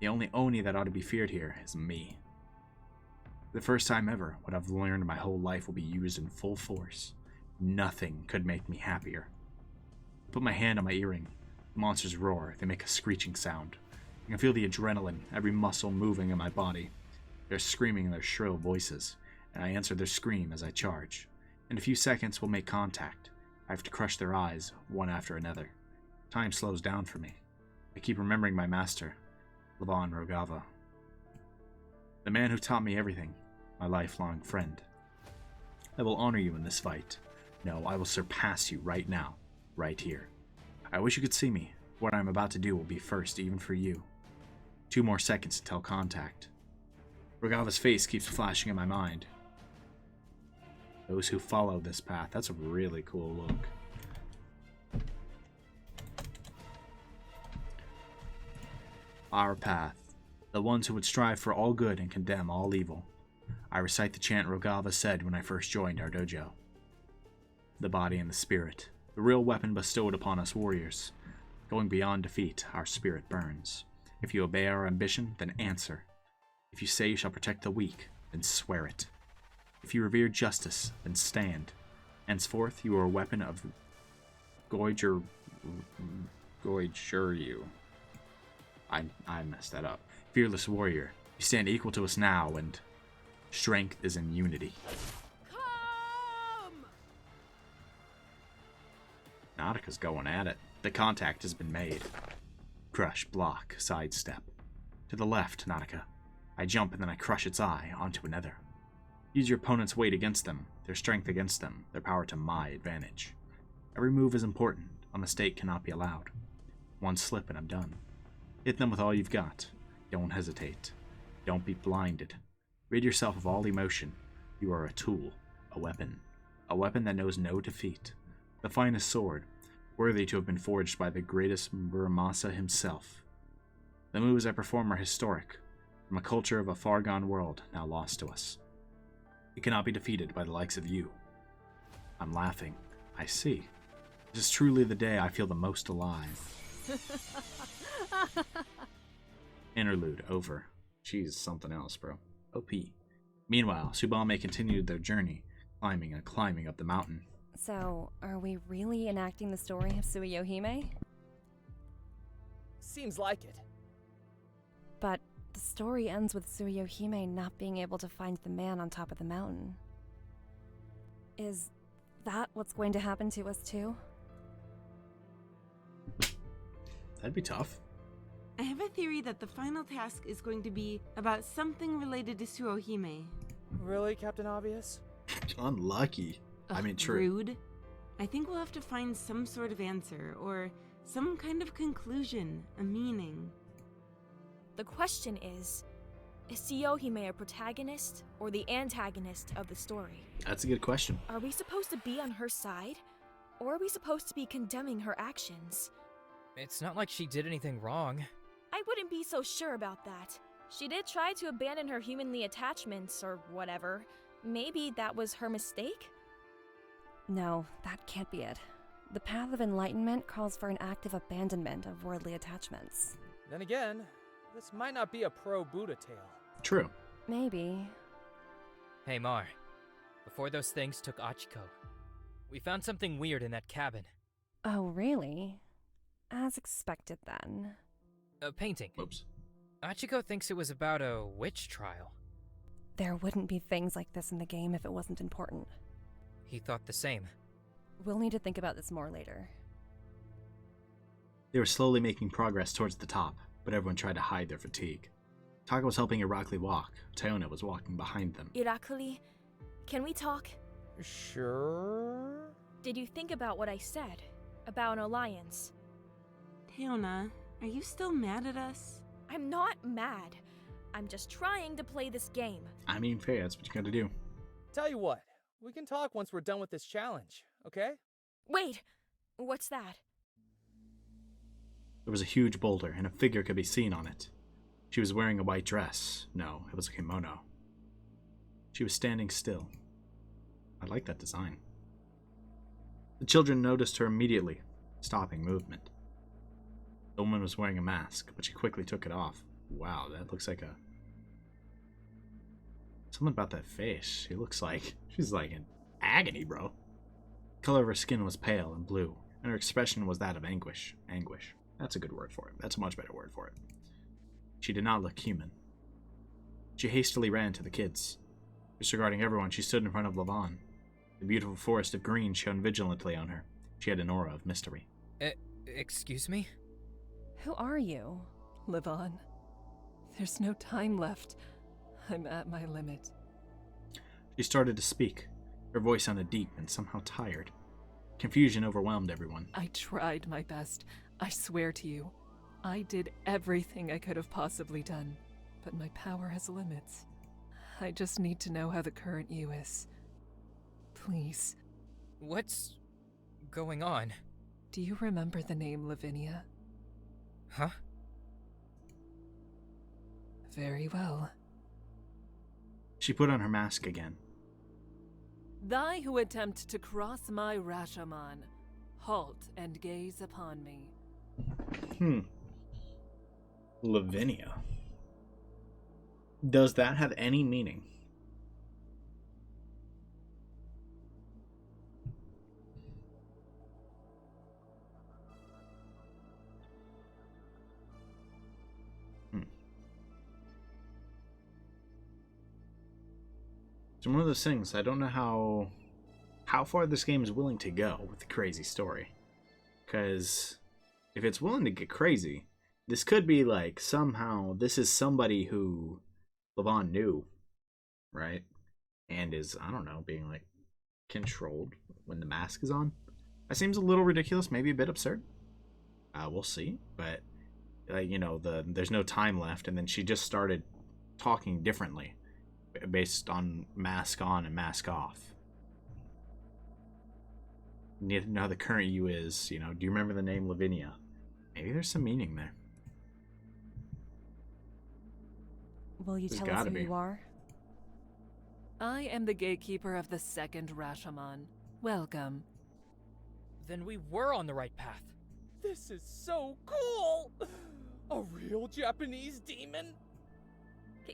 The only Oni that ought to be feared here is me. The first time ever, what I've learned my whole life will be used in full force. Nothing could make me happier. I put my hand on my earring. The monsters roar. They make a screeching sound. I can feel the adrenaline, every muscle moving in my body. They're screaming in their shrill voices, and I answer their scream as I charge. In a few seconds, we'll make contact. I have to crush their eyes, one after another. Time slows down for me. I keep remembering my master, Lavan Rogava. The man who taught me everything, my lifelong friend. I will honor you in this fight. No, I will surpass you right now, right here. I wish you could see me. What I'm about to do will be first, even for you. 2 more seconds until contact. Rogava's face keeps flashing in my mind. Those who follow this path. That's a really cool look. Our path. The ones who would strive for all good and condemn all evil. I recite the chant Rogava said when I first joined our dojo. The body and the spirit. The real weapon bestowed upon us warriors. Going beyond defeat, our spirit burns. If you obey our ambition, then answer. If you say you shall protect the weak, then swear it. If you revere justice, then stand. Henceforth, you are a weapon of Goijuryu. I messed that up. Fearless warrior, you stand equal to us now, and strength is in unity. Come! Nautica's going at it. The contact has been made. Crush, block, sidestep. To the left, Nautica. I jump and then I crush its eye onto another. Use your opponent's weight against them, their strength against them, their power to my advantage. Every move is important. A mistake cannot be allowed. One slip and I'm done. Hit them with all you've got. Don't hesitate. Don't be blinded. Rid yourself of all emotion. You are a tool, a weapon. A weapon that knows no defeat. The finest sword, worthy to have been forged by the greatest Muramasa himself. The moves I perform are historic, from a culture of a far-gone world now lost to us. It cannot be defeated by the likes of you. I'm laughing. I see. This is truly the day I feel the most alive. Interlude over. She's something else, bro. OP. Meanwhile, Suiyohime continued their journey, climbing and climbing up the mountain. So, are we really enacting the story of Suiyohime? Seems like it. But the story ends with Suiyohime not being able to find the man on top of the mountain. Is that what's going to happen to us too? That'd be tough. I have a theory that the final task is going to be about something related to Suiyohime. Really, Captain Obvious? Unlucky. I mean, true. Rude. I think we'll have to find some sort of answer, or some kind of conclusion, a meaning. The question is Suiyohime a protagonist or the antagonist of the story? That's a good question. Are we supposed to be on her side? Or are we supposed to be condemning her actions? It's not like she did anything wrong. I wouldn't be so sure about that. She did try to abandon her humanly attachments or whatever. Maybe that was her mistake? No, that can't be it. The path of enlightenment calls for an active abandonment of worldly attachments. Then again, this might not be a pro-Buddha tale. True. Maybe. Hey, Mar. Before those things took Achiko, we found something weird in that cabin. Oh, really? As expected, then. A painting. Oops. Achiko thinks it was about a witch trial. There wouldn't be things like this in the game if it wasn't important. He thought the same. We'll need to think about this more later. They were slowly making progress towards the top, but everyone tried to hide their fatigue. Taka was helping Irakli walk. Tayona was walking behind them. Irakli, can we talk? Sure? Did you think about what I said? About an alliance? Tayona, are you still mad at us? I'm not mad. I'm just trying to play this game. I mean, fair, that's what you gotta do. Tell you what, we can talk once we're done with this challenge, okay? Wait, what's that? There was a huge boulder, and a figure could be seen on it. She was wearing a white dress. No, it was a kimono. She was standing still. I like that design. The children noticed her immediately, stopping movement. The woman was wearing a mask, but she quickly took it off. Wow, that looks like a... Something about that face. She's like in agony, bro. The color of her skin was pale and blue, and her expression was that of anguish. Anguish. That's a good word for it. That's a much better word for it. She did not look human. She hastily ran to the kids. Disregarding everyone, she stood in front of Lavon. The beautiful forest of green shone vigilantly on her. She had an aura of mystery. Excuse me? Who are you? Lavon. There's no time left. I'm at my limit. She started to speak. Her voice sounded deep and somehow tired. Confusion overwhelmed everyone. I tried my best. I swear to you. I did everything I could have possibly done. But my power has limits. I just need to know how the current you is. Please. What's going on? Do you remember the name Lavinia? Huh? Very well. She put on her mask again. Thy who attempt to cross my Rashomon, halt and gaze upon me. Lavinia. Does that have any meaning? It's one of those things. I don't know how far this game is willing to go with the crazy story. Because if it's willing to get crazy, this could be like somehow this is somebody who Levon knew, right? And is, I don't know, being like controlled when the mask is on. That seems a little ridiculous, maybe a bit absurd. We'll see, but there's no time left, and then she just started talking differently based on mask on and mask off. You need to know how the current you is. Do you remember the name Lavinia? Maybe there's some meaning there. Will you tell us who you are? I am the gatekeeper of the second Rashomon. Welcome. Then we were on the right path. This is so cool! A real Japanese demon?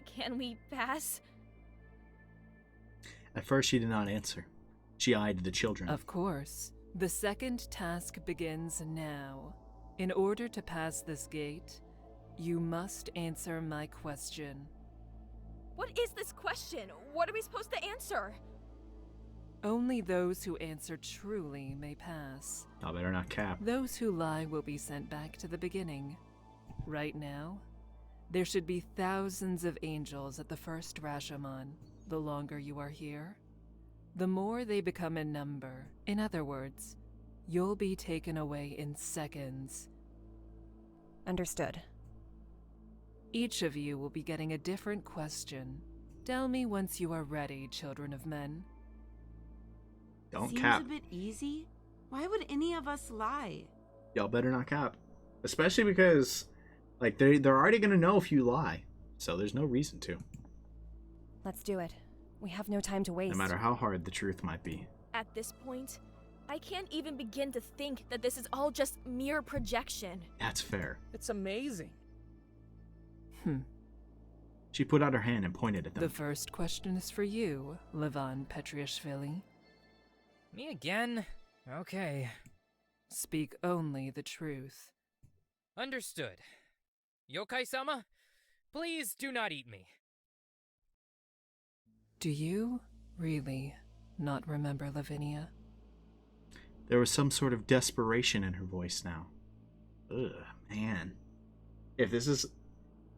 Can we pass? At first, she did not answer. She eyed the children. Of course. The second task begins now. In order to pass this gate, you must answer my question. What is this question? What are we supposed to answer? Only those who answer truly may pass. I better not cap. Those who lie will be sent back to the beginning. Right now, there should be thousands of angels at the first Rashomon. The longer you are here, the more they become in number. In other words, you'll be taken away in seconds. Understood. Each of you will be getting a different question. Tell me once you are ready, children of men. Don't Seems cap. a bit easy. Why would any of us lie? Y'all better not cap. Especially because, they're already gonna know if you lie. So there's no reason to. Let's do it. We have no time to waste. No matter how hard the truth might be. At this point, I can't even begin to think that this is all just mere projection. That's fair. It's amazing. She put out her hand and pointed at them. The first question is for you, Levon Petriashvili. Me again? Okay. Speak only the truth. Understood. Yokai-sama, please do not eat me. Do you really not remember Lavinia? There was some sort of desperation in her voice now. Ugh, man.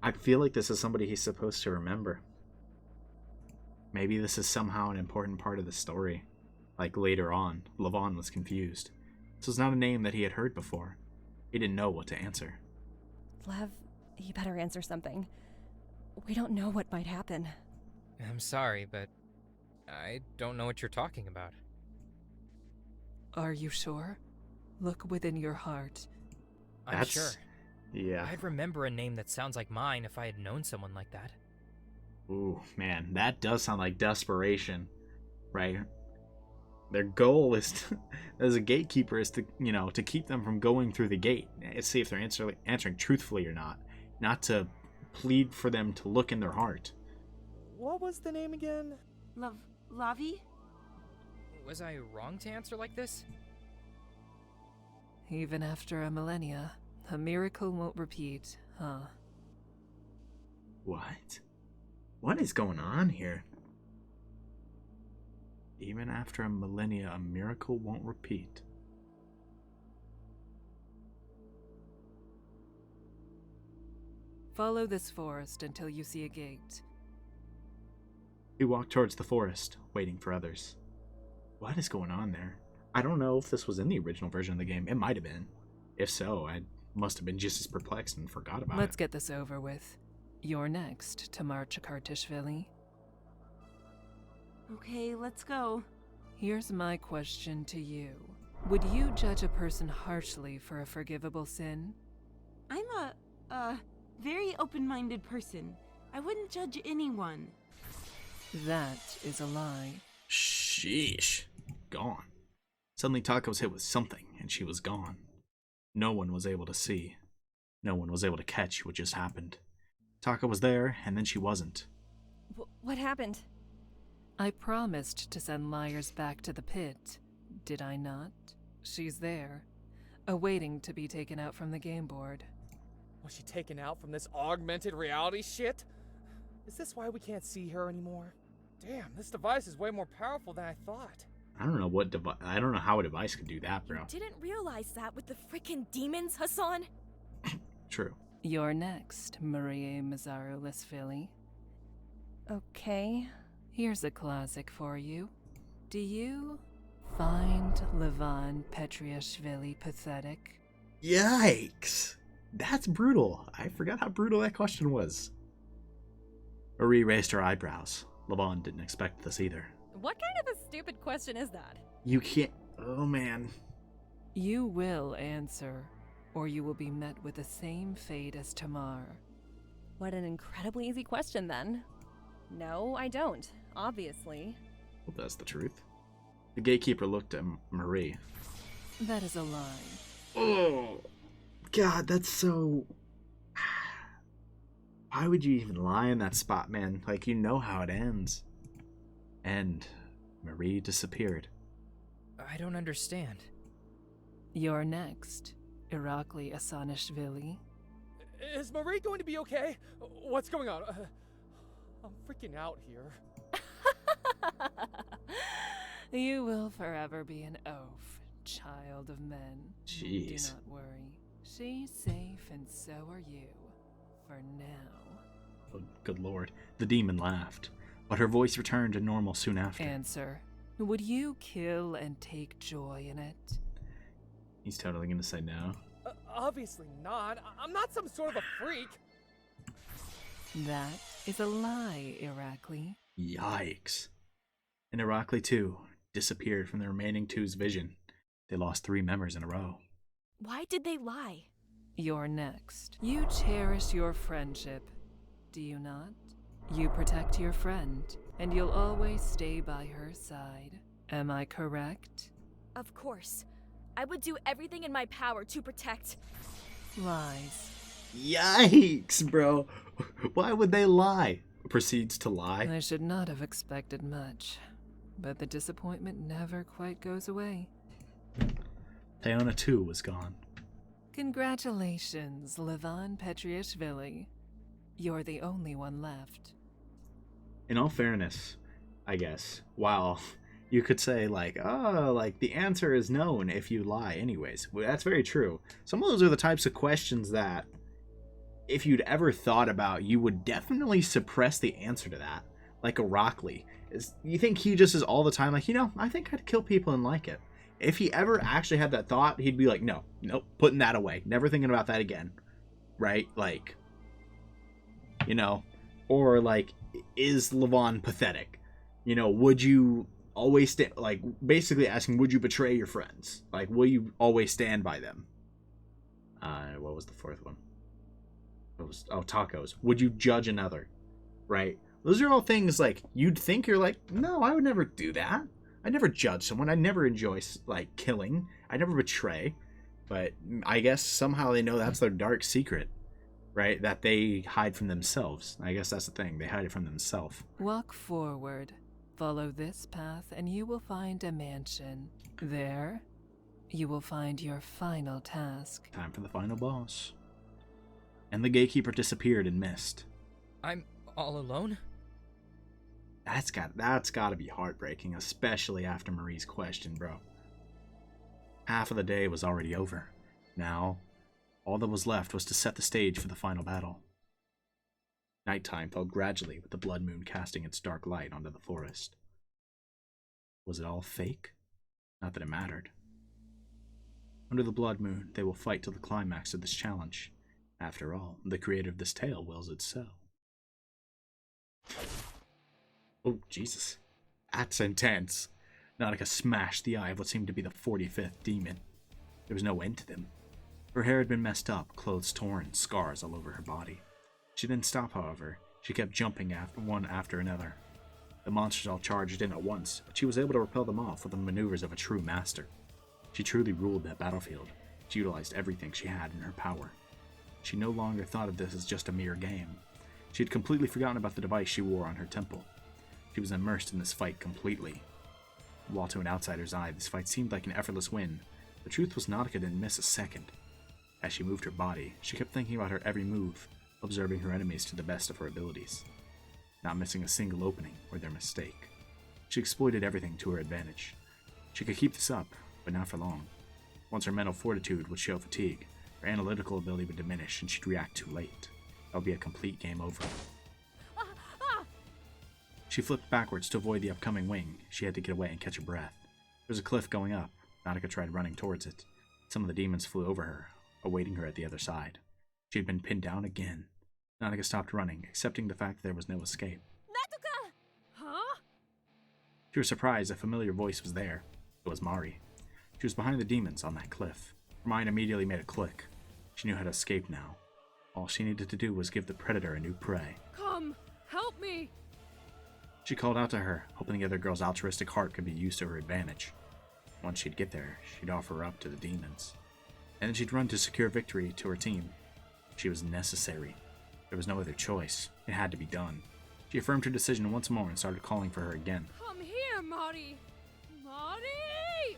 I feel like this is somebody he's supposed to remember. Maybe this is somehow an important part of the story. Like later on, Levon was confused. This was not a name that he had heard before. He didn't know what to answer. Lev, you better answer something. We don't know what might happen. I'm sorry, but I don't know what you're talking about. Are you sure? Look within your heart. I'm sure. Yeah. I'd remember a name that sounds like mine if I had known someone like that. Ooh, man, that does sound like desperation, right? Their goal is, as a gatekeeper, is to keep them from going through the gate. See if they're answering truthfully or not. Not to plead for them to look in their heart. What was the name again? Lavi? Was I wrong to answer like this? Even after a millennia, a miracle won't repeat, huh? What? What is going on here? Even after a millennia, a miracle won't repeat. Follow this forest until you see a gate. We walked towards the forest, waiting for others. What is going on there? I don't know if this was in the original version of the game. It might have been. If so, I must have been just as perplexed and forgot about it. Let's get this over with. You're next, Tamar Chakartishvili. Okay, let's go. Here's my question to you. Would you judge a person harshly for a forgivable sin? I'm a very open-minded person. I wouldn't judge anyone. That is a lie. Sheesh. Gone. Suddenly Taka was hit with something, and she was gone. No one was able to see. No one was able to catch what just happened. Taka was there, and then she wasn't. What happened? I promised to send Liars back to the pit, did I not? She's there, awaiting to be taken out from the game board. Was she taken out from this augmented reality shit? Is this why we can't see her anymore? Damn, this device is way more powerful than I thought. I don't know I don't know how a device could do that, bro. Didn't realize that with the freaking demons, Hassan. True. You're next, Marie Mazzaru Lesfili. Okay. Here's a classic for you. Do you find Levan Petriashvili pathetic? Yikes! That's brutal. I forgot how brutal that question was. Marie raised her eyebrows. Levon didn't expect this either. What kind of a stupid question is that? You can't... Oh, man. You will answer, or you will be met with the same fate as Tamar. What an incredibly easy question, then. No, I don't, obviously. Well, that's the truth. The gatekeeper looked at Marie. That is a lie. Oh, God, that's so... Why would you even lie in that spot, man? Like, you know how it ends. And Marie disappeared. I don't understand. You're next, Irakli Asanishvili. Is Marie going to be okay? What's going on? I'm freaking out here. You will forever be an oaf, child of men. Jeez. Do not worry. She's safe and so are you. For now. Oh, good lord. The demon laughed, but her voice returned to normal soon after. Answer. Would you kill and take joy in it? He's totally gonna say no. Obviously not. I'm not some sort of a freak. That is a lie, Irakli. Yikes. And Irakli, too, disappeared from the remaining two's vision. They lost 3 members in a row. Why did they lie? You're next. You cherish your friendship, do you not? You protect your friend, and you'll always stay by her side. Am I correct? Of course. I would do everything in my power to protect. Lies. Yikes, bro. Why would they lie? Proceeds to lie. I should not have expected much, but the disappointment never quite goes away. Theona, too, was gone. Congratulations, Levan Petriashvili. You're the only one left. In all fairness, I guess, while you could say, like, oh, like, the answer is known if you lie anyways. Well, that's very true. Some of those are the types of questions that, if you'd ever thought about, you would definitely suppress the answer to that. Like a Rockley. You think he just is all the time like, I think I'd kill people and like it. If he ever actually had that thought, he'd be like, nope, putting that away. Never thinking about that again. Right? Like, or like, is Levon pathetic? Would you always stand, like, basically asking, would you betray your friends? Like, will you always stand by them? What was the fourth one? Tacos. Would you judge another? Right? Those are all things, like, you'd think you're like, no, I would never do that. I never judge someone. I never enjoy, like, killing. I never betray. But I guess somehow they know that's their dark secret, right? That they hide from themselves. I guess that's the thing. They hide it from themselves. Walk forward. Follow this path and you will find a mansion. There, you will find your final task. Time for the final boss. And the gatekeeper disappeared in mist. I'm all alone? That's got to be heartbreaking, especially after Marie's question, bro. Half of the day was already over. Now, all that was left was to set the stage for the final battle. Nighttime fell gradually, with the blood moon casting its dark light onto the forest. Was it all fake? Not that it mattered. Under the blood moon, they will fight till the climax of this challenge. After all, the creator of this tale wills it so. Oh, Jesus. That's intense. Nautica smashed the eye of what seemed to be the 45th demon. There was no end to them. Her hair had been messed up, clothes torn, scars all over her body. She didn't stop, however. She kept jumping one after another. The monsters all charged in at once, but she was able to repel them off with the maneuvers of a true master. She truly ruled that battlefield. She utilized everything she had in her power. She no longer thought of this as just a mere game. She had completely forgotten about the device she wore on her temple. She was immersed in this fight completely. While to an outsider's eye, this fight seemed like an effortless win, the truth was Nautica didn't miss a second. As she moved her body, she kept thinking about her every move, observing her enemies to the best of her abilities, not missing a single opening or their mistake. She exploited everything to her advantage. She could keep this up, but not for long. Once her mental fortitude would show fatigue, her analytical ability would diminish and she'd react too late. That would be a complete game over. She flipped backwards to avoid the upcoming wing. She had to get away and catch her breath. There was a cliff going up. Nautica tried running towards it. Some of the demons flew over her, awaiting her at the other side. She had been pinned down again. Nautica stopped running, accepting the fact that there was no escape. Natuka! Huh? To her surprise, a familiar voice was there. It was Mari. She was behind the demons on that cliff. Her mind immediately made a click. She knew how to escape now. All she needed to do was give the predator a new prey. Come, help me! She called out to her, hoping the other girl's altruistic heart could be used to her advantage. Once she'd get there, she'd offer her up to the demons. And then she'd run to secure victory to her team. She was necessary. There was no other choice. It had to be done. She affirmed her decision once more and started calling for her again. Come here, Mari! Mari!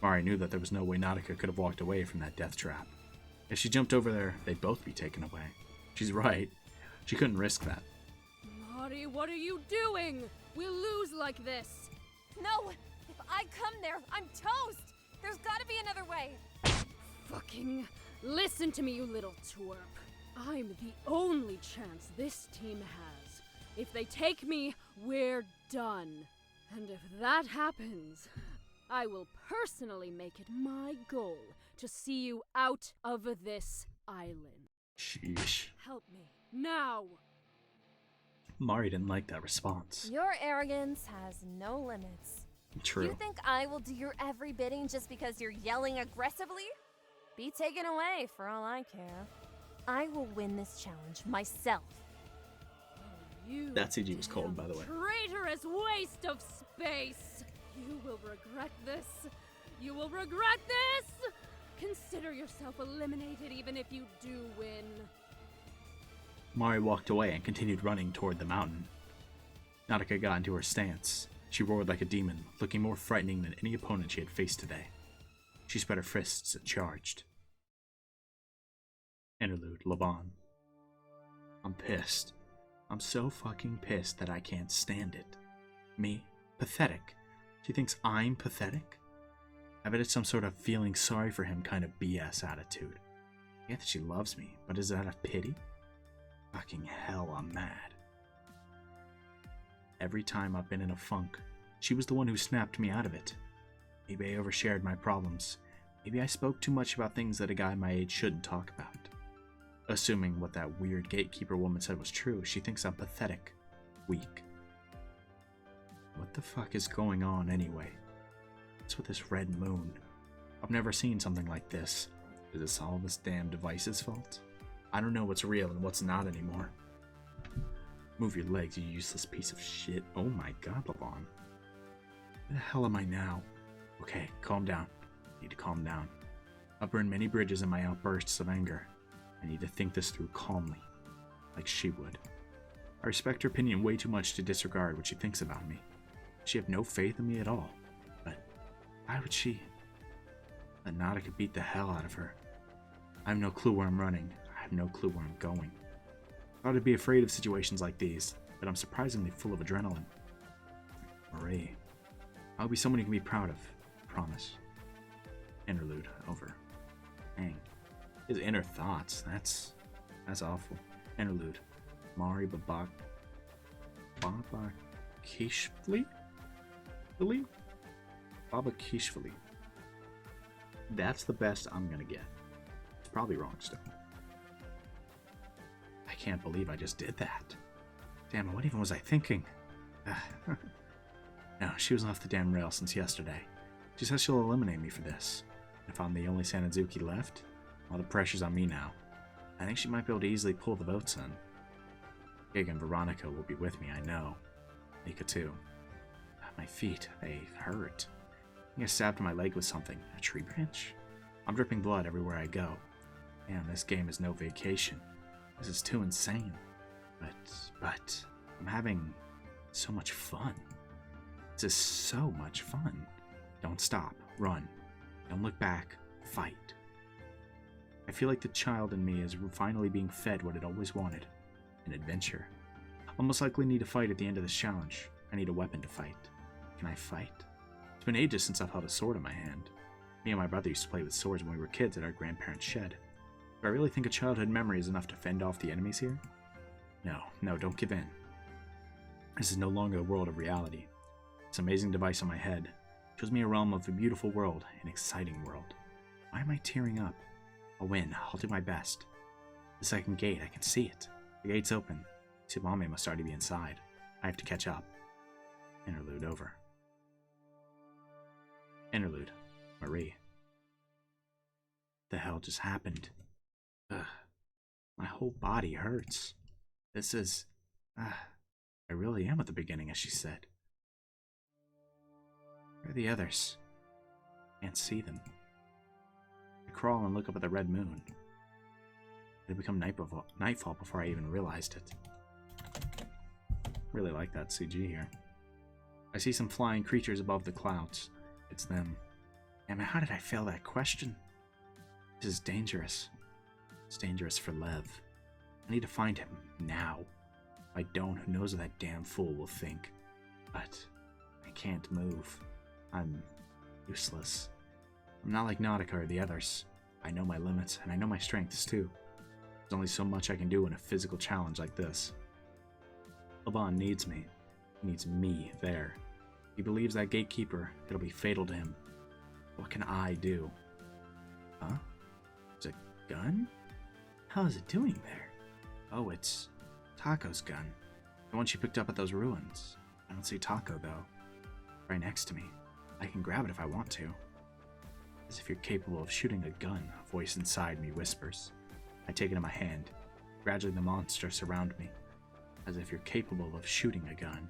Mari knew that there was no way Nautica could have walked away from that death trap. If she jumped over there, they'd both be taken away. She's right. She couldn't risk that. Mari, what are you doing? We'll lose like this. No! If I come there, I'm toast! There's gotta be another way! Fucking listen to me, you little twerp. I'm the only chance this team has. If they take me, we're done. And if that happens, I will personally make it my goal to see you out of this island. Sheesh. Help me, now! Mari didn't like that response. Your arrogance has no limits. True. You think I will do your every bidding just because you're yelling aggressively? Be taken away for all I care. I will win this challenge myself. You that CG was cold, by the way. Traitorous waste of space! You will regret this. You will regret this! Consider yourself eliminated even if you do win. Mari walked away and continued running toward the mountain. Nautica got into her stance. She roared like a demon, looking more frightening than any opponent she had faced today. She spread her fists and charged. Interlude, Laban. I'm pissed. I'm so fucking pissed that I can't stand it. Me? Pathetic. She thinks I'm pathetic? I bet it's some sort of feeling sorry for him kind of BS attitude. I get that she loves me, but is it out of pity? Fucking hell, I'm mad. Every time I've been in a funk, she was the one who snapped me out of it. Maybe I overshared my problems. Maybe I spoke too much about things that a guy my age shouldn't talk about. Assuming what that weird gatekeeper woman said was true, she thinks I'm pathetic. Weak. What the fuck is going on anyway? What's with this red moon? I've never seen something like this. Is this all this damn device's fault? I don't know what's real and what's not anymore. Move your legs, you useless piece of shit. Oh my god, Laban. Where the hell am I now? Okay, calm down. I need to calm down. I've burned many bridges in my outbursts of anger. I need to think this through calmly, like she would. I respect her opinion way too much to disregard what she thinks about me. She have no faith in me at all. But why would she? Let Nautica beat the hell out of her. I have no clue where I'm running. I have no clue where I'm going. I ought to be afraid of situations like these, but I'm surprisingly full of adrenaline. Marie. I'll be someone you can be proud of. Promise. Interlude. Over. Dang. His inner thoughts. That's awful. Interlude. Mari Babak. Babakishvili? Babakishvili. That's the best I'm gonna get. It's probably wrong still. I can't believe I just did that. Damn, what even was I thinking? No, she was off the damn rail since yesterday. She says she'll eliminate me for this. If I'm the only Sanazuki left, all the pressure's on me now. I think she might be able to easily pull the votes in. Gig and Veronica will be with me, I know. Nika too. My feet, they hurt. I think I stabbed my leg with something. A tree branch? I'm dripping blood everywhere I go. Man, this game is no vacation. This is too insane. But I'm having so much fun. This is so much fun. Don't stop. Run. Don't look back. Fight. I feel like the child in me is finally being fed what it always wanted. An adventure. I'll most likely need to fight at the end of this challenge. I need a weapon to fight. Can I fight? It's been ages since I've held a sword in my hand. Me and my brother used to play with swords when we were kids at our grandparents' shed. Do I really think a childhood memory is enough to fend off the enemies here? No, don't give in. This is no longer a world of reality. This amazing device on my head shows me a realm of a beautiful world, an exciting world. Why am I tearing up? I'll win. I'll do my best. The second gate, I can see it. The gate's open. Suiyohime must already be inside. I have to catch up. Interlude over. Interlude. Marie. The hell just happened? Ugh. My whole body hurts. This is... I really am at the beginning, as she said. Where are the others? Can't see them. I crawl and look up at the red moon. It had become nightfall before I even realized it. Really like that CG here. I see some flying creatures above the clouds. It's them. Damn it, how did I fail that question? This is dangerous. It's dangerous for Lev. I need to find him now. If I don't, who knows what that damn fool will think. But I can't move. I'm useless. I'm not like Nautica or the others. I know my limits, and I know my strengths too. There's only so much I can do in a physical challenge like this. Laban needs me. He needs me there. He believes that gatekeeper, it'll be fatal to him. What can I do? Huh? There's a gun? How is it doing there? Oh, it's Taco's gun. The one she picked up at those ruins. I don't see Taco, though. Right next to me. I can grab it if I want to. As if you're capable of shooting a gun, a voice inside me whispers. I take it in my hand. Gradually the monsters surround me. As if you're capable of shooting a gun.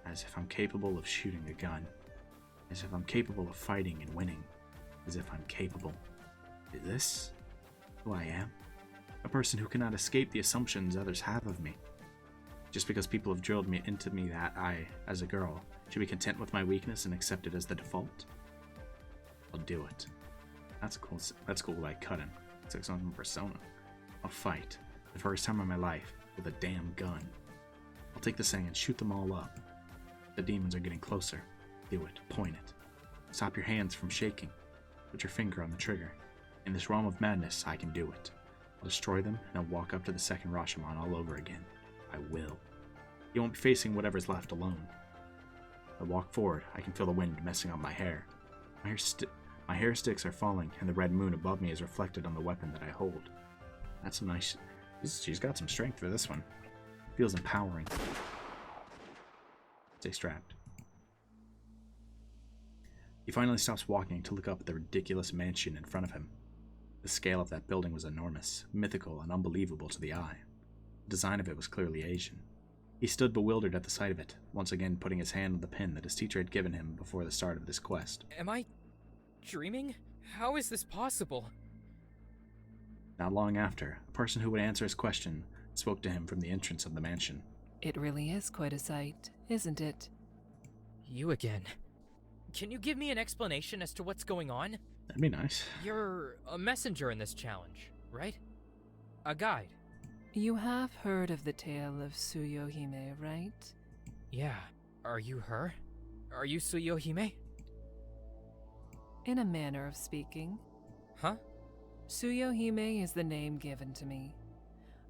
As if I'm capable of shooting a gun. As if I'm capable of fighting and winning. As if I'm capable. Is this who I am? A person who cannot escape the assumptions others have of me. Just because people have drilled me into me that I, as a girl, should be content with my weakness and accept it as the default? I'll do it. That's cool like cutting. It's like something from Persona. I'll fight, the first time in my life, with a damn gun. I'll take this thing and shoot them all up. The demons are getting closer. Do it. Point it. Stop your hands from shaking. Put your finger on the trigger. In this realm of madness, I can do it. I'll destroy them, and I'll walk up to the second Rashomon all over again. I will. You won't be facing whatever's left alone. I walk forward. I can feel the wind messing up my hair. My hair sticks are falling, and the red moon above me is reflected on the weapon that I hold. That's some nice... She's got some strength for this one. Feels empowering. Stay strapped. He finally stops walking to look up at the ridiculous mansion in front of him. The scale of that building was enormous, mythical, and unbelievable to the eye. The design of it was clearly Asian. He stood bewildered at the sight of it, once again putting his hand on the pin that his teacher had given him before the start of this quest. Am I dreaming? How is this possible? Not long after, a person who would answer his question spoke to him from the entrance of the mansion. It really is quite a sight, isn't it? You again. Can you give me an explanation as to what's going on? That'd be nice. You're a messenger in this challenge, right? A guide. You have heard of the tale of Suiyohime, right? Yeah. Are you her? Are you Suiyohime? In a manner of speaking. Huh? Suiyohime is the name given to me.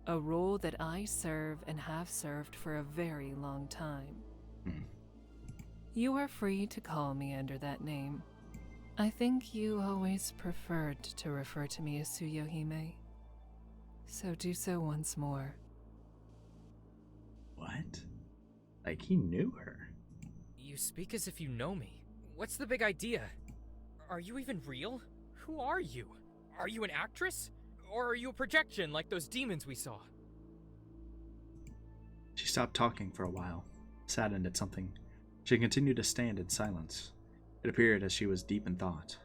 A role that I serve and have served for a very long time. You are free to call me under that name. I think you always preferred to refer to me as Suiyohime. So do so once more. What? Like he knew her? You speak as if you know me. What's the big idea? Are you even real? Who are you? Are you an actress? Or are you a projection like those demons we saw? She stopped talking for a while, saddened at something. She continued to stand in silence. It appeared as she was deep in thought.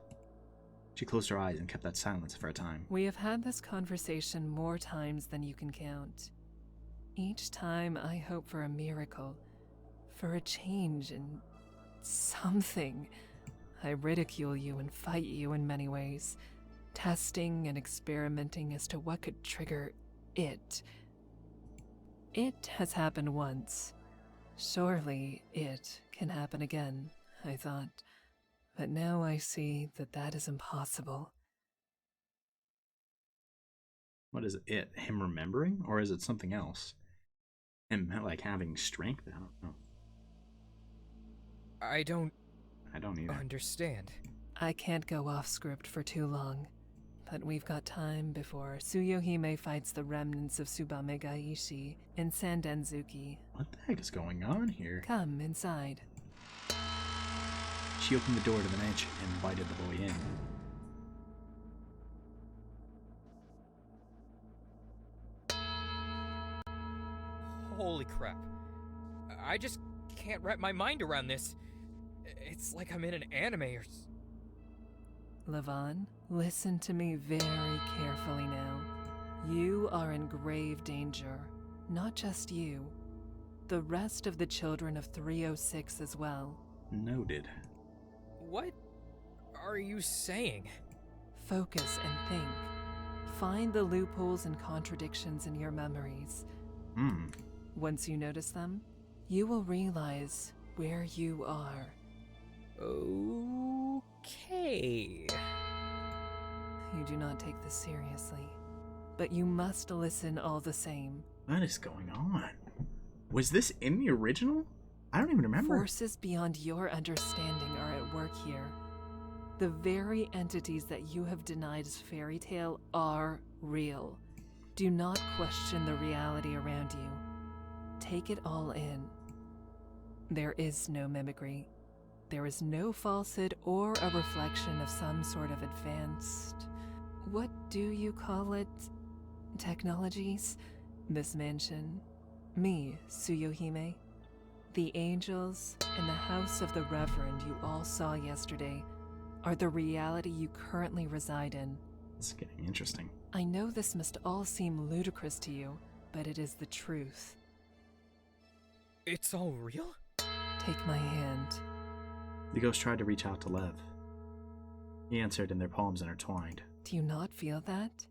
She closed her eyes and kept that silence for a time. We have had this conversation more times than you can count. Each time I hope for a miracle, for a change in something. I ridicule you and fight you in many ways, testing and experimenting as to what could trigger it. It has happened once. Surely it can happen again, I thought. But now I see that that is impossible. What is it? Him remembering? Or is it something else? Him, like, having strength? I don't know. I don't either. understand. I can't go off script for too long, but we've got time before Suiyohime fights the remnants of Tsubame Gaishi in Sandenzuki. What the heck is going on here? Come inside. She opened the door to the mansion and invited the boy in. Holy crap. I just can't wrap my mind around this. It's like I'm in an anime or... Levon, listen to me very carefully now. You are in grave danger. Not just you. The rest of the children of 306 as well. Noted. What are you saying? Focus and think. Find the loopholes and contradictions in your memories. Once you notice them, you will realize where you are. Okay. You do not take this seriously, but you must listen all the same. What is going on? Was this in the original? I don't even remember. Forces beyond your understanding are at work here. The very entities that you have denied as fairy tale are real. Do not question the reality around you. Take it all in. There is no mimicry. There is no falsehood or a reflection of some sort of advanced... what do you call it? Technologies? This mansion. Me, Suiyohime. The angels and the house of the Reverend you all saw yesterday are the reality you currently reside in. It's getting interesting. I know this must all seem ludicrous to you, but it is the truth. It's all real? Take my hand. The ghost tried to reach out to Lev. He answered, and their palms intertwined. Do you not feel that?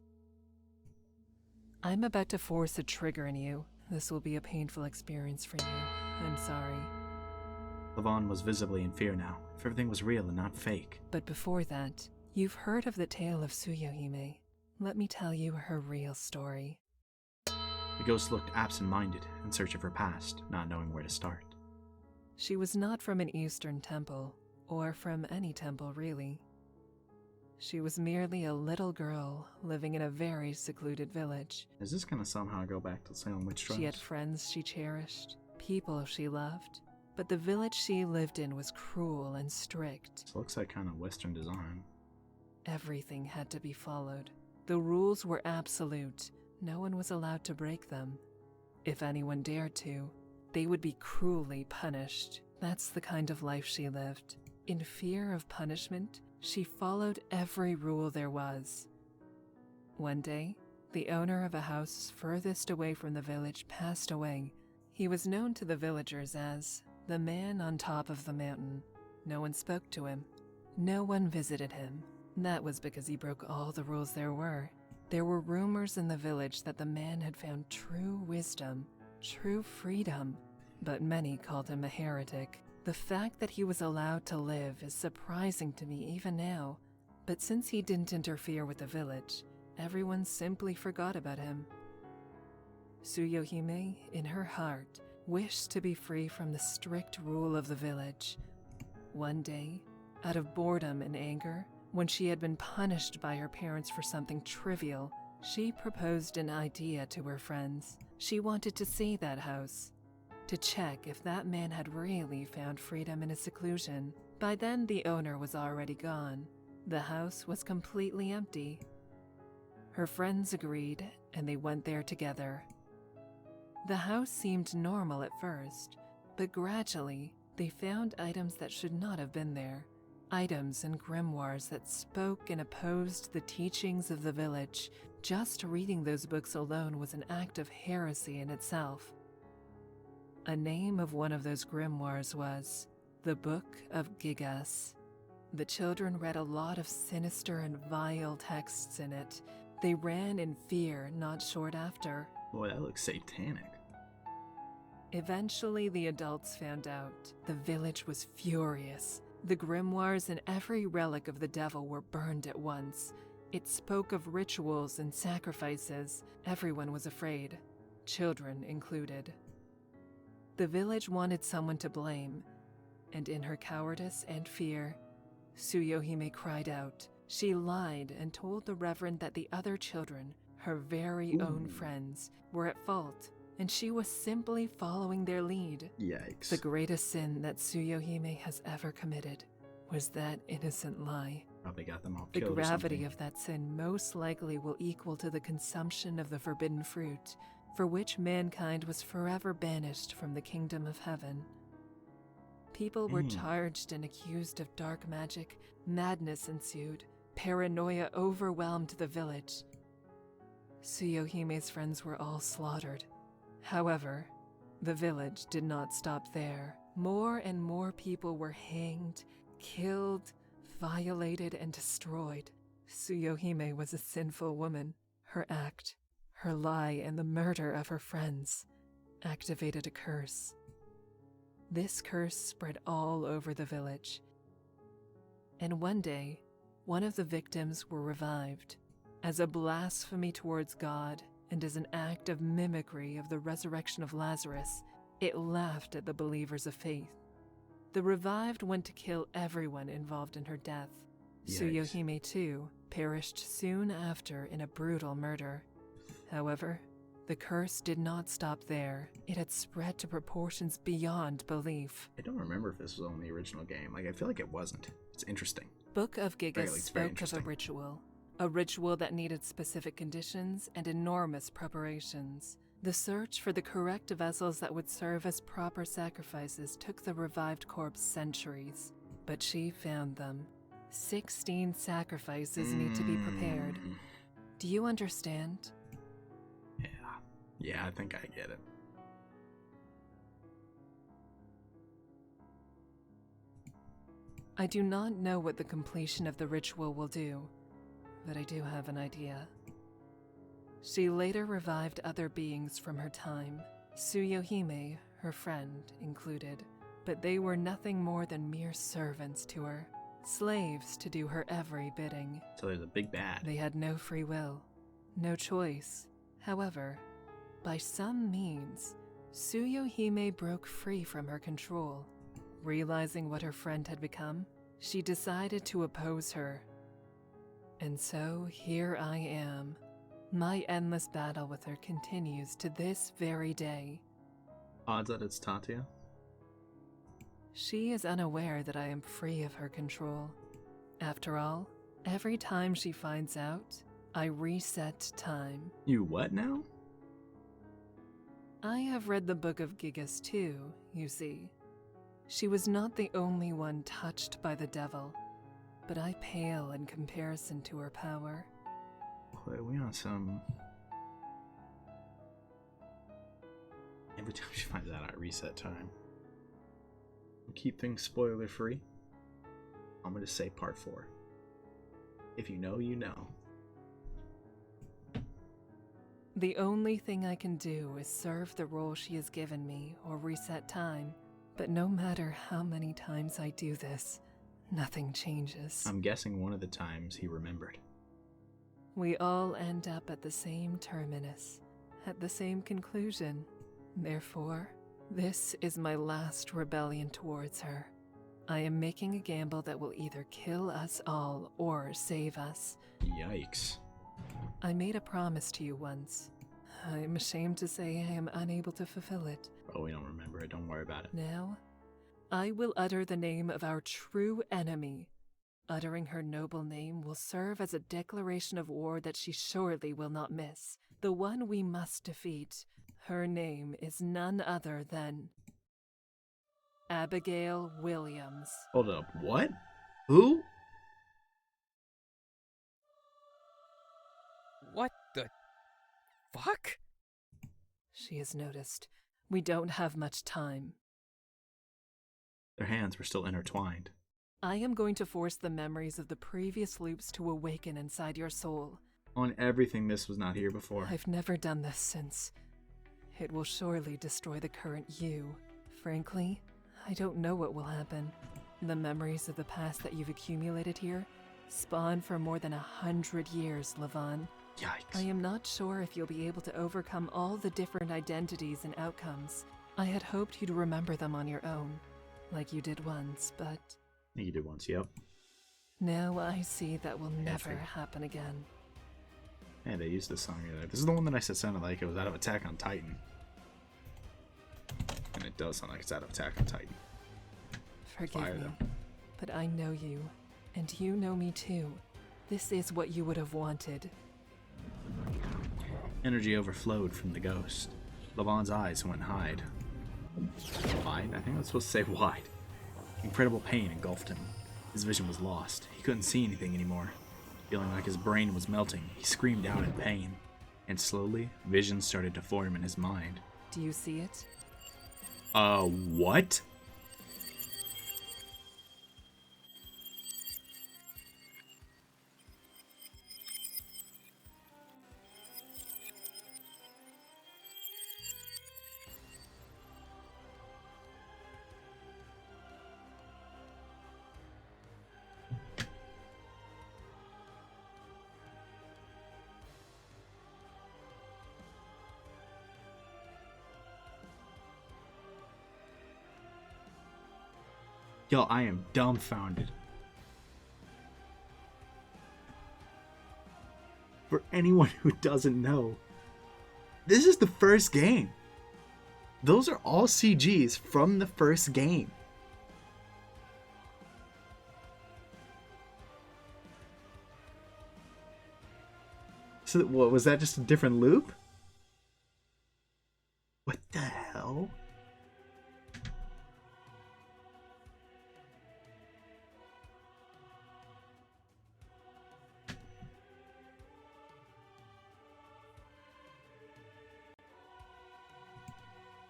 I'm about to force a trigger in you. This will be a painful experience for you. I'm sorry. Levon was visibly in fear now. If everything was real and not fake. But before that, you've heard of the tale of Suiyohime. Let me tell you her real story. The ghost looked absent-minded, in search of her past, not knowing where to start. She was not from an Eastern temple, or from any temple really. She was merely a little girl living in a very secluded village. Is this gonna somehow go back to Salem Witch Trials? She had friends she cherished, people she loved, but the village she lived in was cruel and strict. This looks like kind of Western design. Everything had to be followed. The rules were absolute. No one was allowed to break them. If anyone dared to, they would be cruelly punished. That's the kind of life she lived. In fear of punishment, she followed every rule there was. One day, the owner of a house furthest away from the village passed away. He was known to the villagers as the man on top of the mountain. No one spoke to him. No one visited him. That was because he broke all the rules there were. There were rumors in the village that the man had found true wisdom, true freedom, but many called him a heretic. The fact that he was allowed to live is surprising to me even now, but since he didn't interfere with the village, everyone simply forgot about him. Suiyohime, in her heart, wished to be free from the strict rule of the village. One day, out of boredom and anger, when she had been punished by her parents for something trivial, she proposed an idea to her friends. She wanted to see that house, to check if that man had really found freedom in his seclusion. By then, the owner was already gone. The house was completely empty. Her friends agreed, and they went there together. The house seemed normal at first, but gradually, they found items that should not have been there. items and grimoires that spoke and opposed the teachings of the village. Just reading those books alone was an act of heresy in itself. A name of one of those grimoires was the Book of Gigas. The children read a lot of sinister and vile texts in it. They ran in fear not short after. Boy, that looks satanic. Eventually, the adults found out. The village was furious. The grimoires and every relic of the devil were burned at once. It spoke of rituals and sacrifices. Everyone was afraid, children included. The village wanted someone to blame, and in her cowardice and fear, Suiyohime cried out. She lied and told the Reverend that the other children, her very own friends, were at fault, and she was simply following their lead. Yikes. The greatest sin that Suiyohime has ever committed was that innocent lie. Probably got them all The killed. gravity of that sin most likely will equal to the consumption of the forbidden fruit, for which mankind was forever banished from the kingdom of heaven. People were charged and accused of dark magic. Madness ensued. Paranoia overwhelmed the village. Suiyohime's friends were all slaughtered. However, the village did not stop there. More and more people were hanged, killed, violated, and destroyed. Suiyohime was a sinful woman. Her act, her lie, and the murder of her friends activated a curse. This curse spread all over the village. And one day, one of the victims were revived. As a blasphemy towards God and as an act of mimicry of the resurrection of Lazarus, it laughed at the believers of faith. The revived went to kill everyone involved in her death. Suiyohime, too, perished soon after in a brutal murder. However, the curse did not stop there. It had spread to proportions beyond belief. I don't remember if this was on the original game. I feel like it wasn't. It's interesting. Book of Gigas spoke of a ritual that needed specific conditions and enormous preparations. The search for the correct vessels that would serve as proper sacrifices took the revived corpse centuries, but she found them. 16 sacrifices need to be prepared. Do you understand? Yeah, I think I get it. I do not know what the completion of the ritual will do, but I do have an idea. She later revived other beings from her time, Suiyohime, her friend, included, but they were nothing more than mere servants to her, slaves to do her every bidding. So there's a big bad. They had no free will, no choice. However, by some means, Suiyohime broke free from her control. Realizing what her friend had become, she decided to oppose her. And so here I am. My endless battle with her continues to this very day. Odds that it's Tatia? She is unaware that I am free of her control. After all, every time she finds out, I reset time. You what now? I have read the Book of Gigas too, you see. She was not the only one touched by the devil, but I pale in comparison to her power. Boy, we on some... Every time she finds out, I reset time. We'll keep things spoiler free. I'm going to say part 4. If you know, you know. The only thing I can do is serve the role she has given me or reset time. But no matter how many times I do this, nothing changes. I'm guessing one of the times he remembered. We all end up at the same terminus, at the same conclusion. Therefore, this is my last rebellion towards her. I am making a gamble that will either kill us all or save us. Yikes. I made a promise to you once. I am ashamed to say I am unable to fulfill it. Oh, we don't remember it. Don't worry about it. Now, I will utter the name of our true enemy. Uttering her noble name will serve as a declaration of war that she surely will not miss. The one we must defeat. Her name is none other than... Abigail Williams. Hold up, what? Who? What the fuck? She has noticed. We don't have much time. Their hands were still intertwined. I am going to force the memories of the previous loops to awaken inside your soul. On everything, this was not here before. I've never done this since. It will surely destroy the current you. Frankly, I don't know what will happen. The memories of the past that you've accumulated here spawn for more than 100 years, Levon. Yikes. I am not sure if you'll be able to overcome all the different identities and outcomes. I had hoped you'd remember them on your own, like you did once, but... I think you did once, yep. Now I see that will never happen again. Yeah, they used this song together. This is the one that I said sounded like it was out of Attack on Titan. And it does sound like it's out of Attack on Titan. Forgive Fire me, them. but I know you, and you know me too. This is what you would have wanted. Energy overflowed from the ghost. Levon's eyes went wide. Wide? I think I was supposed to say wide. Incredible pain engulfed him. His vision was lost. He couldn't see anything anymore. Feeling like his brain was melting, he screamed out in pain. And slowly, visions started to form in his mind. Do you see it? What? Yo, I am dumbfounded. For anyone who doesn't know, this is the first game. Those are all CGs from the first game. So, what was that? Just a different loop? What the hell?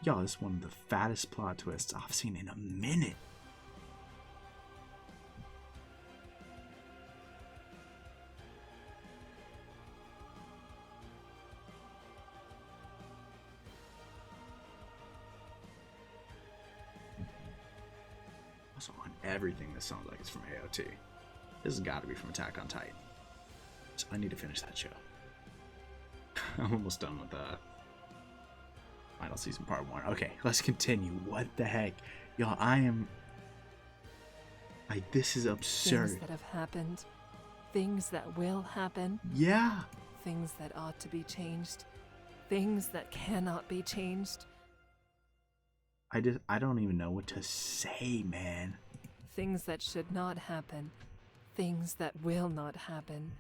Yo, this is one of the fattest plot twists I've seen in a minute. Also, on everything, this sounds like it's from AOT. This has got to be from Attack on Titan. So I need to finish that show. I'm almost done with Final Season Part 1. Okay, let's continue. What the heck? Y'all, I am... Like, this is absurd. Things that have happened. Things that will happen. Yeah. Things that ought to be changed. Things that cannot be changed. I don't even know what to say, man. Things that should not happen. Things that will not happen.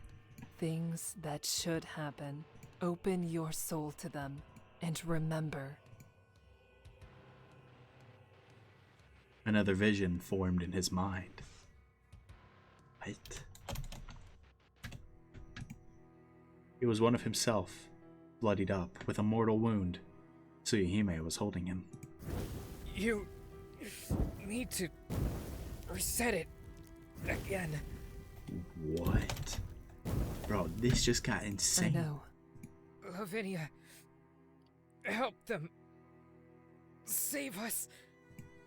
Things that should happen. Open your soul to them. And remember. Another vision formed in his mind. What? It was one of himself, bloodied up, with a mortal wound. Suiyohime was holding him. You need to reset it again. What? Bro, this just got insane. I know. Lavinia, help them. Save us.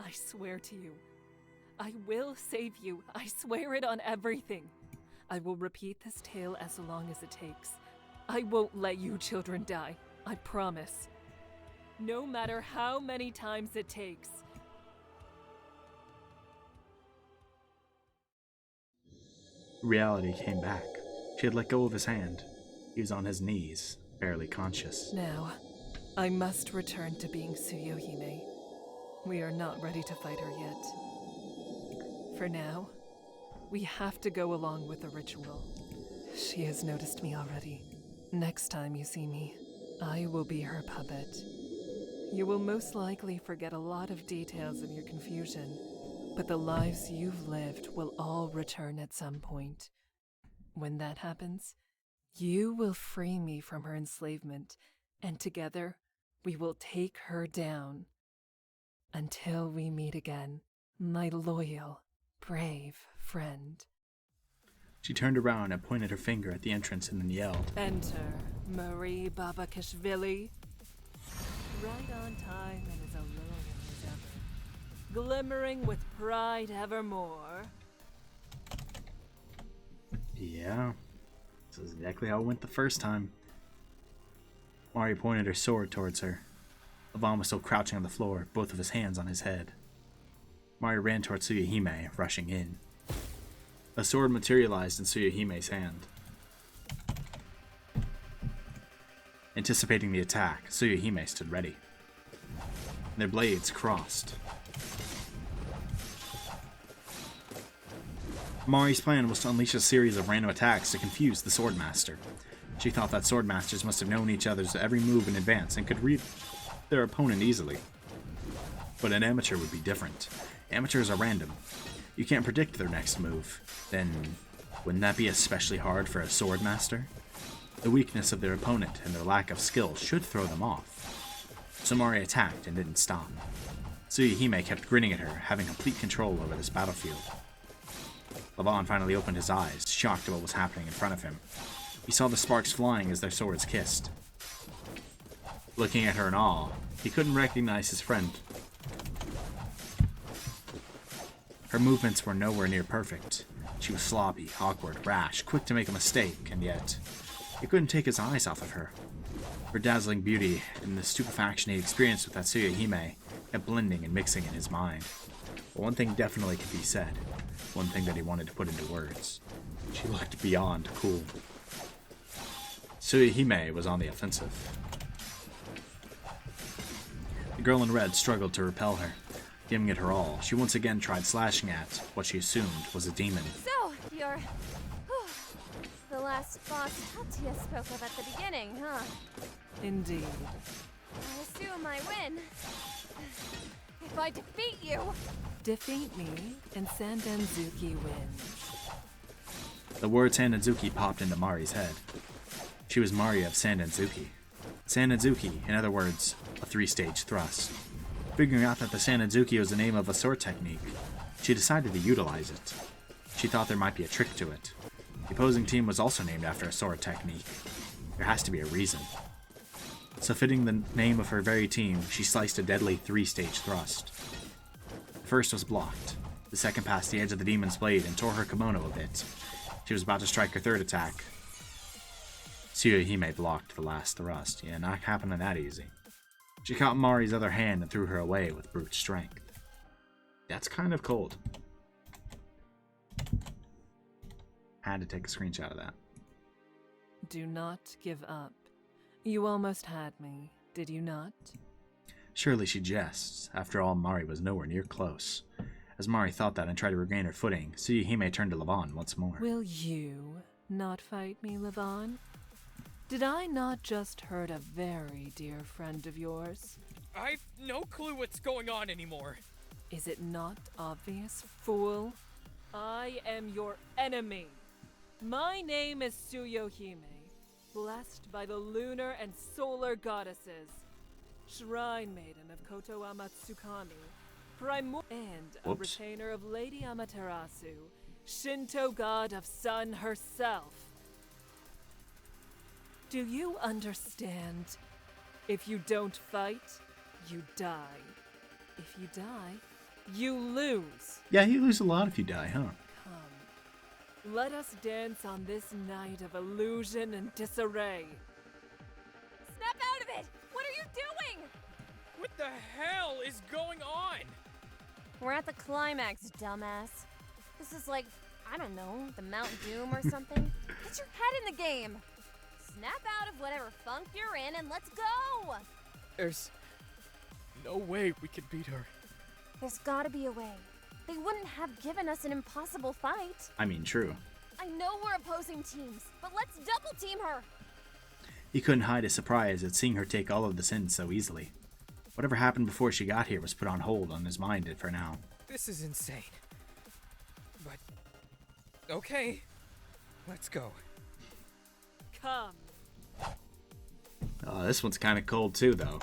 I swear to you. I will save you. I swear it on everything. I will repeat this tale as long as it takes. I won't let you children die. I promise. No matter how many times it takes. Reality came back. She had let go of his hand. He was on his knees, barely conscious. Now, I must return to being Suiyohime. We are not ready to fight her yet. For now, we have to go along with the ritual. She has noticed me already. Next time you see me, I will be her puppet. You will most likely forget a lot of details in your confusion, But the lives you've lived will all return at some point. When that happens, you will free me from her enslavement, and together we will take her down. Until we meet again, my loyal, brave friend. She turned around and pointed her finger at the entrance and then yelled, Enter Marie Babakashvili. Right on time and as alluring as ever. Glimmering with pride evermore. Yeah, this is exactly how it went the first time. Mari pointed her sword towards her. Levon was still crouching on the floor, both of his hands on his head. Mari ran towards Suiyohime, rushing in. A sword materialized in Suiyohime's hand. Anticipating the attack, Suiyohime stood ready. Their blades crossed. Mari's plan was to unleash a series of random attacks to confuse the Swordmaster. She thought that Swordmasters must have known each other's every move in advance and could read their opponent easily. But an amateur would be different. Amateurs are random. You can't predict their next move. Then, wouldn't that be especially hard for a Swordmaster? The weakness of their opponent and their lack of skill should throw them off. So Mari attacked and didn't stop. Suiyohime kept grinning at her, having complete control over this battlefield. Levon finally opened his eyes, shocked at what was happening in front of him. He saw the sparks flying as their swords kissed. Looking at her in awe, he couldn't recognize his friend. Her movements were nowhere near perfect. She was sloppy, awkward, rash, quick to make a mistake, and yet he couldn't take his eyes off of her. Her dazzling beauty and the stupefaction he experienced with that Suiyohime kept blending and mixing in his mind. But one thing definitely could be said. One thing that he wanted to put into words. She looked beyond cool. Suiyohime was on the offensive. The girl in red struggled to repel her. Giving it her all, she once again tried slashing at what she assumed was a demon. So, you're the last boss Tatia spoke of at the beginning, huh? Indeed. I assume I win. If I defeat you... Defeat me, and Sandenzuki wins. The word Sandenzuki popped into Mari's head. She was Mari of Sandenzuki. Sandenzuki, in other words, a 3-stage thrust. Figuring out that the Sandenzuki was the name of a sword technique, she decided to utilize it. She thought there might be a trick to it. The opposing team was also named after a sword technique. There has to be a reason. So fitting the name of her very team, she sliced a deadly 3-stage thrust. The first was blocked. The second passed the edge of the demon's blade and tore her kimono a bit. She was about to strike her third attack. Suiyohime blocked the last thrust. Yeah, not happening that easy. She caught Mari's other hand and threw her away with brute strength. That's kind of cold. Had to take a screenshot of that. Do not give up. You almost had me, did you not? Surely she jests. After all, Mari was nowhere near close. As Mari thought that and tried to regain her footing, Suiyohime turned to Levon once more. Will you not fight me, Levon? Did I not just hurt a very dear friend of yours? I've no clue what's going on anymore. Is it not obvious, fool? I am your enemy. My name is Suiyohime, blessed by the lunar and solar goddesses, Shrine Maiden of Koto Amatsukami, and a retainer of Lady Amaterasu, Shinto god of sun herself. Do you understand? If you don't fight, you die. If you die, you lose. Yeah, you lose a lot if you die, huh? Come, let us dance on this night of illusion and disarray. Snap out of it! What are you doing? What the hell is going on? We're at the climax, dumbass. This is like, I don't know, the Mount Doom or something. Get your head in the game! Snap out of whatever funk you're in and let's go! There's no way we can beat her. There's gotta be a way. They wouldn't have given us an impossible fight. I mean, true. I know we're opposing teams, but let's double team her! He couldn't hide his surprise at seeing her take all of this in so easily. Whatever happened before she got here was put on hold on his mind for now. This is insane. But, okay. Let's go. Come. Oh, this one's kind of cold too, though.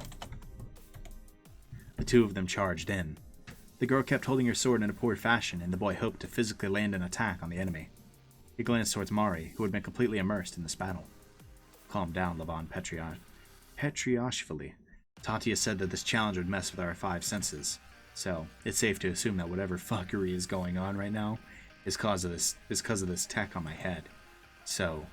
The two of them charged in. The girl kept holding her sword in a poor fashion, and the boy hoped to physically land an attack on the enemy. He glanced towards Mari, who had been completely immersed in this battle. Calm down, Levon Petrioshvili. Tatia said that this challenge would mess with our 5 senses, so it's safe to assume that whatever fuckery is going on right now is because of this tech on my head. So,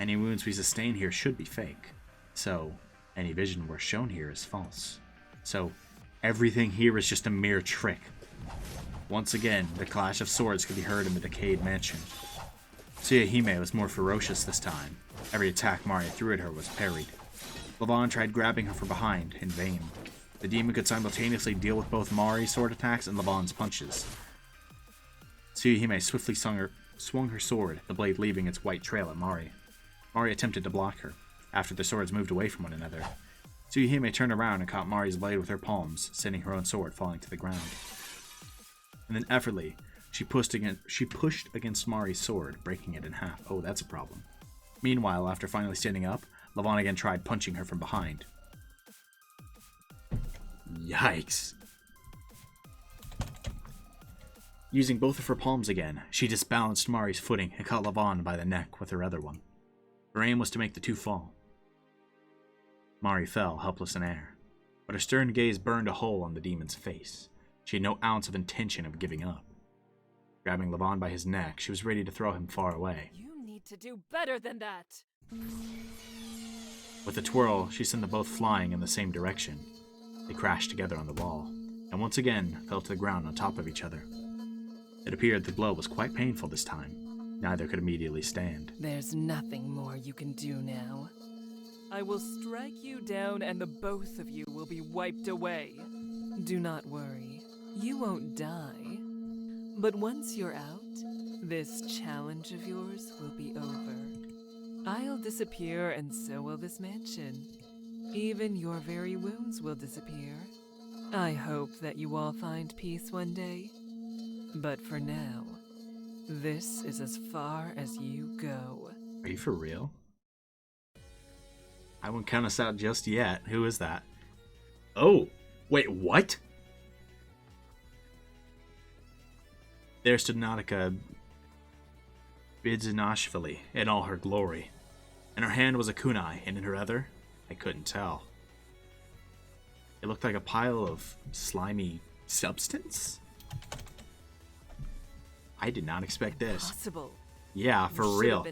any wounds we sustain here should be fake. So, any vision we're shown here is false. So, everything here is just a mere trick. Once again, the clash of swords could be heard in the decayed mansion. Suiyohime was more ferocious this time. Every attack Mari threw at her was parried. Levon tried grabbing her from behind, in vain. The demon could simultaneously deal with both Mari's sword attacks and Levon's punches. Suiyohime swiftly swung her sword, the blade leaving its white trail at Mari. Mari attempted to block her, after the swords moved away from one another. Suiyohime turned around and caught Mari's blade with her palms, sending her own sword falling to the ground. And then effortlessly, she pushed against Mari's sword, breaking it in half. Oh, that's a problem. Meanwhile, after finally standing up, Levon again tried punching her from behind. Yikes. Using both of her palms again, she disbalanced Mari's footing and caught Levon by the neck with her other one. Her aim was to make the two fall. Mari fell, helpless in air, but her stern gaze burned a hole on the demon's face. She had no ounce of intention of giving up. Grabbing Levon by his neck, she was ready to throw him far away. You need to do better than that. With a twirl, she sent them both flying in the same direction. They crashed together on the wall, and once again fell to the ground on top of each other. It appeared the blow was quite painful this time. Neither could immediately stand. There's nothing more you can do now. I will strike you down and the both of you will be wiped away. Do not worry. You won't die. But once you're out, this challenge of yours will be over. I'll disappear and so will this mansion. Even your very wounds will disappear. I hope that you all find peace one day. But for now, this is as far as you go. Are you for real? I won't count us out just yet. Who is that? Oh, wait, what? There stood Nautica Bidzinashvili in all her glory. In her hand was a kunai, and in her other, I couldn't tell. It looked like a pile of slimy substance? I did not expect this. Possible. Yeah, for real.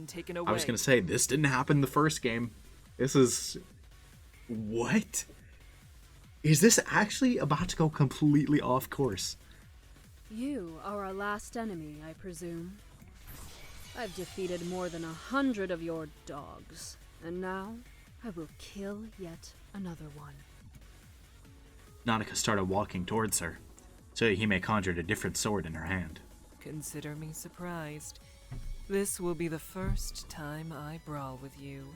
I was gonna say, this didn't happen in the first game. This is... What? Is this actually about to go completely off course? You are our last enemy, I presume. I've defeated more than 100 of your dogs, and now I will kill yet another one. Nautica started walking towards her. Suiyohime conjured a different sword in her hand. Consider me surprised. This will be the first time I brawl with you.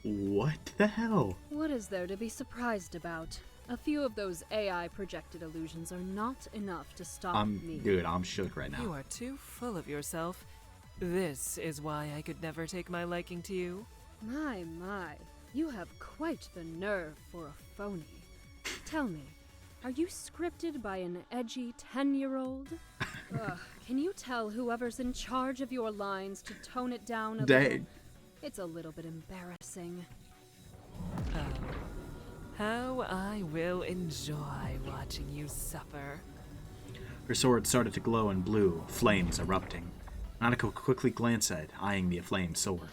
What the hell? What is there to be surprised about? A few of those AI projected illusions are not enough to stop me. Dude, I'm shook right now. You are too full of yourself. This is why I could never take my liking to you. My, you have quite the nerve for a phony. Tell me, are you scripted by an edgy 10-year-old? Can you tell whoever's in charge of your lines to tone it down a little? It's a little bit embarrassing. How I will enjoy watching you suffer. Her sword started to glow in blue, flames erupting. Nautica quickly glanced at it, eyeing the aflamed sword.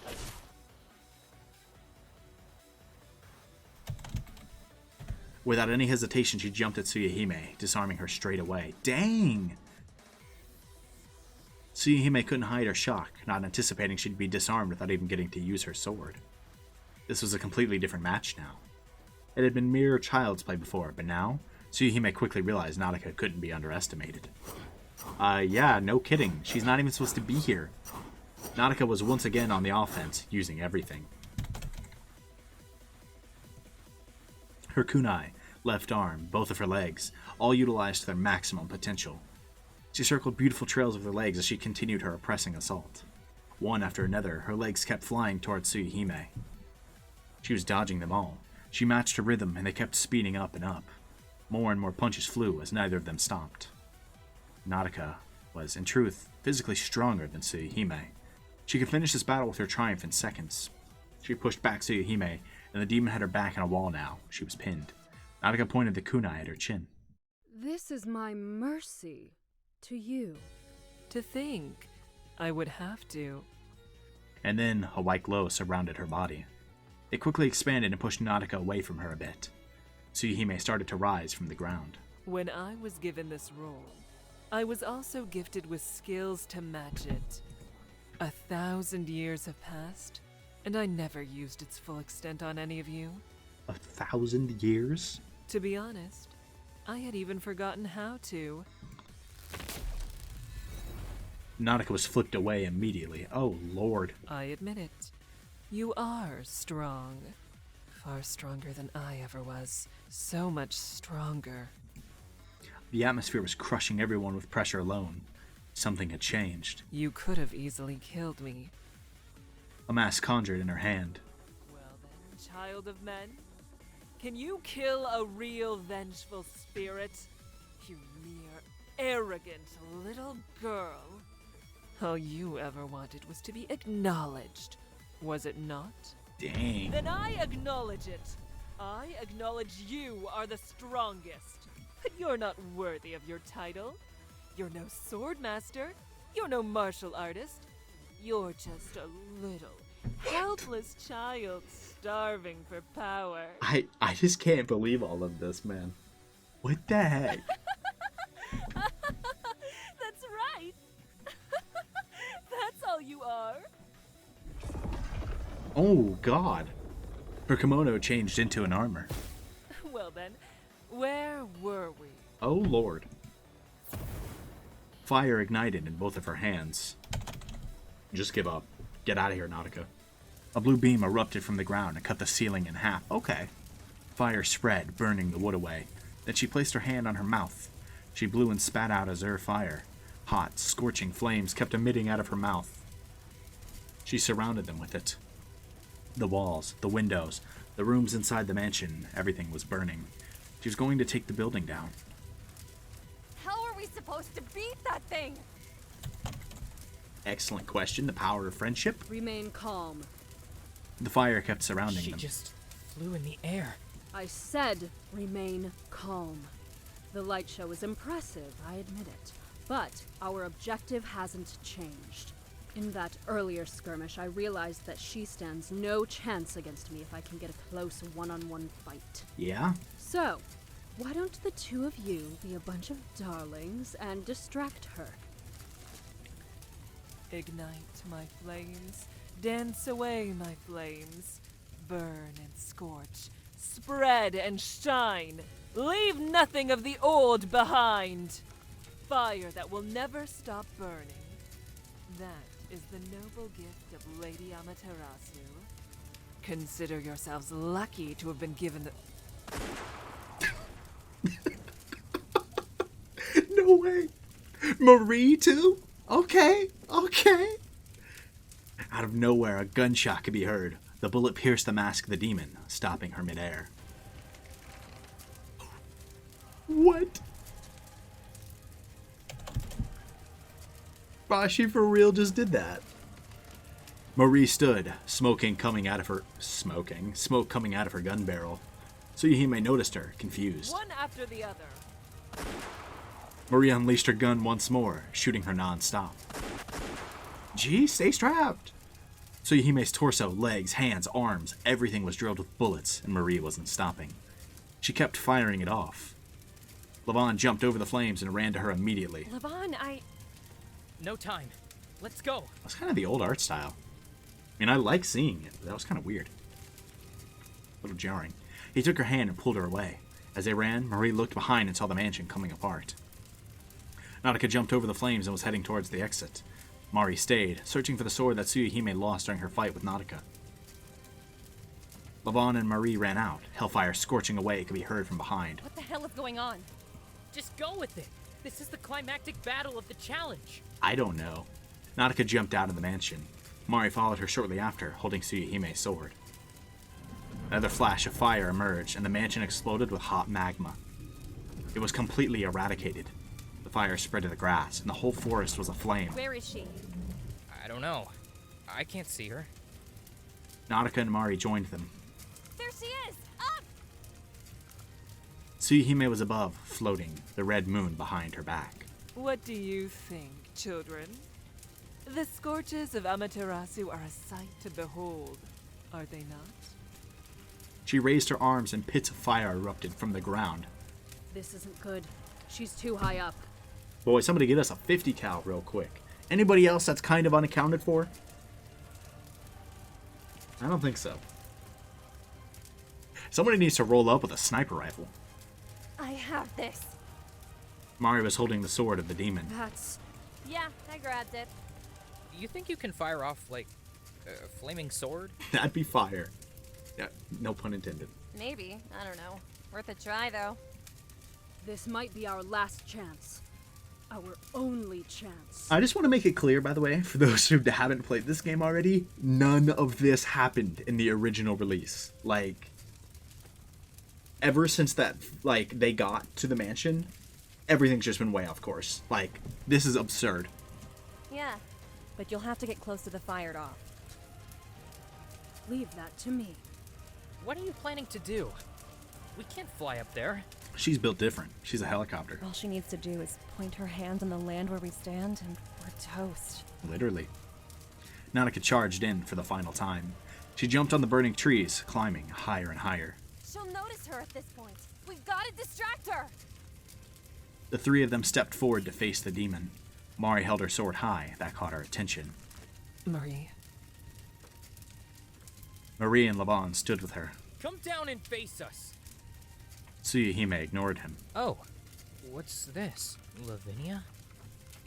Without any hesitation, she jumped at Suiyohime, disarming her straight away. Dang! Suiyohime couldn't hide her shock, not anticipating she'd be disarmed without even getting to use her sword. This was a completely different match now. It had been mere child's play before, but now, Suiyohime quickly realized Nautica couldn't be underestimated. Yeah, no kidding. She's not even supposed to be here. Nautica was once again on the offense, using everything. Her kunai, left arm, both of her legs, all utilized to their maximum potential. She circled beautiful trails with her legs as she continued her oppressing assault. One after another, her legs kept flying towards Suiyohime. She was dodging them all. She matched her rhythm, and they kept speeding up and up. More and more punches flew as neither of them stopped. Nautica was, in truth, physically stronger than Suiyohime. She could finish this battle with her triumph in seconds. She pushed back Suiyohime, and the demon had her back on a wall now. She was pinned. Nautica pointed the kunai at her chin. This is my mercy to you. To think I would have to. And then a white glow surrounded her body. It quickly expanded and pushed Nautica away from her a bit. Suiyohime started to rise from the ground. When I was given this role, I was also gifted with skills to match it. 1,000 years have passed, and I never used its full extent on any of you. 1,000 years? To be honest, I had even forgotten how to. Nautica was flipped away immediately. Oh, Lord. I admit it. You are strong. Far stronger than I ever was. So much stronger. The atmosphere was crushing everyone with pressure alone. Something had changed. You could have easily killed me. A mask conjured in her hand. Well then, child of men, can you kill a real vengeful spirit? You mere, arrogant little girl. All you ever wanted was to be acknowledged, was it not? Dang. Then I acknowledge it. I acknowledge you are the strongest. But you're not worthy of your title. You're no sword master. You're no martial artist. You're just a little, helpless child starving for power. I just can't believe all of this, man. What the heck? That's right. That's all you are. Oh, God. Her kimono changed into an armor. Well then, where were we? Oh, Lord. Fire ignited in both of her hands. Just give up. Get out of here, Nautica. A blue beam erupted from the ground and cut the ceiling in half. Okay. Fire spread, burning the wood away. Then she placed her hand on her mouth. She blew and spat out azure fire. Hot, scorching flames kept emitting out of her mouth. She surrounded them with it. The walls, the windows, the rooms inside the mansion, everything was burning. She was going to take the building down. How are we supposed to beat that thing? Excellent question. The power of friendship. Remain calm. The fire kept surrounding She them. just flew in the air. I said remain calm. The light show is impressive, I admit it. But our objective hasn't changed. In that earlier skirmish, I realized that she stands no chance against me if I can get a close one-on-one fight. Yeah? So, why don't the two of you be a bunch of darlings and distract her? Ignite my flames, dance away my flames, burn and scorch, spread and shine, leave nothing of the old behind. Fire that will never stop burning. That is the noble gift of Lady Amaterasu. Consider yourselves lucky to have been given the... No way. Marie, too? Okay. Out of nowhere, a gunshot could be heard. The bullet pierced the mask of the demon, stopping her midair. What? She for real just did that. Marie stood, smoke coming out of her gun barrel. Suiyohime noticed her, confused. One after the other. Marie unleashed her gun once more, shooting her non-stop. Gee, stay strapped. Suiyohime's torso, legs, hands, arms, everything was drilled with bullets, and Marie wasn't stopping. She kept firing it off. Levon jumped over the flames and ran to her immediately. Levon, No time. Let's go. That's kind of the old art style. I mean, I like seeing it, but that was kind of weird. A little jarring. He took her hand and pulled her away. As they ran, Marie looked behind and saw the mansion coming apart. Nautica jumped over the flames and was heading towards the exit. Mari stayed, searching for the sword that Suiyohime lost during her fight with Nautica. Levon and Marie ran out. Hellfire scorching away could be heard from behind. What the hell is going on? Just go with it. This is the climactic battle of the challenge. I don't know. Nautica jumped out of the mansion. Mari followed her shortly after, holding Suiyohime's sword. Another flash of fire emerged, and the mansion exploded with hot magma. It was completely eradicated. The fire spread to the grass, and the whole forest was aflame. Where is she? I don't know. I can't see her. Nautica and Mari joined them. There she is! Up! Suiyohime was above, floating, the red moon behind her back. What do you think, children? The scorches of Amaterasu are a sight to behold, are they not? She raised her arms and pits of fire erupted from the ground. This isn't good. She's too high up. Boy, somebody get us a 50 cal real quick. Anybody else that's kind of unaccounted for? I don't think so. Somebody needs to roll up with a sniper rifle. I have this. Mari was holding the sword of the demon. That's... Yeah, I grabbed it. You think you can fire off, like, a flaming sword? That'd be fire. Yeah, no pun intended. Maybe. I don't know. Worth a try, though. This might be our last chance. Our only chance. I just want to make it clear, by the way, for those who haven't played this game already, none of this happened in the original release. Like, ever since that, like, they got to the mansion, everything's just been way off course. Like, this is absurd. Yeah, but you'll have to get close to the fired off. Leave that to me. What are you planning to do? We can't fly up there. She's built different. She's a helicopter. All she needs to do is point her hand on the land where we stand, and we're toast. Literally. Nautica charged in for the final time. She jumped on the burning trees, climbing higher and higher. She'll notice her at this point. We've got to distract her. The three of them stepped forward to face the demon. Mari held her sword high. That caught her attention. Marie. Marie and Levon stood with her. Come down and face us. Suiyohime ignored him. Oh, what's this? Lavinia?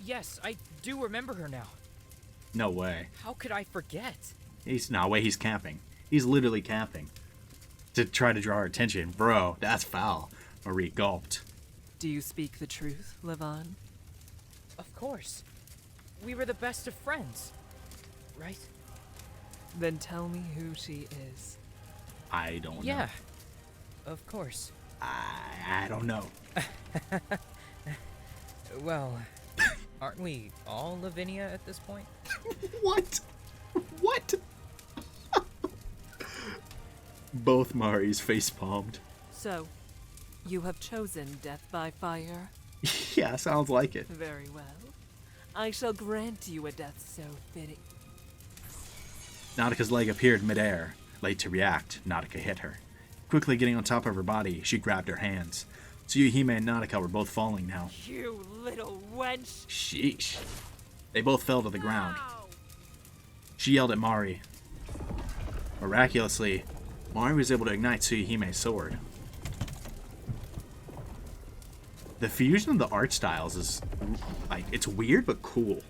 Yes, I do remember her now. No way. How could I forget? No way, he's camping. He's literally camping. To try to draw her attention. Bro, that's foul. Marie gulped. Do you speak the truth, Levon? Of course. We were the best of friends. Right? Then tell me who she is. I don't know. Yeah, of course. I don't know. Well, aren't we all Lavinia at this point? What? What? Both Mari's face palmed. So, you have chosen death by fire? Yeah, sounds like it. Very well. I shall grant you a death so fitting. Nautica's leg appeared midair. Late to react, Nautica hit her. Quickly getting on top of her body, she grabbed her hands. Suiyohime and Nautica were both falling now. You little wench! Sheesh. They both fell to the ground. She yelled at Mari. Miraculously, Mari was able to ignite Suiyohime's sword. The fusion of the art styles is, like, it's weird but cool.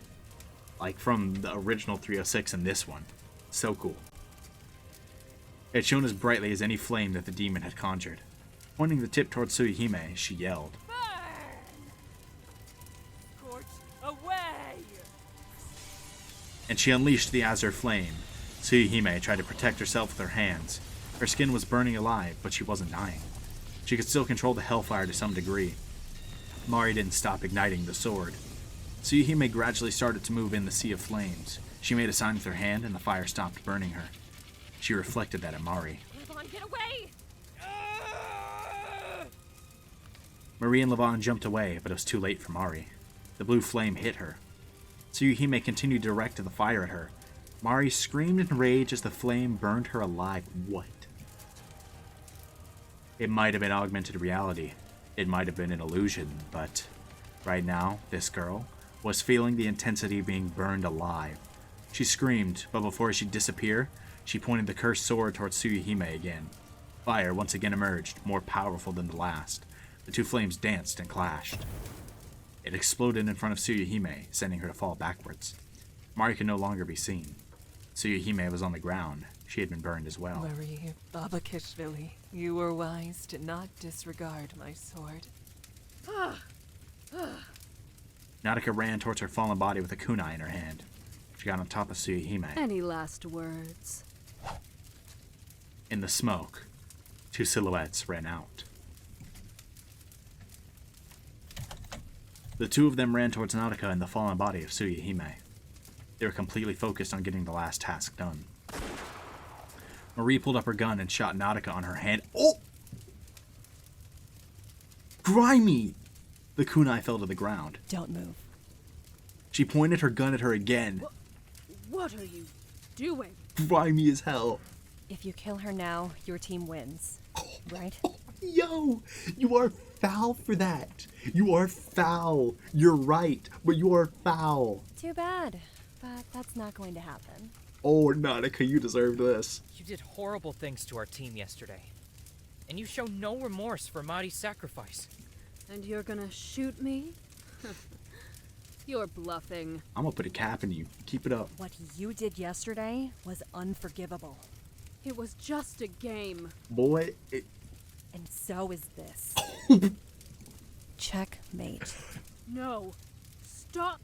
Like, from the original 306 and this one. So cool. It shone as brightly as any flame that the demon had conjured. Pointing the tip towards Suiyohime, she yelled. Scorch away! And she unleashed the azure flame. Suiyohime tried to protect herself with her hands. Her skin was burning alive, but she wasn't dying. She could still control the hellfire to some degree. Mari didn't stop igniting the sword. Suiyohime gradually started to move in the sea of flames. She made a sign with her hand and the fire stopped burning her. She reflected that at Mari. Levon, get away! Marie and Levon jumped away, but it was too late for Mari. The blue flame hit her. Suiyohime continued to direct the fire at her. Mari screamed in rage as the flame burned her alive. What? It might have been augmented reality. It might have been an illusion, but right now, this girl was feeling the intensity of being burned alive. She screamed, but before she'd disappear, she pointed the cursed sword towards Suiyohime again. Fire once again emerged, more powerful than the last. The two flames danced and clashed. It exploded in front of Suiyohime, sending her to fall backwards. Mari could no longer be seen. Suiyohime was on the ground, she had been burned as well. Marie Babakishvili, you were wise to not disregard my sword. Nautica ran towards her fallen body with a kunai in her hand. She got on top of Suiyohime. Any last words? In the smoke, two silhouettes ran out. The two of them ran towards Nautica and the fallen body of Suiyohime. They were completely focused on getting the last task done. Marie pulled up her gun and shot Nautica on her hand. Oh! Grimy! The kunai fell to the ground. Don't move. She pointed her gun at her again. What are you doing? Grimy as hell. If you kill her now, your team wins. Right? Yo! You are foul for that. You are foul. You're right, but you are foul. Too bad. But that's not going to happen. Oh, Nautica, you deserve this. You did horrible things to our team yesterday. And you show no remorse for Mari's sacrifice. And you're gonna shoot me? You're bluffing. I'm gonna put a cap in you. Keep it up. What you did yesterday was unforgivable. It was just a game. Boy, And so is this. Checkmate. No. Stop.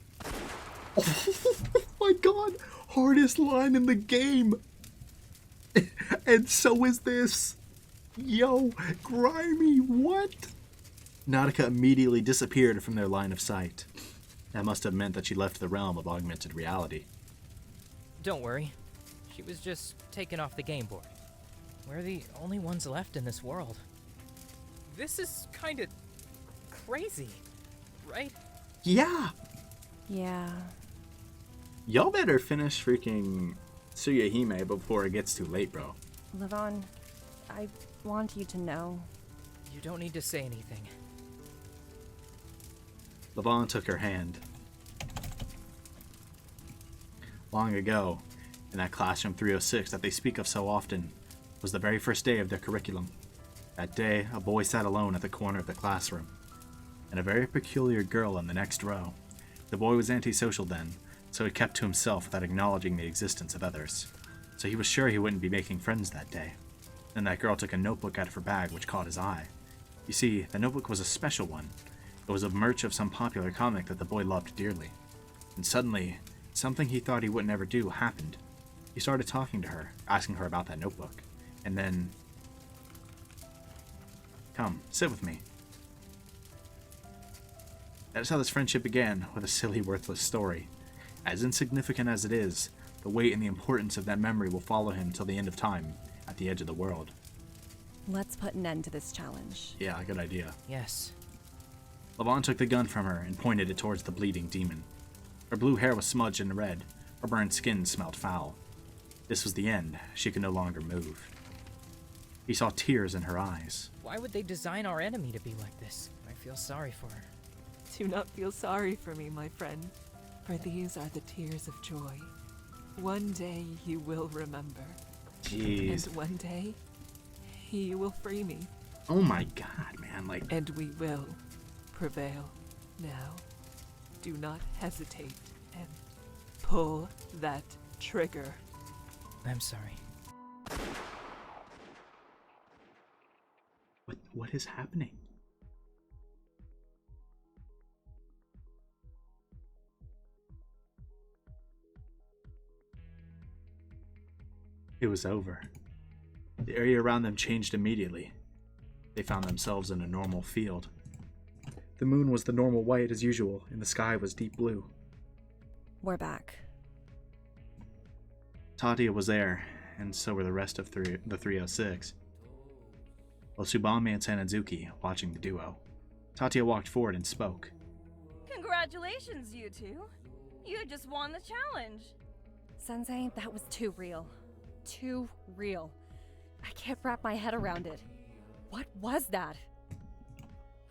Oh my god! Hardest line in the game! And so is this! Yo, Grimy, what? Nautica immediately disappeared from their line of sight. That must have meant that she left the realm of augmented reality. Don't worry. She was just taken off the game board. We're the only ones left in this world. This is kinda crazy, right? Yeah! Yeah. Y'all better finish freaking Suiyohime before it gets too late, bro. Levon, I want you to know. You don't need to say anything. Levon took her hand. Long ago, in that classroom 306 that they speak of so often, was the very first day of their curriculum. That day, a boy sat alone at the corner of the classroom, and a very peculiar girl in the next row. The boy was antisocial then, so he kept to himself without acknowledging the existence of others. So he was sure he wouldn't be making friends that day. Then that girl took a notebook out of her bag which caught his eye. You see, the notebook was a special one. It was a merch of some popular comic that the boy loved dearly. And suddenly, something he thought he would never do happened. He started talking to her, asking her about that notebook. And then... Come, sit with me. That is how this friendship began, with a silly, worthless story. As insignificant as it is, the weight and the importance of that memory will follow him till the end of time, at the edge of the world. Let's put an end to this challenge. Yeah, good idea. Yes. Levon took the gun from her and pointed it towards the bleeding demon. Her blue hair was smudged and red. Her burned skin smelled foul. This was the end. She could no longer move. He saw tears in her eyes. Why would they design our enemy to be like this? I feel sorry for her. Do not feel sorry for me, my friend, for these are the tears of joy. One day you will remember. Jeez. And one day, he will free me. Oh my god, man, like... And we will prevail. Now, do not hesitate and pull that trigger. I'm sorry. What is happening? It was over. The area around them changed immediately. They found themselves in a normal field. The moon was the normal white as usual, and the sky was deep blue. We're back. Tatia was there, and so were the rest of the 306. While Tsubame and Sanazuki watching the duo, Tatia walked forward and spoke. Congratulations, you two. You just won the challenge. Sensei, that was too real. Too real. I can't wrap my head around it. What was that?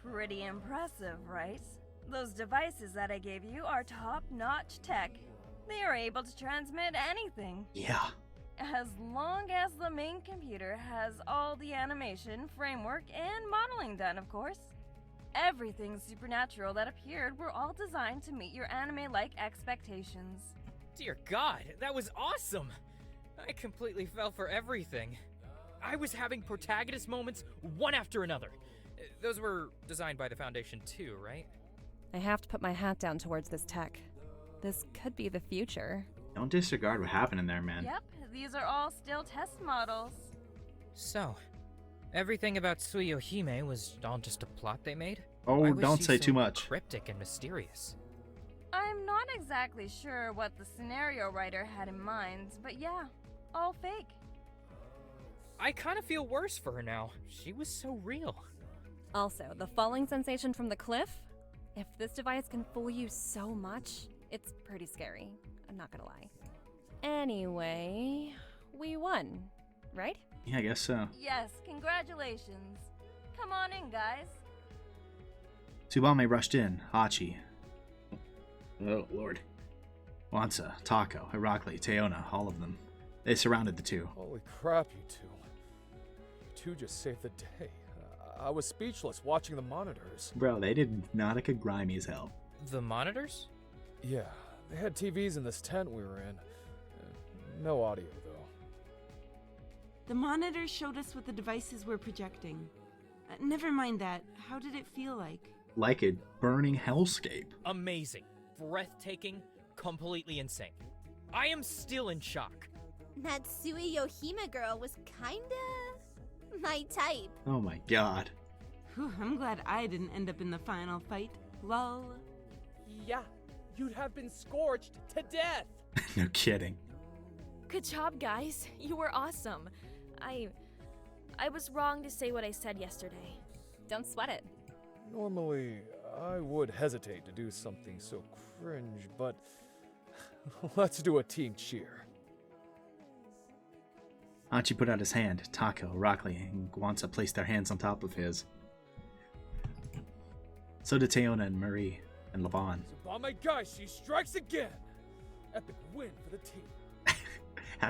Pretty impressive, right? Those devices that I gave you are top-notch tech. They are able to transmit anything. Yeah. As long as the main computer has all the animation, framework, and modeling done, of course. Everything supernatural that appeared were all designed to meet your anime-like expectations. Dear God, that was awesome! I completely fell for everything. I was having protagonist moments one after another. Those were designed by the Foundation too, right? I have to put my hat down towards this tech. This could be the future. Don't disregard what happened in there, man. Yep, these are all still test models. So, everything about Suiyohime was all just a plot they made? Oh, Why was don't she say so too much. Cryptic and mysterious. I'm not exactly sure what the scenario writer had in mind, but yeah, all fake. I kind of feel worse for her now. She was so real. Also, the falling sensation from the cliff? If this device can fool you so much, it's pretty scary. I'm not gonna lie. Anyway, we won, right? Yeah, I guess so. Yes, congratulations. Come on in, guys. Tsubame rushed in. Hachi. Oh, Lord. Wansa, Tako, Herakli, Teona, all of them. They surrounded the two. Holy crap, you two. You two just saved the day. I was speechless watching the monitors. Bro, they did Nautica grimy as hell. The monitors? Yeah, they had TVs in this tent we were in. No audio, though. The monitors showed us what the devices were projecting. Never mind that. How did it feel like? Like a burning hellscape. Amazing. Breathtaking. Completely insane. I am still in shock. That Suiyohime girl was kinda my type. Oh my god. Whew, I'm glad I didn't end up in the final fight. Lol. Yeah, you'd have been scorched to death. No kidding. Good job, guys. You were awesome. I was wrong to say what I said yesterday. Don't sweat it. Normally, I would hesitate to do something so cringe, but let's do a team cheer. Hachi put out his hand. Tako, Herakli, and Gwansa placed their hands on top of his. So did Teona and Marie and Levon. Oh my gosh, she strikes again! Epic win for the team.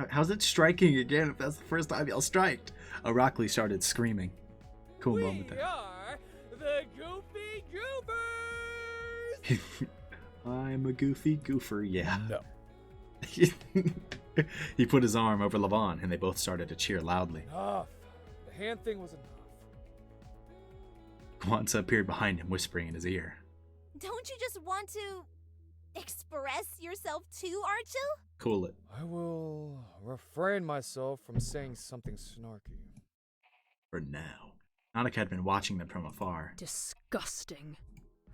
How's it striking again if that's the first time y'all striked? Herakli started screaming. Cool moment We there. are the Goofy Goofers! I'm a goofy goofer, yeah. No. He put his arm over Levon and they both started to cheer loudly. Enough. The hand thing was enough. Gwansa appeared behind him, whispering in his ear. Don't you just want to express yourself too, Archil? Cool it. I will refrain myself from saying something snarky. For now. Nautica had been watching them from afar. Disgusting.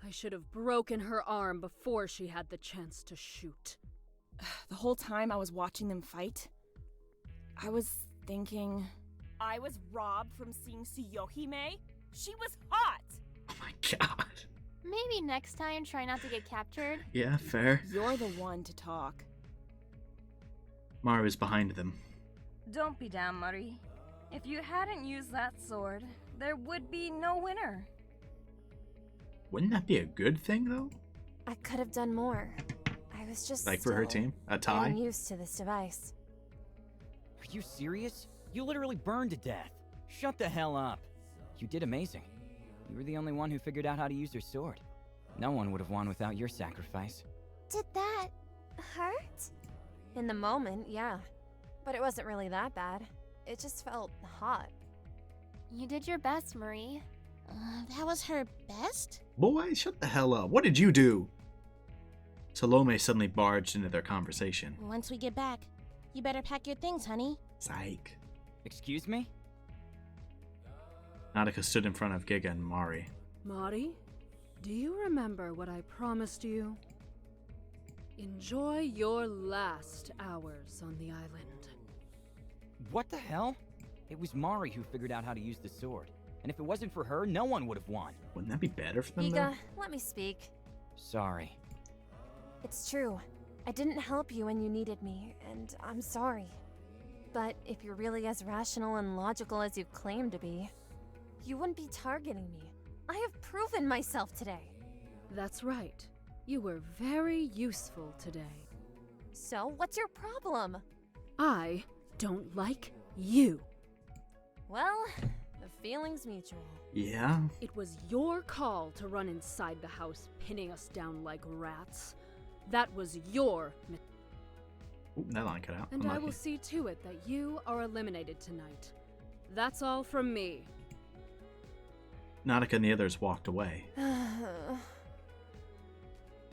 I should have broken her arm before she had the chance to shoot. The whole time I was watching them fight, I was thinking... I was robbed from seeing Suiyohime. She was hot! Oh my god. Maybe next time try not to get captured. Yeah, fair. You're the one to talk. Mari was behind them. Don't be down, Mari. If you hadn't used that sword, there would be no winner. Wouldn't that be a good thing, though? I could have done more. I was just Like for her still team? A tie? getting used to this device. Are you serious? You literally burned to death. Shut the hell up. You did amazing. You were the only one who figured out how to use your sword. No one would have won without your sacrifice. Did that hurt? In the moment, yeah. But it wasn't really that bad. It just felt hot. You did your best, Marie. That was her best? Boy, shut the hell up. What did you do? Salome suddenly barged into their conversation. Once we get back, you better pack your things, honey. Psych. Excuse me? Nautica stood in front of Giga and Mari. Mari, do you remember what I promised you? Enjoy your last hours on the island. What the hell? It was Mari who figured out how to use the sword. And if it wasn't for her, no one would have won. Wouldn't that be better for them, Giga, let me speak. Sorry. It's true. I didn't help you when you needed me, and I'm sorry. But if you're really as rational and logical as you claim to be, you wouldn't be targeting me. I have proven myself today. That's right. You were very useful today. So, what's your problem? I don't like you. Well, the feeling's mutual. Yeah? It was your call to run inside the house, pinning us down like rats. That was your... Ooh, that line cut out. And I Unlucky. will see to it that you are eliminated tonight. That's all from me. Nautica and the others walked away.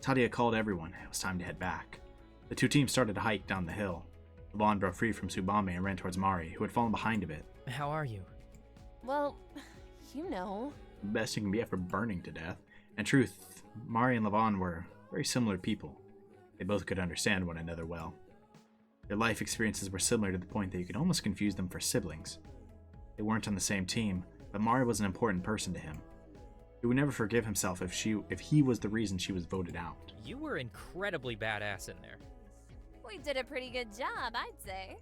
Tadia called everyone. It was time to head back. The two teams started to hike down the hill. Levon broke free from Suiyohime and ran towards Mari, who had fallen behind a bit. How are you? Well, you know. Best you can be after burning to death. In truth, Mari and Levon were very similar people. They both could understand one another well. Their life experiences were similar to the point that you could almost confuse them for siblings. They weren't on the same team, but Mari was an important person to him. He would never forgive himself if he was the reason she was voted out. You were incredibly badass in there. We did a pretty good job, I'd say.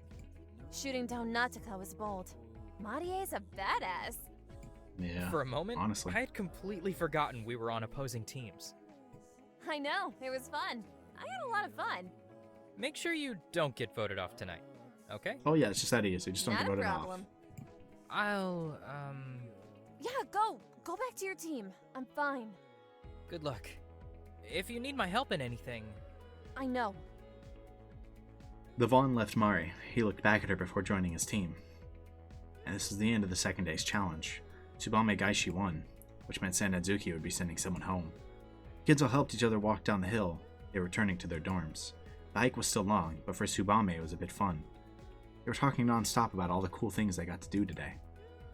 Shooting down Nautica was bold. Marie's a badass. Yeah, For a moment, honestly. I had completely forgotten we were on opposing teams. I know, it was fun. I had a lot of fun. Make sure you don't get voted off tonight, okay? Oh yeah, it's just that easy. Just don't Not get a voted problem. I'll, Yeah, go. Go back to your team. I'm fine. good luck. If you need my help in anything... I know. Levon left Mari. He looked back at her before joining his team. And this is the end of the second day's challenge. Tsubame Gaishi won, which meant Sanadzuki would be sending someone home. Kids all helped each other walk down the hill. They were returning to their dorms. The hike was still long, but for Tsubame it was a bit fun. They were talking non-stop about all the cool things they got to do today.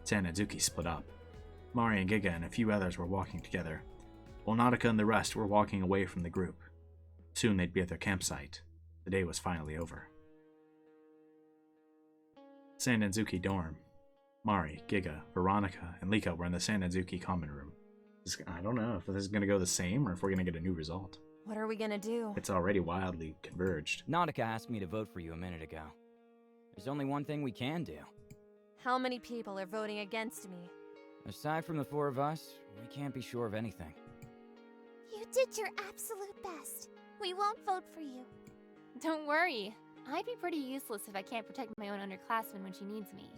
Sanadzuki split up. Mari and Giga and a few others were walking together, while Nautica and the rest were walking away from the group. Soon they'd be at their campsite. The day was finally over. Sanadzuki dorm. Mari, Giga, Veronica, and Liko were in the Sanadzuki common room. I don't know if this is going to go the same or if we're going to get a new result. What are we gonna do? It's already wildly converged. Nautica asked me to vote for you a minute ago. There's only one thing we can do. How many people are voting against me? Aside from the four of us, we can't be sure of anything. You did your absolute best. We won't vote for you. Don't worry. I'd be pretty useless if I can't protect my own underclassman when she needs me.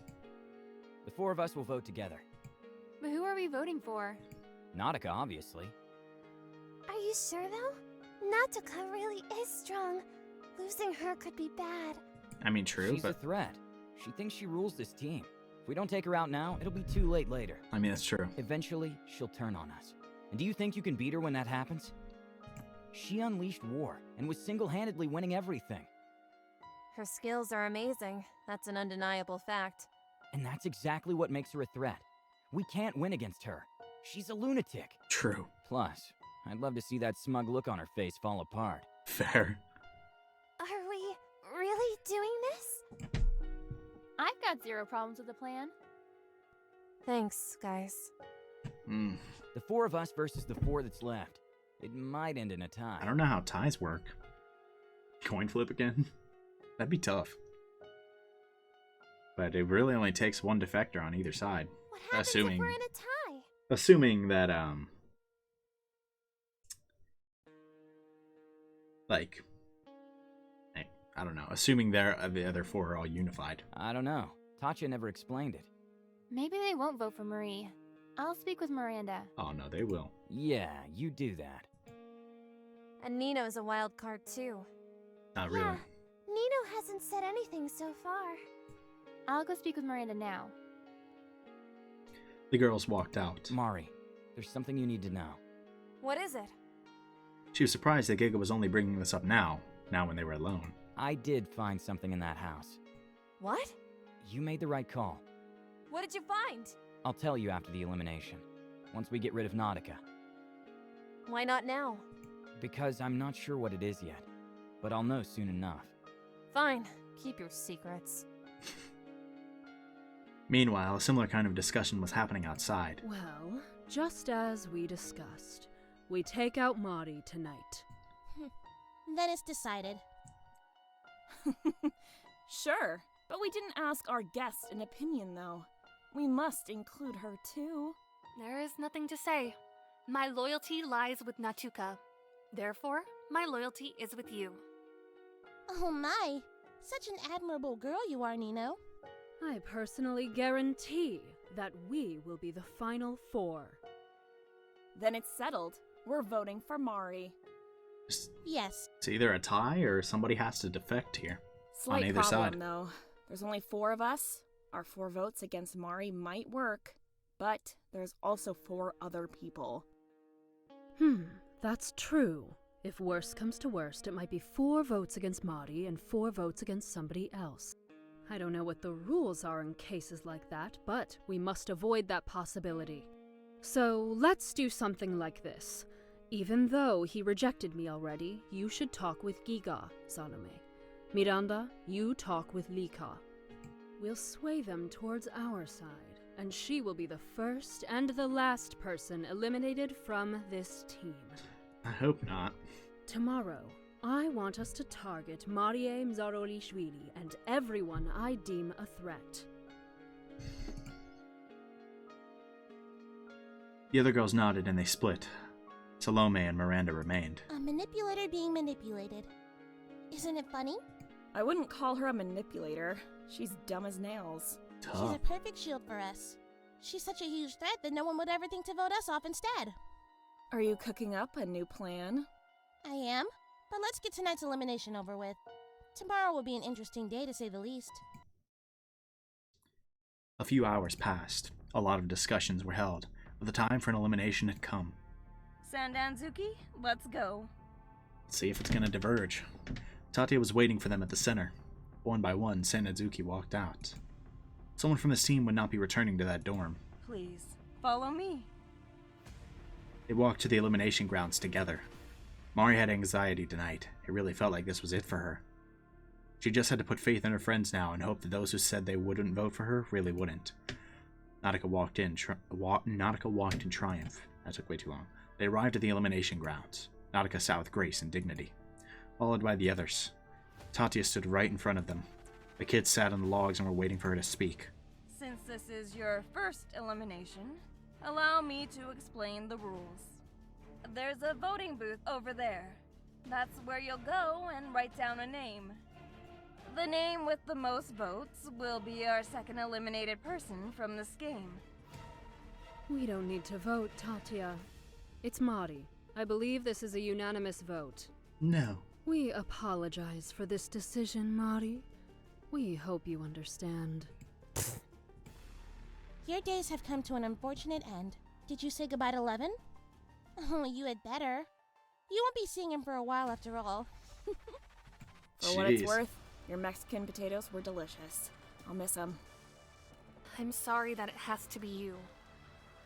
The four of us will vote together. But who are we voting for? Nautica, obviously. Are you sure though? Nautica really is strong. Losing her could be bad. I mean, true, She's but a threat. She thinks she rules this team. If we don't take her out now, it'll be too late later. I mean, that's true. Eventually, she'll turn on us. And do you think you can beat her when that happens? She unleashed war and was single-handedly winning everything. Her skills are amazing. That's an undeniable fact. And that's exactly what makes her a threat. We can't win against her. She's a lunatic. True. Plus, I'd love to see that smug look on her face fall apart. Fair. Are we really doing this? I've got zero problems with the plan. Thanks, guys. The four of us versus the four that's left. It might end in a tie. I don't know how ties work. Coin flip again? That'd be tough. But it really only takes one defector on either side. What happens if we're in a tie? Assuming that, like, I don't know. Assuming the other four are all unified. I don't know. Tatcha never explained it. Maybe they won't vote for Marie. I'll speak with Miranda. Oh, no, they will. Yeah, you do that. And Nino's a wild card too. Not really. Yeah. Nino hasn't said anything so far. I'll go speak with Miranda now. The girls walked out. Mari, there's something you need to know. What is it? She was surprised that Giga was only bringing this up now when they were alone. I did find something in that house. What? You made the right call. What did you find? I'll tell you after the elimination. Once we get rid of Nautica. Why not now? Because I'm not sure what it is yet. But I'll know soon enough. Fine. Keep your secrets. Meanwhile, a similar kind of discussion was happening outside. Well, just as we discussed, we take out Mari tonight. Then it's decided. Sure, but we didn't ask our guest an opinion, though. We must include her, too. There is nothing to say. My loyalty lies with Natuka. Therefore, my loyalty is with you. Oh my! Such an admirable girl you are, Nino. I personally guarantee that we will be the final four. Then it's settled. We're voting for Mari. Yes. It's either a tie or somebody has to defect here. Slight either problem, side. though. There's only 4 of us. Our 4 votes against Mari might work, but there's also 4 other people. That's true. If worst comes to worst, it might be 4 votes against Mari and 4 votes against somebody else. I don't know what the rules are in cases like that, but we must avoid that possibility. So let's do something like this. Even though he rejected me already, you should talk with Giga, Zanome. Miranda, you talk with Lika. We'll sway them towards our side, and she will be the first and the last person eliminated from this team. I hope not. Tomorrow, I want us to target Marie Mzarolishvili and everyone I deem a threat. The other girls nodded and they split. Salome and Miranda remained. A manipulator being manipulated. Isn't it funny? I wouldn't call her a manipulator. She's dumb as nails. She's a perfect shield for us. She's such a huge threat that no one would ever think to vote us off instead. Are you cooking up a new plan? I am, but let's get tonight's elimination over with. Tomorrow will be an interesting day to say the least. A few hours passed. A lot of discussions were held, but the time for an elimination had come. Sandanzuki, let's go. Let's see if it's gonna diverge. Tatia was waiting for them at the center. One by one, Sandanzuki walked out. Someone from his team would not be returning to that dorm. Please, follow me. They walked to the elimination grounds together. Mari had anxiety tonight. It really felt like this was it for her. She just had to put faith in her friends now and hope that those who said they wouldn't vote for her really wouldn't. Nautica walked in triumph. That took way too long. They arrived at the elimination grounds. Nautica sat with grace and dignity, followed by the others. Tatia stood right in front of them. The kids sat on the logs and were waiting for her to speak. Since this is your first elimination, allow me to explain the rules. There's a voting booth over there. That's where you'll go and write down a name. The name with the most votes will be our second eliminated person from this game. We don't need to vote, Tatia. It's Mari. I believe this is a unanimous vote. No. We apologize for this decision, Mari. We hope you understand. Your days have come to an unfortunate end. Did you say goodbye to Levin? Oh, you had better. You won't be seeing him for a while after all. For what it's worth, your Mexican potatoes were delicious. I'll miss them. I'm sorry that it has to be you.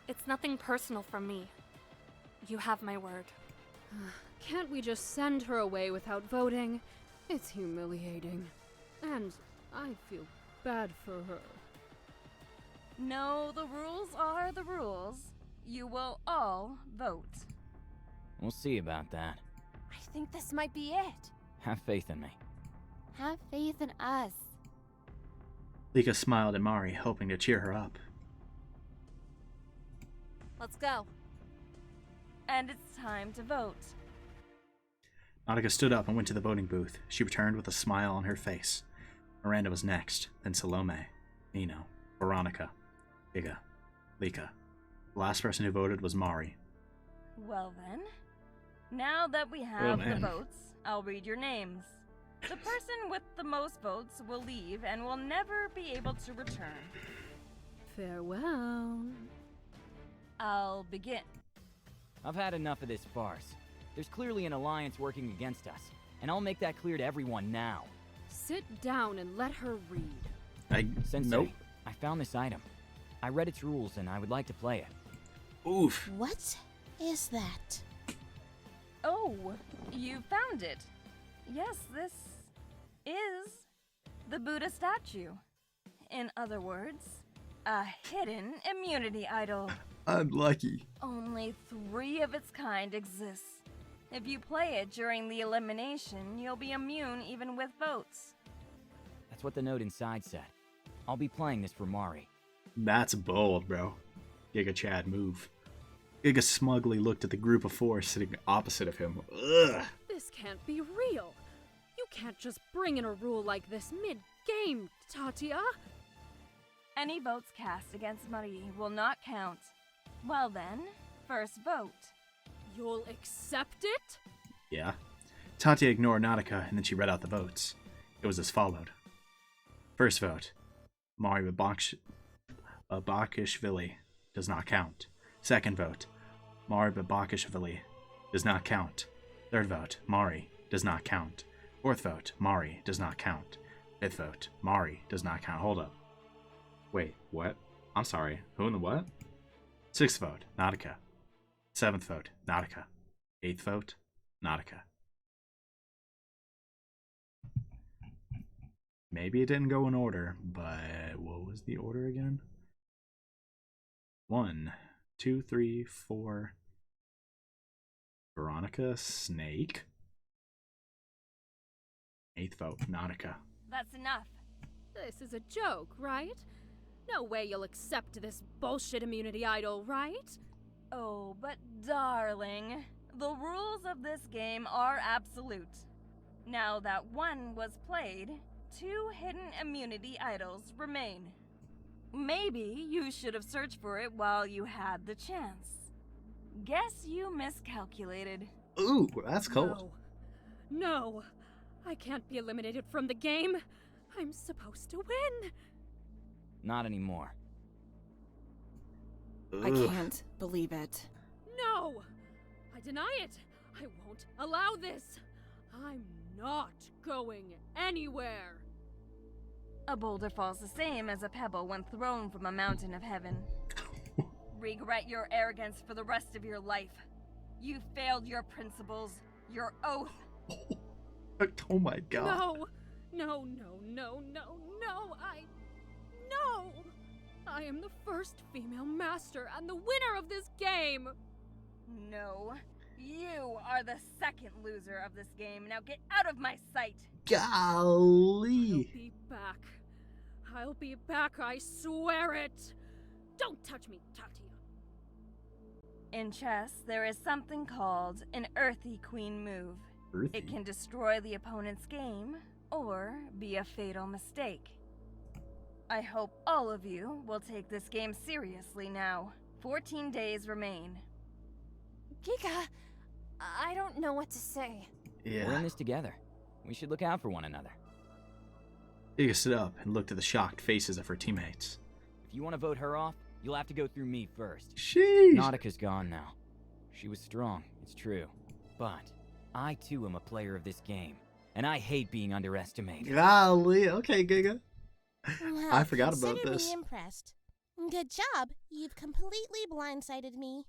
It's nothing personal from me. You have my word. Can't we just send her away without voting? It's humiliating. And I feel bad for her. No, the rules are the rules. You will all vote. We'll see about that. I think this might be it. Have faith in me. Have faith in us. Lika smiled at Mari, hoping to cheer her up. Let's go. And it's time to vote. Nautica stood up and went to the voting booth. She returned with a smile on her face. Miranda was next, then Salome, Nino, Veronica, Giga, Lika. The last person who voted was Mari. Well then, now that we have the votes, I'll read your names. The person with the most votes will leave and will never be able to return. Farewell. I'll begin. I've had enough of this farce. There's clearly an alliance working against us, and I'll make that clear to everyone now. Sit down and let her read. Sensei, Nope. I found this item. I read its rules and I would like to play it. Oof. What is that? Oh, you found it. Yes, this is the Buddha statue. In other words, a hidden immunity idol. Unlucky. Only 3 of its kind exists. If you play it during the elimination, you'll be immune even with votes. That's what the note inside said. I'll be playing this for Mari. That's bold, bro. Giga Chad move. Giga smugly looked at the group of 4 sitting opposite of him. Ugh. This can't be real. You can't just bring in a rule like this mid-game, Tatia. Any votes cast against Marie will not count. Well then, first vote. You'll accept it? Yeah. Tatia ignored Nautica and then she read out the votes. It was as followed. First vote, Mari Babakishvili does not count. Second vote, Mari Babakishvili does not count. Third vote, Mari does not count. Fourth vote, Mari does not count. Fifth vote, Mari does not count. Hold up. Wait, what? I'm sorry. Who in the what? Sixth vote, Nautica. Seventh vote, Nautica. Eighth vote, Nautica. Maybe it didn't go in order, but what was the order again? 1, 2, 3, 4. Veronica, Snake. Eighth vote, Nautica. That's enough. This is a joke, right? No way you'll accept this bullshit immunity idol, right? Oh, but darling, the rules of this game are absolute. Now that one was played, 2 hidden immunity idols remain. Maybe you should have searched for it while you had the chance. Guess you miscalculated. Ooh, that's cold. No, I can't be eliminated from the game. I'm supposed to win. Not anymore. I can't believe it. No! I deny it! I won't allow this! I'm not going anywhere! A boulder falls the same as a pebble when thrown from a mountain of heaven. Regret your arrogance for the rest of your life. You failed your principles, your oath. Oh my god. No! No! I am the first female master and the winner of this game! No. You are the second loser of this game. Now get out of my sight! Golly! I'll be back, I swear it! Don't touch me, Tatia! In chess, there is something called an earthy queen move. Earthy? It can destroy the opponent's game, or be a fatal mistake. I hope all of you will take this game seriously now. 14 days remain. Giga, I don't know what to say. Yeah. We're in this together. We should look out for one another. Giga stood up and looked at the shocked faces of her teammates. If you want to vote her off, you'll have to go through me first. Sheesh! Nautica's gone now. She was strong, it's true. But I too am a player of this game, and I hate being underestimated. Golly, okay, Giga. Well, I forgot about consider this. me impressed. Good job. You've completely blindsided me.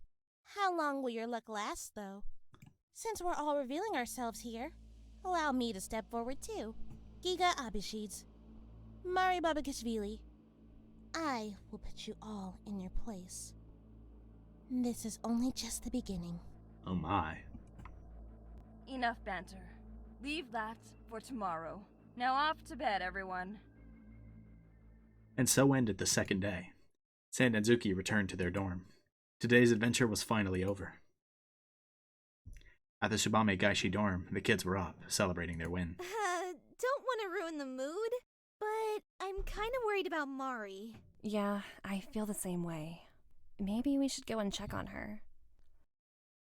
How long will your luck last, though? Since we're all revealing ourselves here, allow me to step forward too. Giga Abishids. Mari Babakishvili. I will put you all in your place. This is only just the beginning. Oh my. Enough banter. Leave that for tomorrow. Now off to bed, everyone. And so ended the second day. Sand and Zuki returned to their dorm. Today's adventure was finally over. At the Tsubame Gaishi dorm, the kids were up, celebrating their win. Don't want to ruin the mood, but I'm kind of worried about Mari. Yeah, I feel the same way. Maybe we should go and check on her.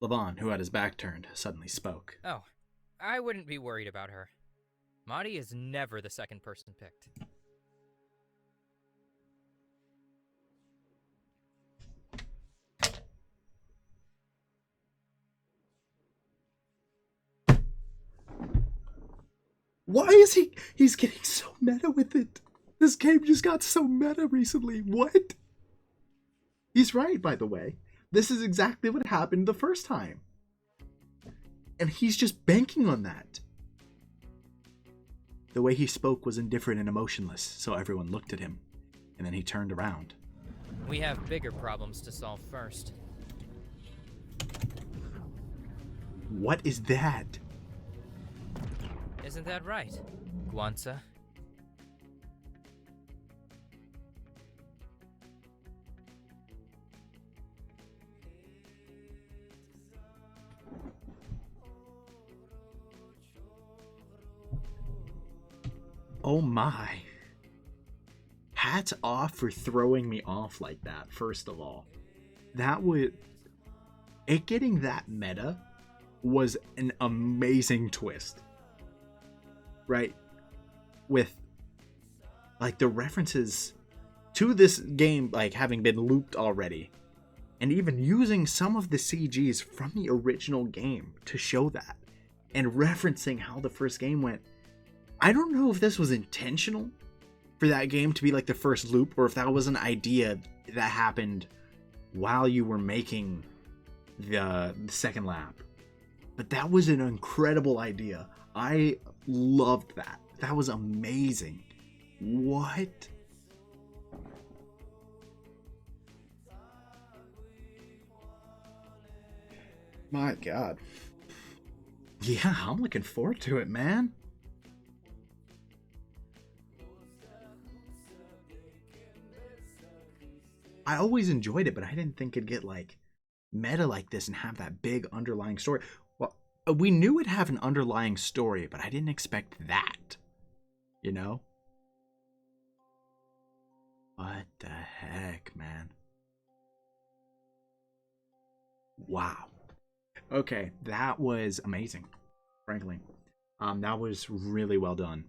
Levon, who had his back turned, suddenly spoke. Oh, I wouldn't be worried about her. Mari is never the second person picked. Why is he's getting so meta with it? This game just got so meta recently. What? He's right, by the way. This is exactly what happened the first time. And he's just banking on that. The way he spoke was indifferent and emotionless, so everyone looked at him. And then he turned around. We have bigger problems to solve first. What is that? Isn't that right, Guanza? Oh my. Hats off for throwing me off like that, first of all. That would... It getting that meta was an amazing twist. Right? with like the references to this game like having been looped already, and even using some of the CGs from the original game to show that, and referencing how the first game went. I don't know if this was intentional for that game to be like the first loop, or if that was an idea that happened while you were making the second lap. But that was an incredible idea. I loved that. That was amazing. What? My God. Yeah, I'm looking forward to it, man. I always enjoyed it, but I didn't think it'd get like meta like this and have that big underlying story. Well, we knew it'd have an underlying story, but I didn't expect that. You know? What the heck, man? Wow. Okay, that was amazing, frankly. That was really well done.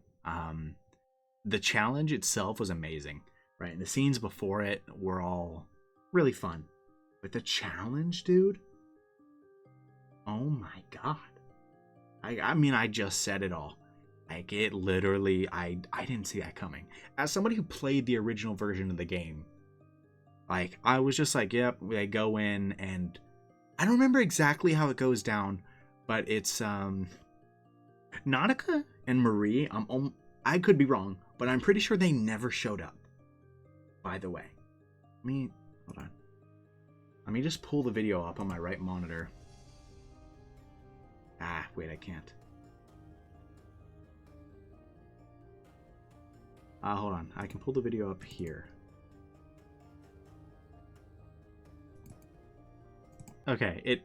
The challenge itself was amazing, right? And the scenes before it were all really fun. But the challenge, dude? Oh my God. I mean, I just said it all. Like, it literally, I didn't see that coming. As somebody who played the original version of the game, like, I was just like, yep, they go in, and I don't remember exactly how it goes down, but it's, Nautica and Marie, I could be wrong, but I'm pretty sure they never showed up, by the way. Hold on. Let me just pull the video up on my right monitor. Ah, wait, I can't. Hold on. I can pull the video up here. Okay,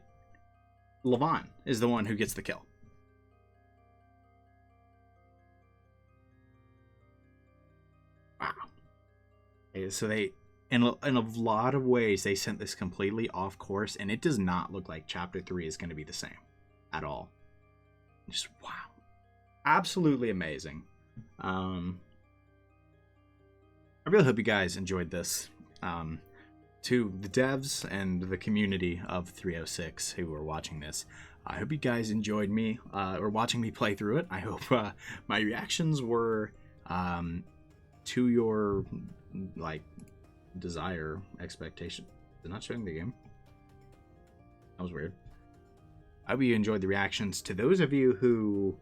Levon is the one who gets the kill. Wow. Okay, so they, in a lot of ways, they sent this completely off course, and it does not look like Chapter 3 is going to be the same at all. Just, wow. Absolutely amazing. I really hope you guys enjoyed this. To the devs and the community of 306 who were watching this, I hope you guys enjoyed me or watching me play through it. I hope my reactions were to your like desire, expectation. They're not showing the game. That was weird. I hope you enjoyed the reactions. To those of you who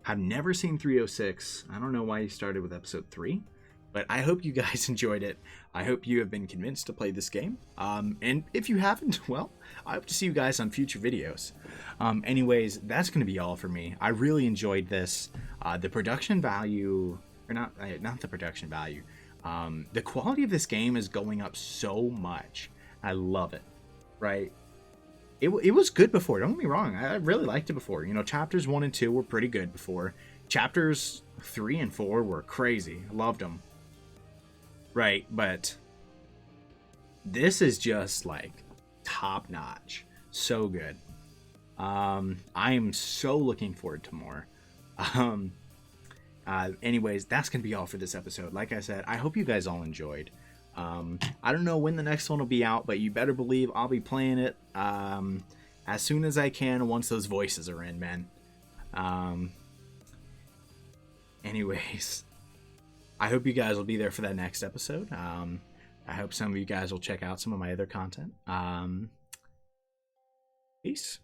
have never seen 306, I don't know why you started with episode 3. But I hope you guys enjoyed it. I hope you have been convinced to play this game. And if you haven't, well, I hope to see you guys on future videos. Anyways, that's going to be all for me. I really enjoyed this. The production value, or not the production value. The quality of this game is going up so much. I love it, right? It was good before. Don't get me wrong. I really liked it before. You know, chapters 1 and 2 were pretty good before. Chapters 3 and 4 were crazy. I loved them. Right, but this is just like top notch. So good. I am so looking forward to more. Anyways, that's gonna be all for this episode. Like I said, I hope you guys all enjoyed. I don't know when the next one will be out, but you better believe I'll be playing it as soon as I can once those voices are in, man. Anyways, I hope you guys will be there for that next episode. I hope some of you guys will check out some of my other content. Peace.